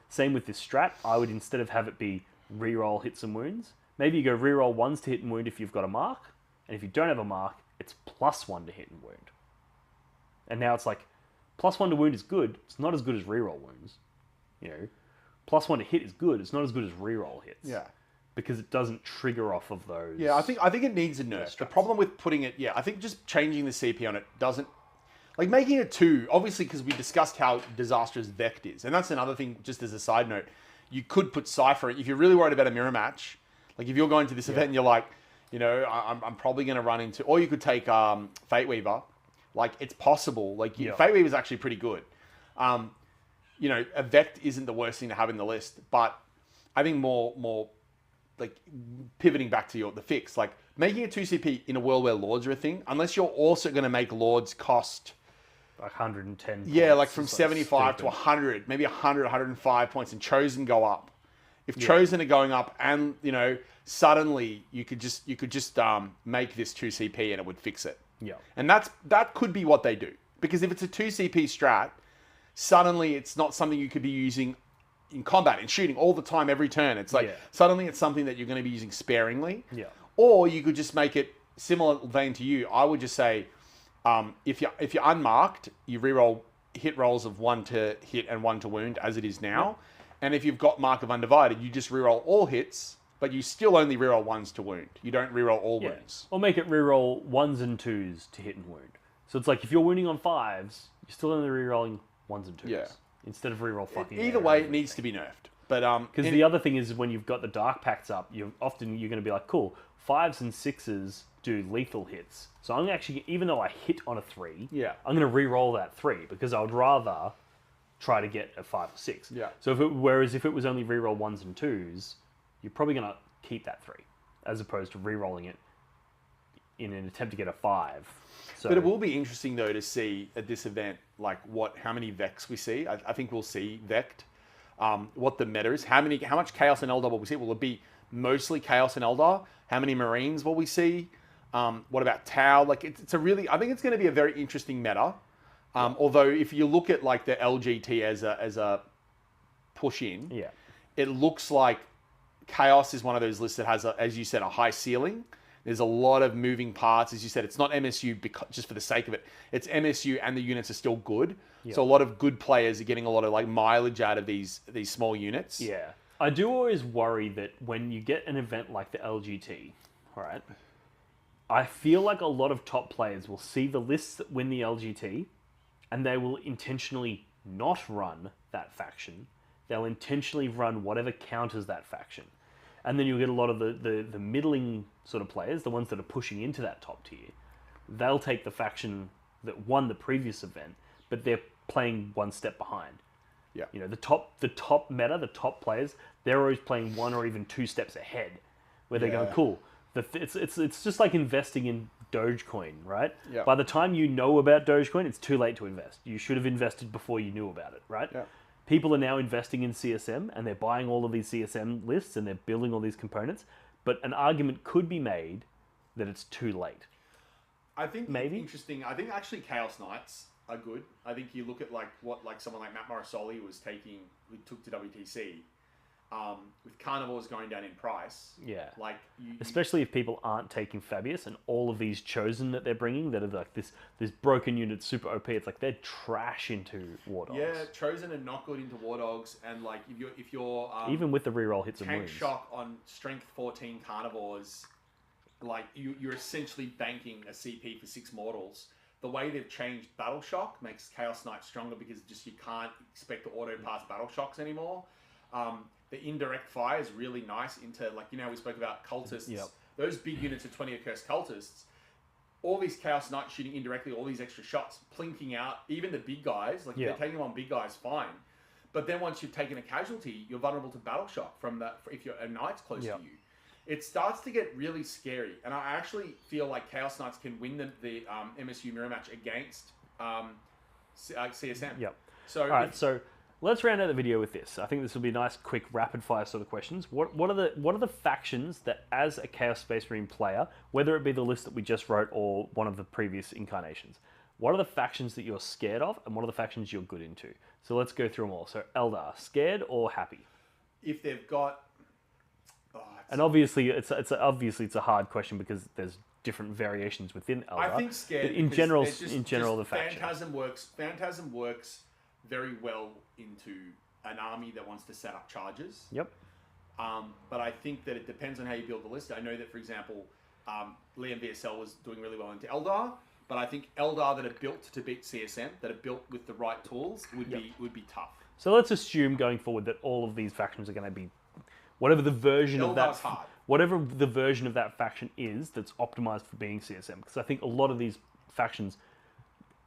Same with this strat. I would, instead of have it be reroll hits and wounds, maybe you go reroll 1s to hit and wound if you've got a mark, and if you don't have a mark, it's +1 to hit and wound. And now it's like, +1 to wound is good. It's not as good as reroll wounds. You know, +1 to hit is good. It's not as good as reroll hits. Yeah. Because it doesn't trigger off of those. Yeah, I think it needs a nerf. The problem with putting it, I think just changing the CP on it doesn't, like making it 2, obviously because we discussed how disastrous Vect is. And that's another thing, just as a side note, you could put Cypher, if you're really worried about a mirror match, like if you're going to this event and you're like, you know, I'm probably going to run into, or you could take Fate Weaver, like it's possible, like Fate Weaver is actually pretty good. You know, a Vect isn't the worst thing to have in the list, but I think more like pivoting back to the fix, like making a 2 CP in a world where Lords are a thing, unless you're also going to make Lords cost like 110 yeah points, like from 75 to 100, maybe 100 105 points, and Chosen go up. If Chosen are going up, and you know, suddenly you could just make this 2 CP and it would fix it. And that could be what they do, because if it's a 2 CP strat, suddenly it's not something you could be using in combat and shooting all the time, every turn. It's like suddenly it's something that you're going to be using sparingly. Or you could just make it similar vein to you. I would just say, if you're unmarked, you reroll hit rolls of 1 to hit and 1 to wound as it is now. And if you've got Mark of Undivided, you just reroll all hits, but you still only reroll 1s to wound. You don't reroll all wounds. Or make it reroll 1s and 2s to hit and wound. So it's like if you're wounding on 5s, you're still only rerolling 1s and 2s. Instead of reroll fucking... Either way, it needs to be nerfed. But because the other thing is when you've got the dark pacts up, you're going to be like, cool, 5s and 6s do lethal hits. So I'm actually, even though I hit on a 3, Yeah. I'm going to re-roll that 3 because I would rather try to get a 5 or 6. Yeah. So whereas if it was only re-roll 1s and 2s, you're probably going to keep that 3 as opposed to re-rolling it in an attempt to get a 5. So, but it will be interesting though to see at this event like how many Vex we see. I think we'll see Vect. What the meta is, how much Chaos and Eldar will we see? Will it be mostly Chaos and Eldar? How many Marines will we see? What about Tau? Like it's a really, I think it's going to be a very interesting meta. Although if you look at like the LGT as a push in, yeah, it looks like Chaos is one of those lists that has, as you said, a high ceiling. There's a lot of moving parts. As you said, it's not MSU just for the sake of it. It's MSU and the units are still good. Yep. So a lot of good players are getting a lot of like mileage out of these small units. Yeah. I do always worry that when you get an event like the LGT, all right, I feel like a lot of top players will see the lists that win the LGT and they will intentionally not run that faction. They'll intentionally run whatever counters that faction. And then you'll get a lot of the middling sort of players, the ones that are pushing into that top tier. They'll take the faction that won the previous event, but they're playing one step behind. Yeah. You know, the top meta, the top players, they're always playing 1 or even 2 steps ahead, where they're going, cool. It's just like investing in Dogecoin, right? Yeah. By the time you know about Dogecoin, it's too late to invest. You should have invested before you knew about it, right? Yeah. People are now investing in CSM and they're buying all of these CSM lists and they're building all these components. But an argument could be made that it's too late. I think maybe interesting. I think actually Chaos Knights are good. I think you look at like someone like Matt Morrisoli was taking, who took to WTC, with carnivores going down in price. Yeah. Like especially if people aren't taking Fabius and all of these chosen that they're bringing that are like this broken unit super OP. It's like they're trash into War Dogs. Yeah, chosen and not good into War Dogs, and like if you're even with the reroll hits and tank wounds. shock on strength 14 carnivores, like you're essentially banking a CP for 6 mortals. The way they've changed Battle Shock makes Chaos Knight stronger because just you can't expect to auto pass Battle Shocks anymore. The indirect fire is really nice into, like, you know, we spoke about cultists. Yep. Those big units of 20 accursed cultists, all these Chaos Knights shooting indirectly, all these extra shots, plinking out, even the big guys, like, if they're taking them on big guys, fine. But then once you've taken a casualty, you're vulnerable to Battle Shock from that, if a Knight's close to you. It starts to get really scary. And I actually feel like Chaos Knights can win the MSU mirror match against CSM. Yep. So, all right, so let's round out the video with this. I think this will be nice, quick, rapid-fire sort of questions. What are the factions that, as a Chaos Space Marine player, whether it be the list that we just wrote or one of the previous incarnations, what are the factions that you're scared of, and what are the factions you're good into? So let's go through them all. So Eldar, scared or happy? If they've got, and obviously it's a hard question because there's different variations within Eldar. I think scared. But in general, the faction. Phantasm works very well into an army that wants to set up charges. Yep. But I think that it depends on how you build the list. I know that, for example, Liam VSL was doing really well into Eldar, but I think Eldar that are built to beat CSM, that are built with the right tools, would be tough. So let's assume going forward that all of these factions are going to be whatever the version of that faction is that's optimized for being CSM. Because I think a lot of these factions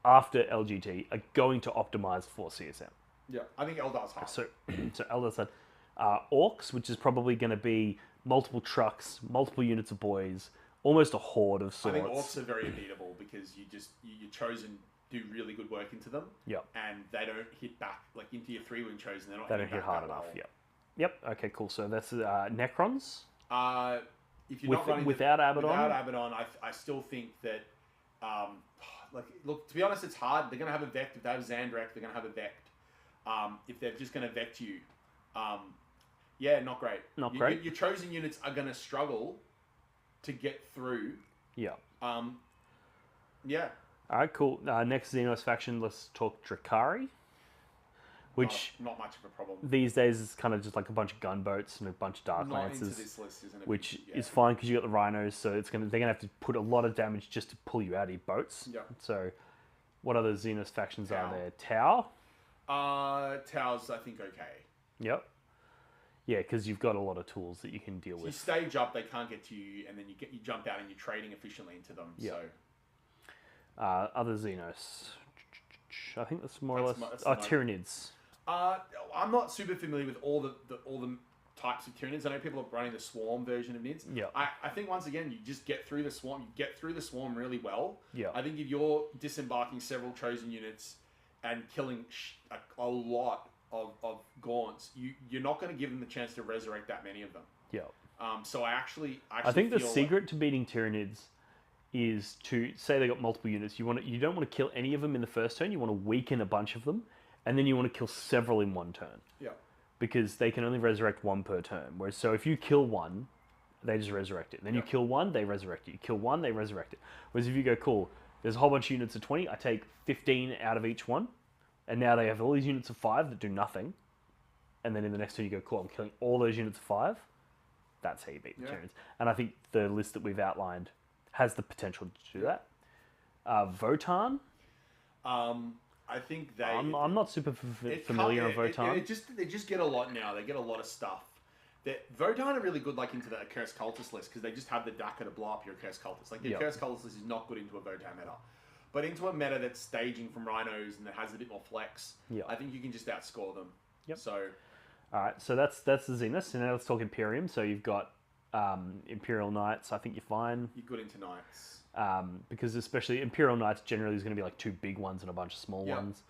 after LGT are going to optimize for CSM. Yeah, I think Eldar's hard. So Eldar said Orcs, which is probably going to be multiple trucks, multiple units of boys, almost a horde of sorts. I think Orcs are very unbeatable because you're chosen do really good work into them. Yep. And they don't hit back, like into your 3-win chosen, they don't hit hard enough. Yep. Okay, cool. So that's Necrons. If you're not running without Abaddon, I still think that, look, to be honest, it's hard. They're going to have a Vect. If they have Zandrek, they're going to have a Vect. If they're just going to Vect you, not great. Not great. Your chosen units are going to struggle to get through. Yeah. Yeah. All right, cool. Next Xenos faction, let's talk Drakari. Which not much of a problem these days is kind of just like a bunch of gunboats and a bunch of dark lances, this list, isn't it? Which is fine because you got the rhinos, so they're gonna have to put a lot of damage just to pull you out of your boats. Yeah. So, what other Xenos factions are there? Tau. Tau's I think okay. Yep. Yeah, because you've got a lot of tools that you can deal You with. stage up, they can't get to you, and then you jump out and you're trading efficiently into them. Yeah. So Other Xenos. I think that's more or That's less... that's Tyranids. I'm not super familiar with all the types of Tyranids. I know people are running the Swarm version of Nids. Yeah. I think once again, you just get through the Swarm. You get through the Swarm really well. Yeah. I think if you're disembarking several chosen units and killing a lot of Gaunts, you're not going to give them the chance to resurrect that many of them. Yeah. So I think the feel secret to beating Tyranids is to say they got multiple units. You don't want to kill any of them in the first turn. You want to weaken a bunch of them, and then you want to kill several in one turn. Yeah. Because they can only resurrect one per turn. Whereas, so if you kill one, they just resurrect it. And then you kill one, they resurrect it. You kill one, they resurrect it. Whereas if you go, cool, there's a whole bunch of units of 20, I take 15 out of each one, and now they have all these units of 5 that do nothing. And then in the next turn you go, cool, I'm killing all those units of 5. That's how you beat the Tyranids. And I think the list that we've outlined has the potential to do that. Votann. I think they. I'm not super familiar with Votann. They just get a lot now. They get a lot of stuff. Votann are really good, like into the Accursed Cultist list, because they just have the Daka to blow up your Accursed Cultist. Like the Accursed Cultist list is not good into a Votann meta, but into a meta that's staging from Rhinos and that has a bit more flex. I think you can just outscore them. So, all right. So that's the Xenos. And now let's talk Imperium. So you've got Imperial Knights. I think you're fine. You're good into Knights. Because especially Imperial Knights generally is going to be like 2 big ones and a bunch of small ones.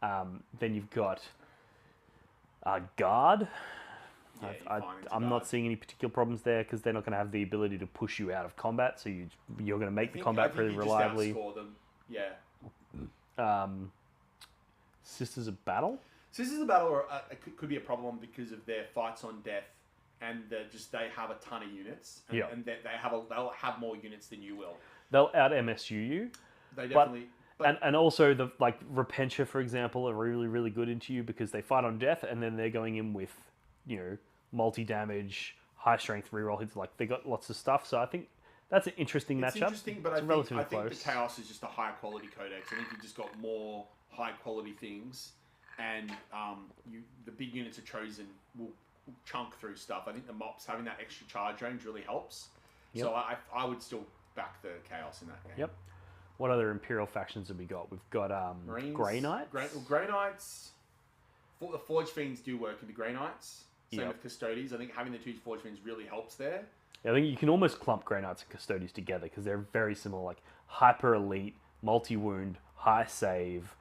Then you've got Guard. I'm not seeing any particular problems there because they're not going to have the ability to push you out of combat. So you're going to make the combat pretty reliably. Just outscore them. Yeah. Sisters of Battle. Sisters of Battle could be a problem because of their fights on death. And they have a ton of units, and they'll have more units than you will. They'll out MSU you. They definitely, and also the Repentia, for example, are really really good into you because they fight on death, and then they're going in with multi damage, high strength reroll hits. Like they got lots of stuff. So I think that's an interesting matchup. It's interesting, but I think close. the Chaos is just a high quality codex. I think you've just got more high quality things, and the big units are chosen will chunk through stuff. I think the Mops having that extra charge range really helps. So I would still back the Chaos in that game. Yep. What other Imperial factions have we got? We've got Marines, Grey Knights. Grey Knights. The Forge Fiends do work into Grey Knights. Same with Custodes. I think having the 2 Forge Fiends really helps there. Yeah, I think you can almost clump Grey Knights and Custodes together because they're very similar. Like hyper elite, multi wound, high save.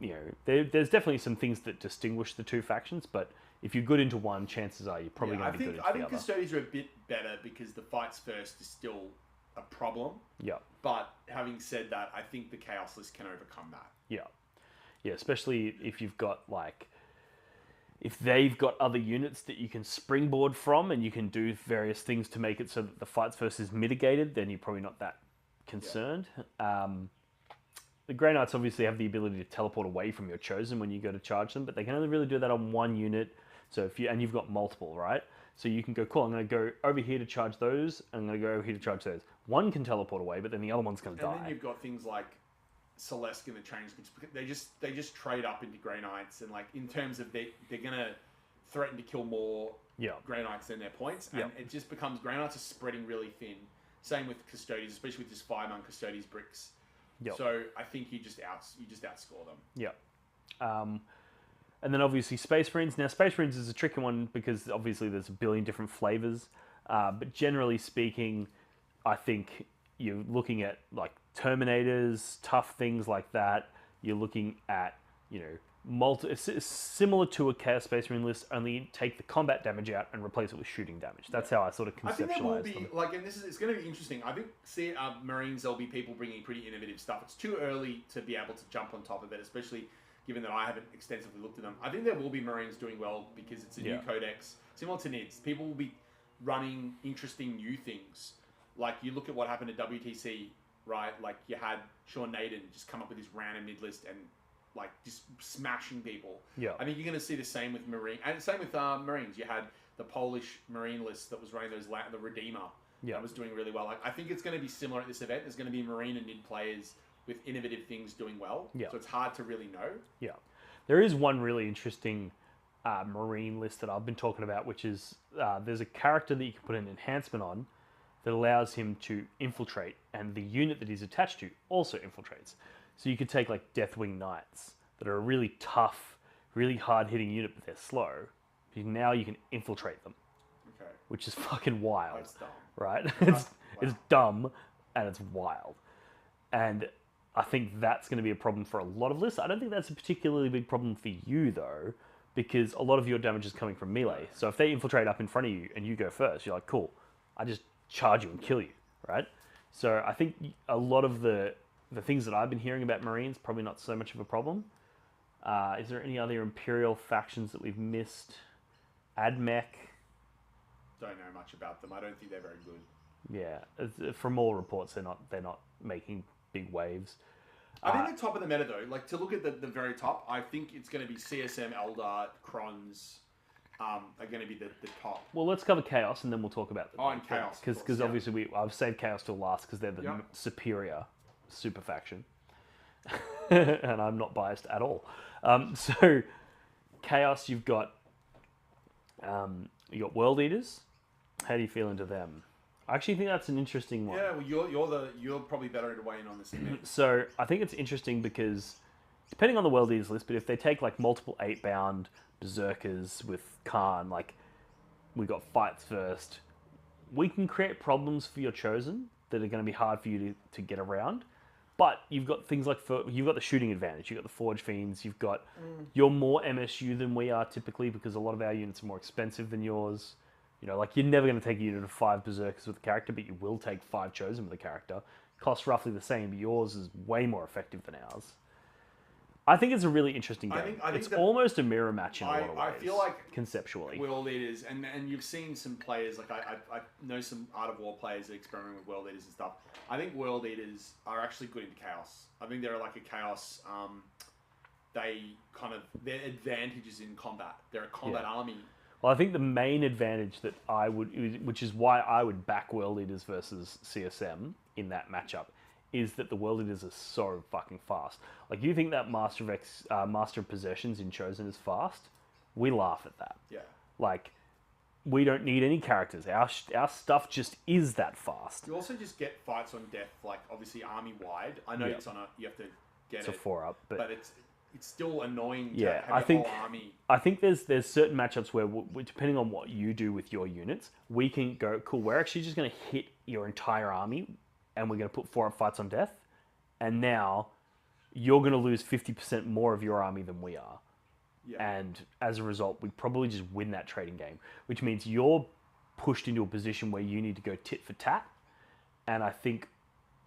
There's definitely some things that distinguish the 2 factions, but if you're good into one, chances are you're probably going to be good into the other. I think Custodes are a bit better because the fights first is still a problem. Yeah. But having said that, I think the Chaos list can overcome that. Yeah. Yeah, especially if you've got if they've got other units that you can springboard from and you can do various things to make it so that the fights first is mitigated, then you're probably not that concerned. The Grey Knights obviously have the ability to teleport away from your chosen when you go to charge them, but they can only really do that on one unit. So you've got multiple, right? So you can go, cool, I'm going to go over here to charge those, and I'm going to go over here to charge those. One can teleport away, but then the other one's going to die. And then you've got things like Celeste in the change, which they just trade up into Grey Knights, and in terms of they're going to threaten to kill more Grey Knights than their points, and it just becomes Grey Knights are spreading really thin. Same with Custodes, especially with just 5-man Custodes bricks. So I think you just outscore them. Yeah. And then obviously Space Marines. Now Space Marines is a tricky one because obviously there's a billion different flavors. But generally speaking, I think you're looking at Terminators, tough things like that. You're looking at, it's similar to a Chaos Space Marine list, only take the combat damage out and replace it with shooting damage. That's how I sort of conceptualize them. I think that will be, and it's going to be interesting. I think, Marines, there'll be people bringing pretty innovative stuff. It's too early to be able to jump on top of it, especially given that I haven't extensively looked at them. I think there will be Marines doing well because it's a new codex. Similar to NIDS, people will be running interesting new things. Like, you look at what happened at WTC, right? Like, you had Sean Naden just come up with this random mid list and just smashing people. Yeah. I think you're going to see the same with Marine, and same with Marines. You had the Polish Marine list that was running the Redeemer. That was doing really well. I think it's going to be similar at this event. There's going to be Marine and mid players with innovative things doing well. Yeah. So it's hard to really know. Yeah. There is one really interesting Marine list that I've been talking about, which is there's a character that you can put an enhancement on that allows him to infiltrate, and the unit that he's attached to also infiltrates. So you could take like Deathwing Knights that are a really tough, really hard-hitting unit, but they're slow. Now you can infiltrate them, which is fucking wild. That's dumb. Right? It's dumb and it's wild. And I think that's going to be a problem for a lot of lists. I don't think that's a particularly big problem for you, though, because a lot of your damage is coming from melee. So if they infiltrate up in front of you and you go first, you're like, cool, I just charge you and kill you, right? So I think a lot of the things that I've been hearing about Marines, probably not so much of a problem. Is there any other Imperial factions that we've missed? AdMech? Don't know much about them. I don't think they're very good. Yeah, from all reports, they're not making big waves. I think the top of the meta, though, like to look at the very top, I think it's going to be CSM, Eldar, Crons are going to be the top. Well, let's cover Chaos and then we'll talk about them. Oh, and Chaos. Because obviously I've saved Chaos till last because they're the superior super faction. And I'm not biased at all. So, Chaos, you've got World Eaters. How do you feel into them? I actually think that's an interesting one. Yeah, well, you're probably better to weigh in on this than me. So I think it's interesting because depending on the World Eaters list, but if they take like multiple 8-bound berserkers with Khan, like we got fights first, we can create problems for your chosen that are going to be hard for you to get around. But you've got things like you've got the shooting advantage, you've got the Forge Fiends, you've got you're more MSU than we are typically because a lot of our units are more expensive than yours. You know, like you're never going to take a unit of 5 berserkers with a character, but you will take 5 chosen with a character. Costs roughly the same, but yours is way more effective than ours. I think it's a really interesting game. I think it's almost a mirror match in a lot of ways. I feel like conceptually, World Eaters, and you've seen some players like I know some Art of War players that experiment with World Eaters and stuff. I think World Eaters are actually good in Chaos. I think they're like a Chaos. Their advantages in combat. They're a combat army. Well, I think the main advantage that I would, which is why I would back World Eaters versus CSM in that matchup, is that the World Eaters are so fucking fast. Like, you think that Master of Possessions in Chosen is fast? We laugh at that. Yeah. Like, we don't need any characters. Our stuff just is that fast. You also just get fights on death, like, obviously army-wide. I know it's on you have to get it's a 4-up, but it's still annoying to have I think, whole army. I think there's certain matchups where, depending on what you do with your units, we can go, cool, we're actually just going to hit your entire army, and we're going to put 4-up fights on death, and now you're going to lose 50% more of your army than we are. Yeah. And as a result, we probably just win that trading game, which means you're pushed into a position where you need to go tit for tat, and I think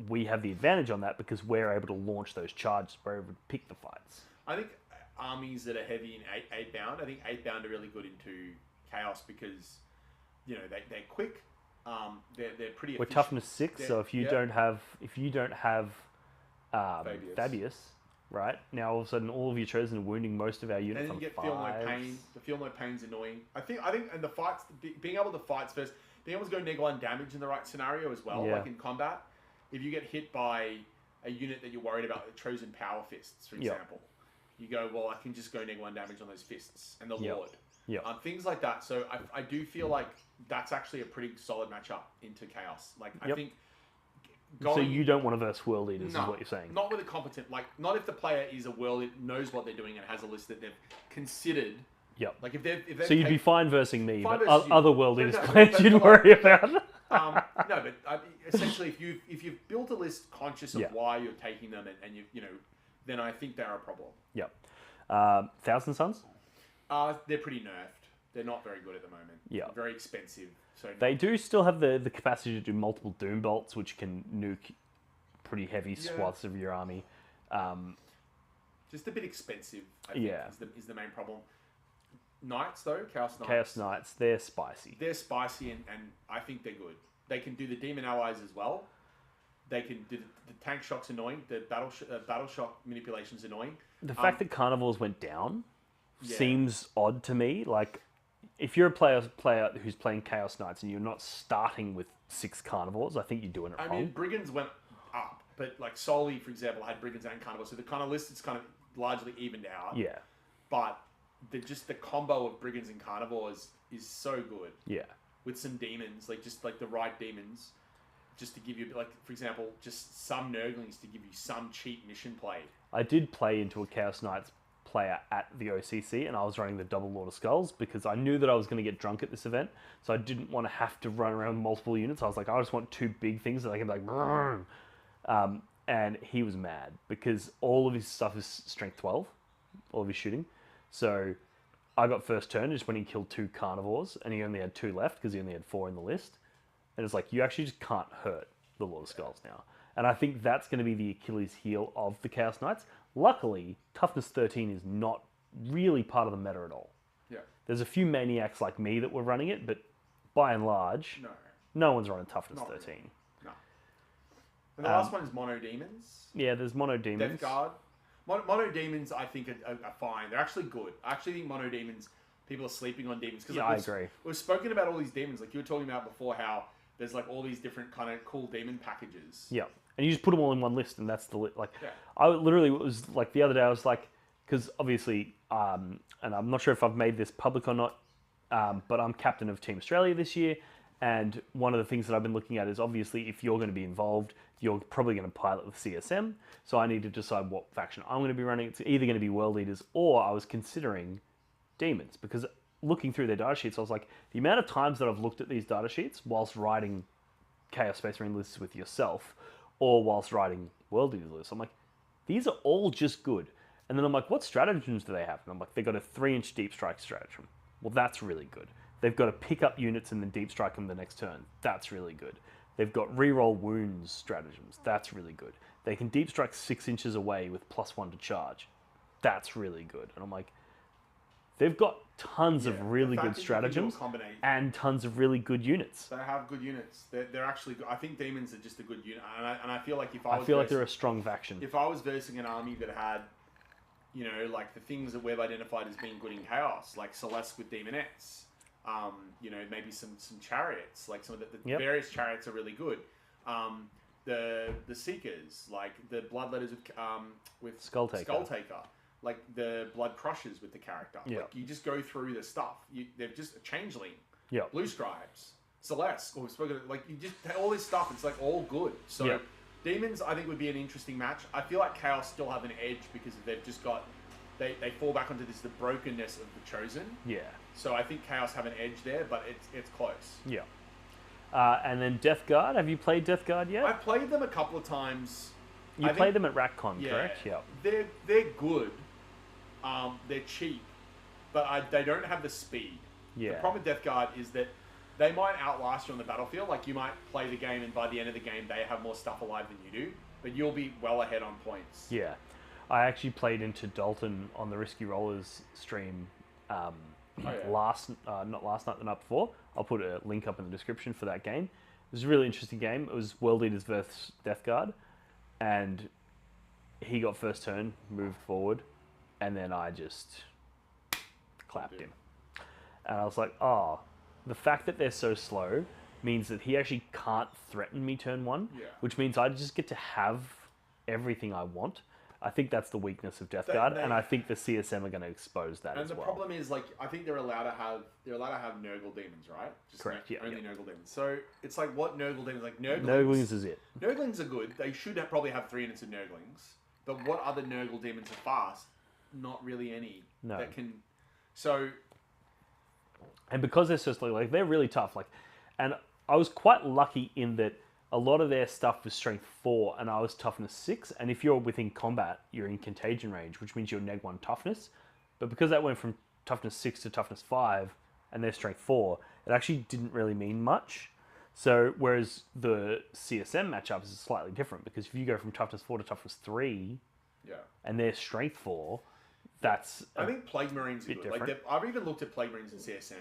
we have the advantage on that because we're able to launch those charges, we're able to pick the fights. I think armies that are heavy in 8-bound, I think 8-bound are really good into Chaos because, you know, they're quick. They're pretty efficient. We're toughness 6, so if you don't have Fabius, right? Now all of a sudden all of your chosen are wounding most of our units. And then you get feel no pain. The feel no pain's annoying. I think and the fights, being able to fight first, being able to go -1 damage in the right scenario as well, like in combat. If you get hit by a unit that you're worried about, the chosen power fists, for example, you go, well, I can just go -1 damage on those fists and the Lord. Things like that. So I do feel like that's actually a pretty solid matchup into Chaos. Like, I think... So you don't want to verse World Eaters, is what you're saying? Not with a competent... Like, not if the player is a World Eater, knows what they're doing and has a list that they've considered... Yep. Like, if they've so you'd be fine versing me, but you. Other World Eaters players you'd worry about. No, but essentially, if you've built a list conscious of why you're taking them, and you know, then I think they're a problem. Yep. Thousand Suns? They're pretty nerfed. They're not very good at the moment. Yeah. Very expensive. So they do still have the capacity to do multiple Doom Bolts, which can nuke pretty heavy swaths of your army. Just a bit expensive, I think, is the main problem. Knights, though, Chaos Knights. Chaos Knights, they're spicy. They're spicy, and I think they're good. They can do the Demon Allies as well. They can do the Tank Shock's annoying. The Battle Shock manipulation's annoying. The fact that Carnivores went down seems odd to me. Like, if you're a player who's playing Chaos Knights and you're not starting with 6 Carnivores, I think you're doing it wrong. I mean, Brigands went up, but like Soli, for example, had Brigands and Carnivores, so the kind of list is kind of largely evened out. Yeah. But the combo of brigands and carnivores is so good. Yeah. With some demons, just the right demons, just to give you, for example, just some Nurglings to give you some cheap mission play. I did play into a Chaos Knights player at the OCC, and I was running the double Lord of Skulls because I knew that I was going to get drunk at this event, so I didn't want to have to run around multiple units. I was like, I just want 2 big things that I can be like, brrr. And he was mad because all of his stuff is strength 12, all of his shooting. So I got first turn just when he killed 2 carnivores, and he only had 2 left because he only had 4 in the list. And it's like, you actually just can't hurt the Lord of Skulls now. And I think that's going to be the Achilles heel of the Chaos Knights. Luckily, toughness 13 is not really part of the meta at all. Yeah. There's a few maniacs like me that were running it, but by and large, no one's running toughness 13. Really. No. And the last one is Mono Demons. Yeah, there's Mono Demons. Death Guard. Mono Demons, I think, are fine. They're actually good. I actually think Mono Demons, people are sleeping on demons. Yeah, I agree. We've spoken about all these demons. Like you were talking about before, how there's all these different kind of cool demon packages. Yeah. And you just put them all in one list, and that's the list. I literally was the other day, I was like, because obviously, and I'm not sure if I've made this public or not, but I'm captain of Team Australia this year, and one of the things that I've been looking at is obviously if you're going to be involved, you're probably going to pilot with CSM, so I need to decide what faction I'm going to be running. It's either going to be World Eaters, or I was considering Demons, because looking through their data sheets, I was like, the amount of times that I've looked at these data sheets whilst writing Chaos Space Marine lists with yourself, or whilst writing World Eaters lists, I'm like, these are all just good. And then I'm like, what stratagems do they have? And I'm like, they've got a 3-inch deep strike stratagem. Well, that's really good. They've got to pick up units and then deep strike them the next turn. That's really good. They've got reroll wounds stratagems. That's really good. They can deep strike 6 inches away with +1 to charge. That's really good. And I'm like, they've got tons of really good stratagems and tons of really good units. They have good units. They're actually good. I think Demons are just a good unit. And I feel like they're a strong faction. If I was versing an army that had, the things that we've identified as being good in Chaos, like Celeste with Demonettes, maybe some chariots, like some of the various chariots are really good. The Seekers, like the Bloodletters with Skulltaker. Like the Blood Crushers with the character. Yep. Like you just go through the stuff. They're just a Changeling. Yep. Blue Stripes. Celeste. Or we've spoken you just all this stuff. It's all good. So Demons, I think, would be an interesting match. I feel like Chaos still have an edge because they've just got they fall back onto the brokenness of the Chosen. Yeah. So I think Chaos have an edge there, but it's close. Yeah. And then Death Guard. Have you played Death Guard yet? I've played them a couple of times. You played them at RACCon, correct? Yeah. They're good. They're cheap, but they don't have the speed. Yeah. The problem with Death Guard is that they might outlast you on the battlefield. Like you might play the game, and by the end of the game, they have more stuff alive than you do, but you'll be well ahead on points. Yeah. I actually played into Dalton on the Risky Rollers stream not last night, the night before. I'll put a link up in the description for that game. It was a really interesting game. It was World Eaters versus Death Guard, and he got first turn, moved forward, and then I just clapped him. And I was like, oh, the fact that they're so slow means that he actually can't threaten me turn 1, which means I just get to have everything I want. I think that's the weakness of Death Guard, and I think the CSM are going to expose that as well. And the problem is, I think they're allowed to have Nurgle demons, right? Correct. Only Nurgle demons. So it's like, what Nurgle demons? Like Nurglings is it. Nurglings are good. They should probably have 3 units of Nurglings. But what other Nurgle demons are fast? Not really any. No. That can. So. And because they're so slow, they're really tough. And I was quite lucky in that a lot of their stuff was strength 4 and I was toughness 6. And if you're within combat, you're in contagion range, which means you're neg 1 toughness. But because that went from toughness 6 to toughness 5 and they're strength 4, it actually didn't really mean much. So whereas the CSM matchups is slightly different, because if you go from toughness 4 to toughness 3 and they're strength 4, that's I think Plague Marines are good. Different. I've even looked at Plague Marines in CSM.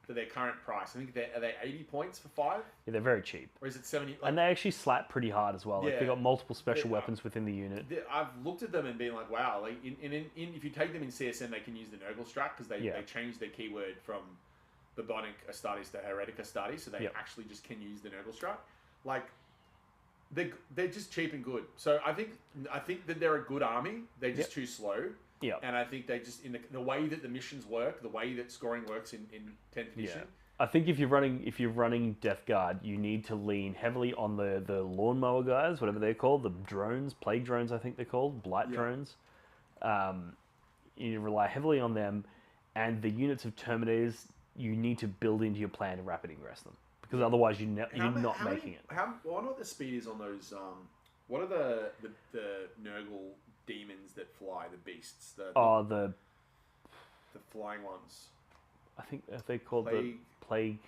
For their current price, I think are they 80 points for 5? Yeah, they're very cheap. Or is it 70? And they actually slap pretty hard as well. They've got multiple special weapons within the unit. I've looked at them and been like, wow. If you take them in CSM, they can use the Nurgle strat because they changed their keyword from Bubonic Astartes to Heretic Astartes, so they actually just can use the Nurgle strat. they're just cheap and good. So I think that they're a good army. They're just too slow. Yeah. And I think they just in the way that the missions work, the way that scoring works in 10th edition. Yeah. I think if you're running Death Guard, you need to lean heavily on the lawnmower guys, whatever they're called, the drones, plague drones, I think they're called, blight drones. You rely heavily on them, and the units of Terminators you need to build into your plan to rapid ingress them, because otherwise you're not making it. I wonder what the speed is on those. What are the Nurgle demons that fly? The beasts. The flying ones. I think they're called the plague.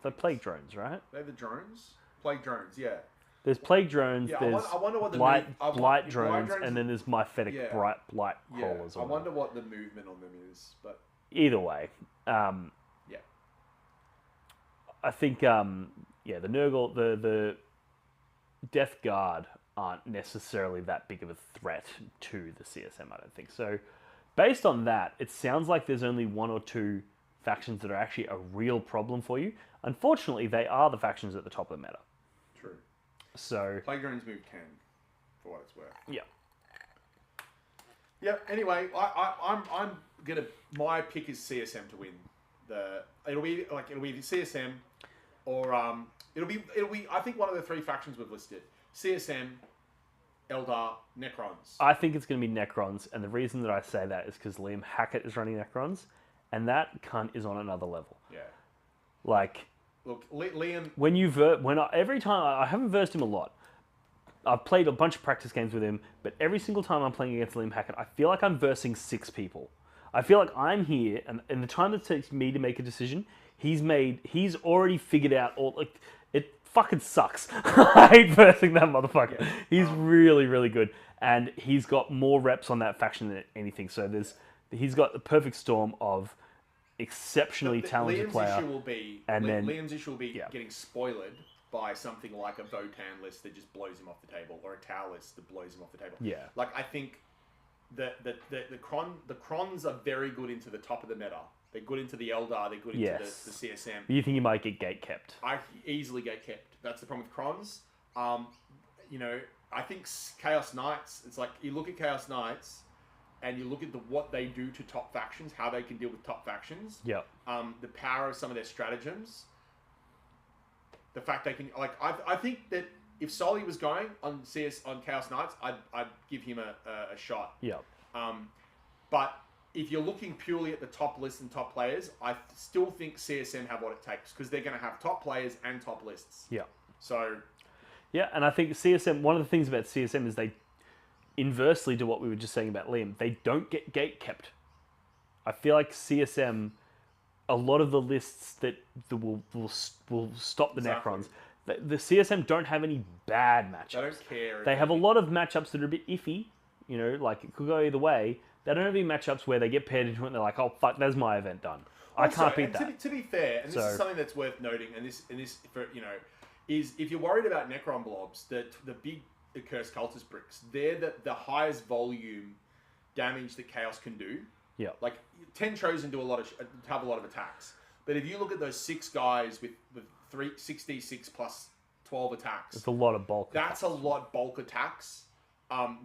The plague drones, right? They're the drones. Plague drones, yeah. There's plague drones. Yeah, there's I wonder what the blight drones, and then there's myphetic blight crawlers. I wonder what the movement on them is, but either way, I think the Nurgle, the Death Guard aren't necessarily that big of a threat to the CSM. I don't think so. Based on that, it sounds like there's only one or two factions that are actually a real problem for you. Unfortunately, they are the factions at the top of the meta. True. So Plague Drones move 10, for what it's worth. Yeah. Yeah. Anyway, I'm gonna. My pick is CSM to win. It'll be CSM, or it'll be. I think one of the three factions we've listed: CSM, Eldar, Necrons. I think it's going to be Necrons, and the reason that I say that is because Liam Hackett is running Necrons, and that cunt is on another level. Yeah. Like, look, Liam. Every time I haven't versed him a lot. I've played a bunch of practice games with him, but every single time I'm playing against Liam Hackett, I feel like I'm versing 6 people. I feel like I'm here, and in the time it takes me to make a decision, he's already figured out all, like, it fucking sucks. I hate versing that motherfucker. Yeah. He's really, really good, and he's got more reps on that faction than anything, so he's got the perfect storm of exceptionally talented player. Liam's issue will be getting spoiled by something like a Votan list that just blows him off the table, or a Tau list that blows him off the table. Yeah. Like, I think the Crons are very good into the top of the meta. They're good into the Eldar, they're good into the CSM. You think you might get gate kept? I easily get kept. That's the problem with Crons. I think Chaos Knights, it's like, you look at Chaos Knights, and you look at what they do to top factions, how they can deal with top factions. Yeah. The power of some of their stratagems. The fact they can, like, I think that if Sully was going on Chaos Knights, I'd give him a shot. Yeah. But if you're looking purely at the top list and top players, I still think CSM have what it takes, because they're going to have top players and top lists. Yeah. So. Yeah, and I think CSM, one of the things about CSM is they, inversely to what we were just saying about Liam, they don't get gate kept. I feel like CSM, a lot of the lists that will stop the Necrons, the CSM don't have any bad matchups. They don't care. They have a lot of matchups that are a bit iffy, like it could go either way. They don't have any matchups where they get paired into it and they're like, oh fuck, there's my event done. I can't beat that. To be fair, and this is something that's worth noting, and this is if you're worried about Necron blobs, the big Cursed Cultist bricks, they're the highest volume damage that Chaos can do. Yeah. Like 10 Chosen have a lot of attacks, but if you look at those 6 guys with 6d6 plus 12 attacks, it's a lot of bulk. That's a lot bulk attacks.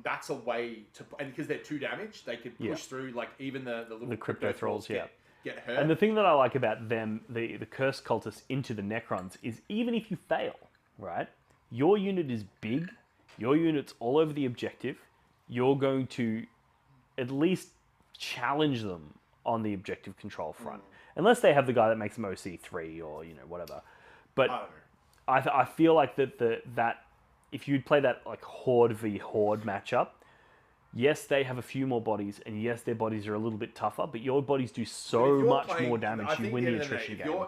That's a way to, and because they're 2 damage, they could push through, like, even the little crypto thralls. Get hurt. And the thing that I like about them, the Cursed Cultists into the Necrons, is even if you fail, right, your unit is big, your unit's all over the objective, you're going to at least challenge them on the objective control front. Unless they have the guy that makes them OC3 or, whatever. But I feel like that if you'd play that, like, Horde v Horde matchup, yes, they have a few more bodies, and yes, their bodies are a little bit tougher, but your bodies do so much more damage, you win the attrition game.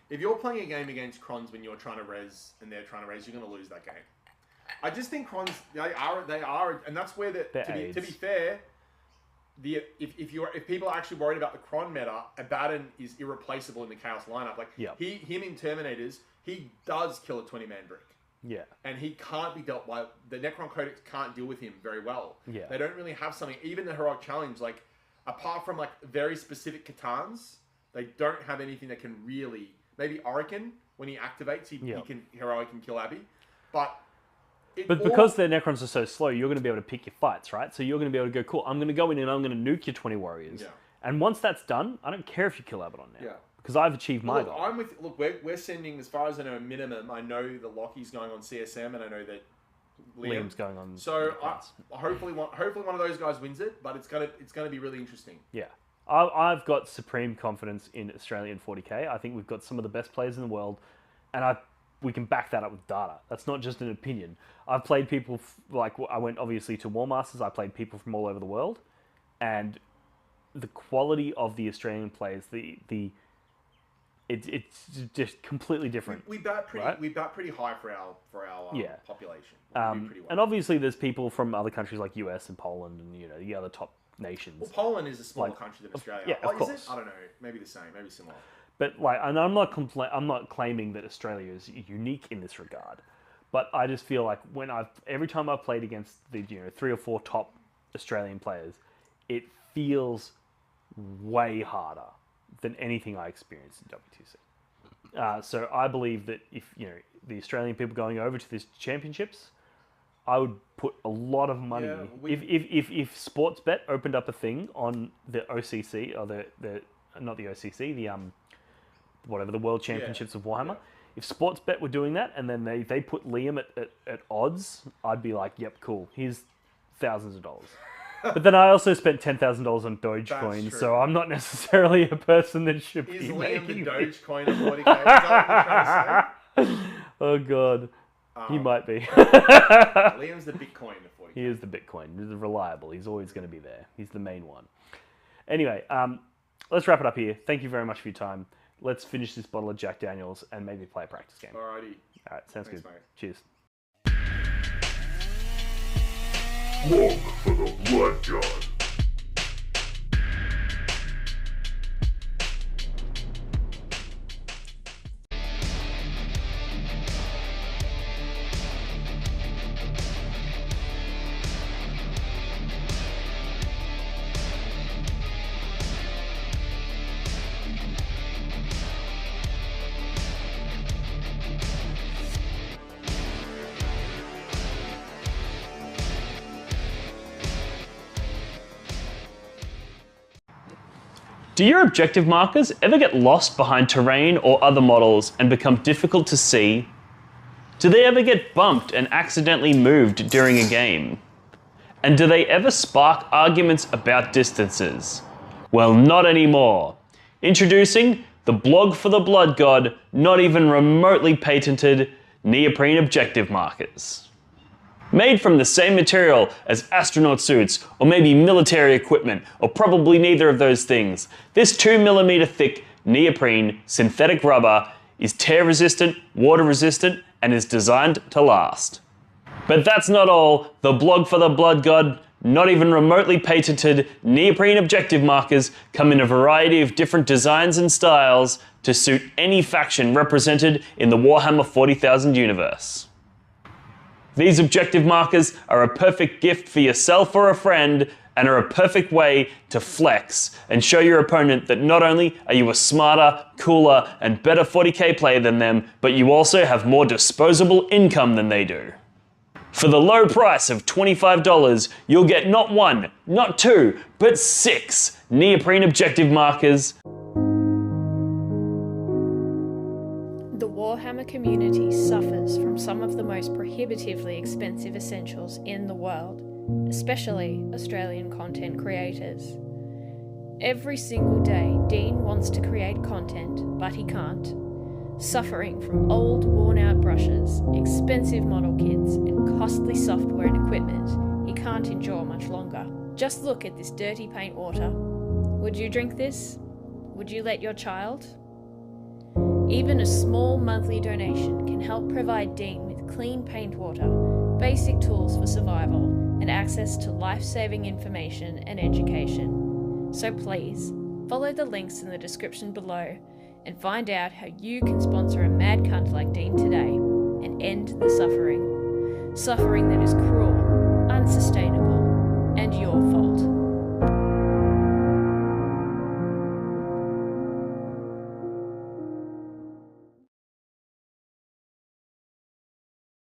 If you're playing a game against Crons when you're trying to res and they're trying to res, you're going to lose that game. I just think Crons, they are, and that's where to be fair, if people are actually worried about the Cron meta, Abaddon is irreplaceable in the Chaos lineup. Like, him in Terminators, he does kill a 20-man brick. Yeah. And he can't be dealt by. The Necron Codex can't deal with him very well. Yeah. They don't really have something. Even the Heroic Challenge, like, apart from, like, very specific Catans, they don't have anything that can really. Maybe Orican, when he activates, he can Heroic and kill Abby. But But because their Necrons are so slow, you're going to be able to pick your fights, right? So you're going to be able to go, cool, I'm going to go in and I'm going to nuke your 20 warriors. Yeah. And once that's done, I don't care if you kill Abaddon now. Yeah. Because I've achieved my goal. We're sending, as far as I know, a minimum. I know the Lockie's going on CSM, and I know that Liam's going on. So hopefully one of those guys wins it, but it's gonna be really interesting. Yeah. I've got supreme confidence in Australian 40k. I think we've got some of the best players in the world, and we can back that up with data. That's not just an opinion. I've played people, I went obviously to War Masters, I played people from all over the world, and the quality of the Australian players, it's just completely different. We bat pretty high for our population. We do pretty well. And obviously there's people from other countries like US and Poland and the other top nations. Well, Poland is a smaller country than Australia. Yeah, of course. Is it? I don't know. Maybe the same. Maybe similar. But and I'm not claiming that Australia is unique in this regard. But I just feel like every time I've played against the 3 or 4 top Australian players, it feels way harder than anything I experienced in WTC. So I believe that if the Australian people going over to these championships, I would put a lot of money. If Sportsbet opened up a thing on the OCC or the not the OCC, the World Championships of Warhammer. If Sportsbet were doing that and then they put Liam at odds, I'd be like, yep, cool. Here's thousands of dollars. But then I also spent $10,000 on Dogecoin, so I'm not necessarily a person that should be Liam making the Dogecoin of 40k? Is that what you're trying to say? Oh, God. He might be. Liam's the Bitcoin of 40k. He is the Bitcoin. He's reliable. He's always going to be there. He's the main one. Anyway, let's wrap it up here. Thank you very much for your time. Let's finish this bottle of Jack Daniels and maybe play a practice game. Alrighty. All right, sounds good. Mate. Cheers. Long for the Blood God. Do your objective markers ever get lost behind terrain or other models and become difficult to see? Do they ever get bumped and accidentally moved during a game? And do they ever spark arguments about distances? Well, not anymore. Introducing the blog for the Blood God, not even remotely patented neoprene objective markers. Made from the same material as astronaut suits, or maybe military equipment, or probably neither of those things, this 2mm thick neoprene synthetic rubber is tear resistant, water resistant, and is designed to last. But that's not all. The blog for the Blood God, not even remotely patented neoprene objective markers come in a variety of different designs and styles to suit any faction represented in the Warhammer 40,000 universe. These objective markers are a perfect gift for yourself or a friend and are a perfect way to flex and show your opponent that not only are you a smarter, cooler, and better 40k player than them, but you also have more disposable income than they do. For the low price of $25, you'll get not 1, not 2, but 6 neoprene objective markers. The Warhammer community suffers from some of the most prohibitively expensive essentials in the world, especially Australian content creators. Every single day, Dean wants to create content, but he can't. Suffering from old, worn-out brushes, expensive model kits, and costly software and equipment, he can't endure much longer. Just look at this dirty paint water. Would you drink this? Would you let your child? Even a small monthly donation can help provide Dean with clean paint water, basic tools for survival, and access to life-saving information and education. So please, follow the links in the description below and find out how you can sponsor a mad cunt like Dean today and end the suffering. Suffering that is cruel, unsustainable,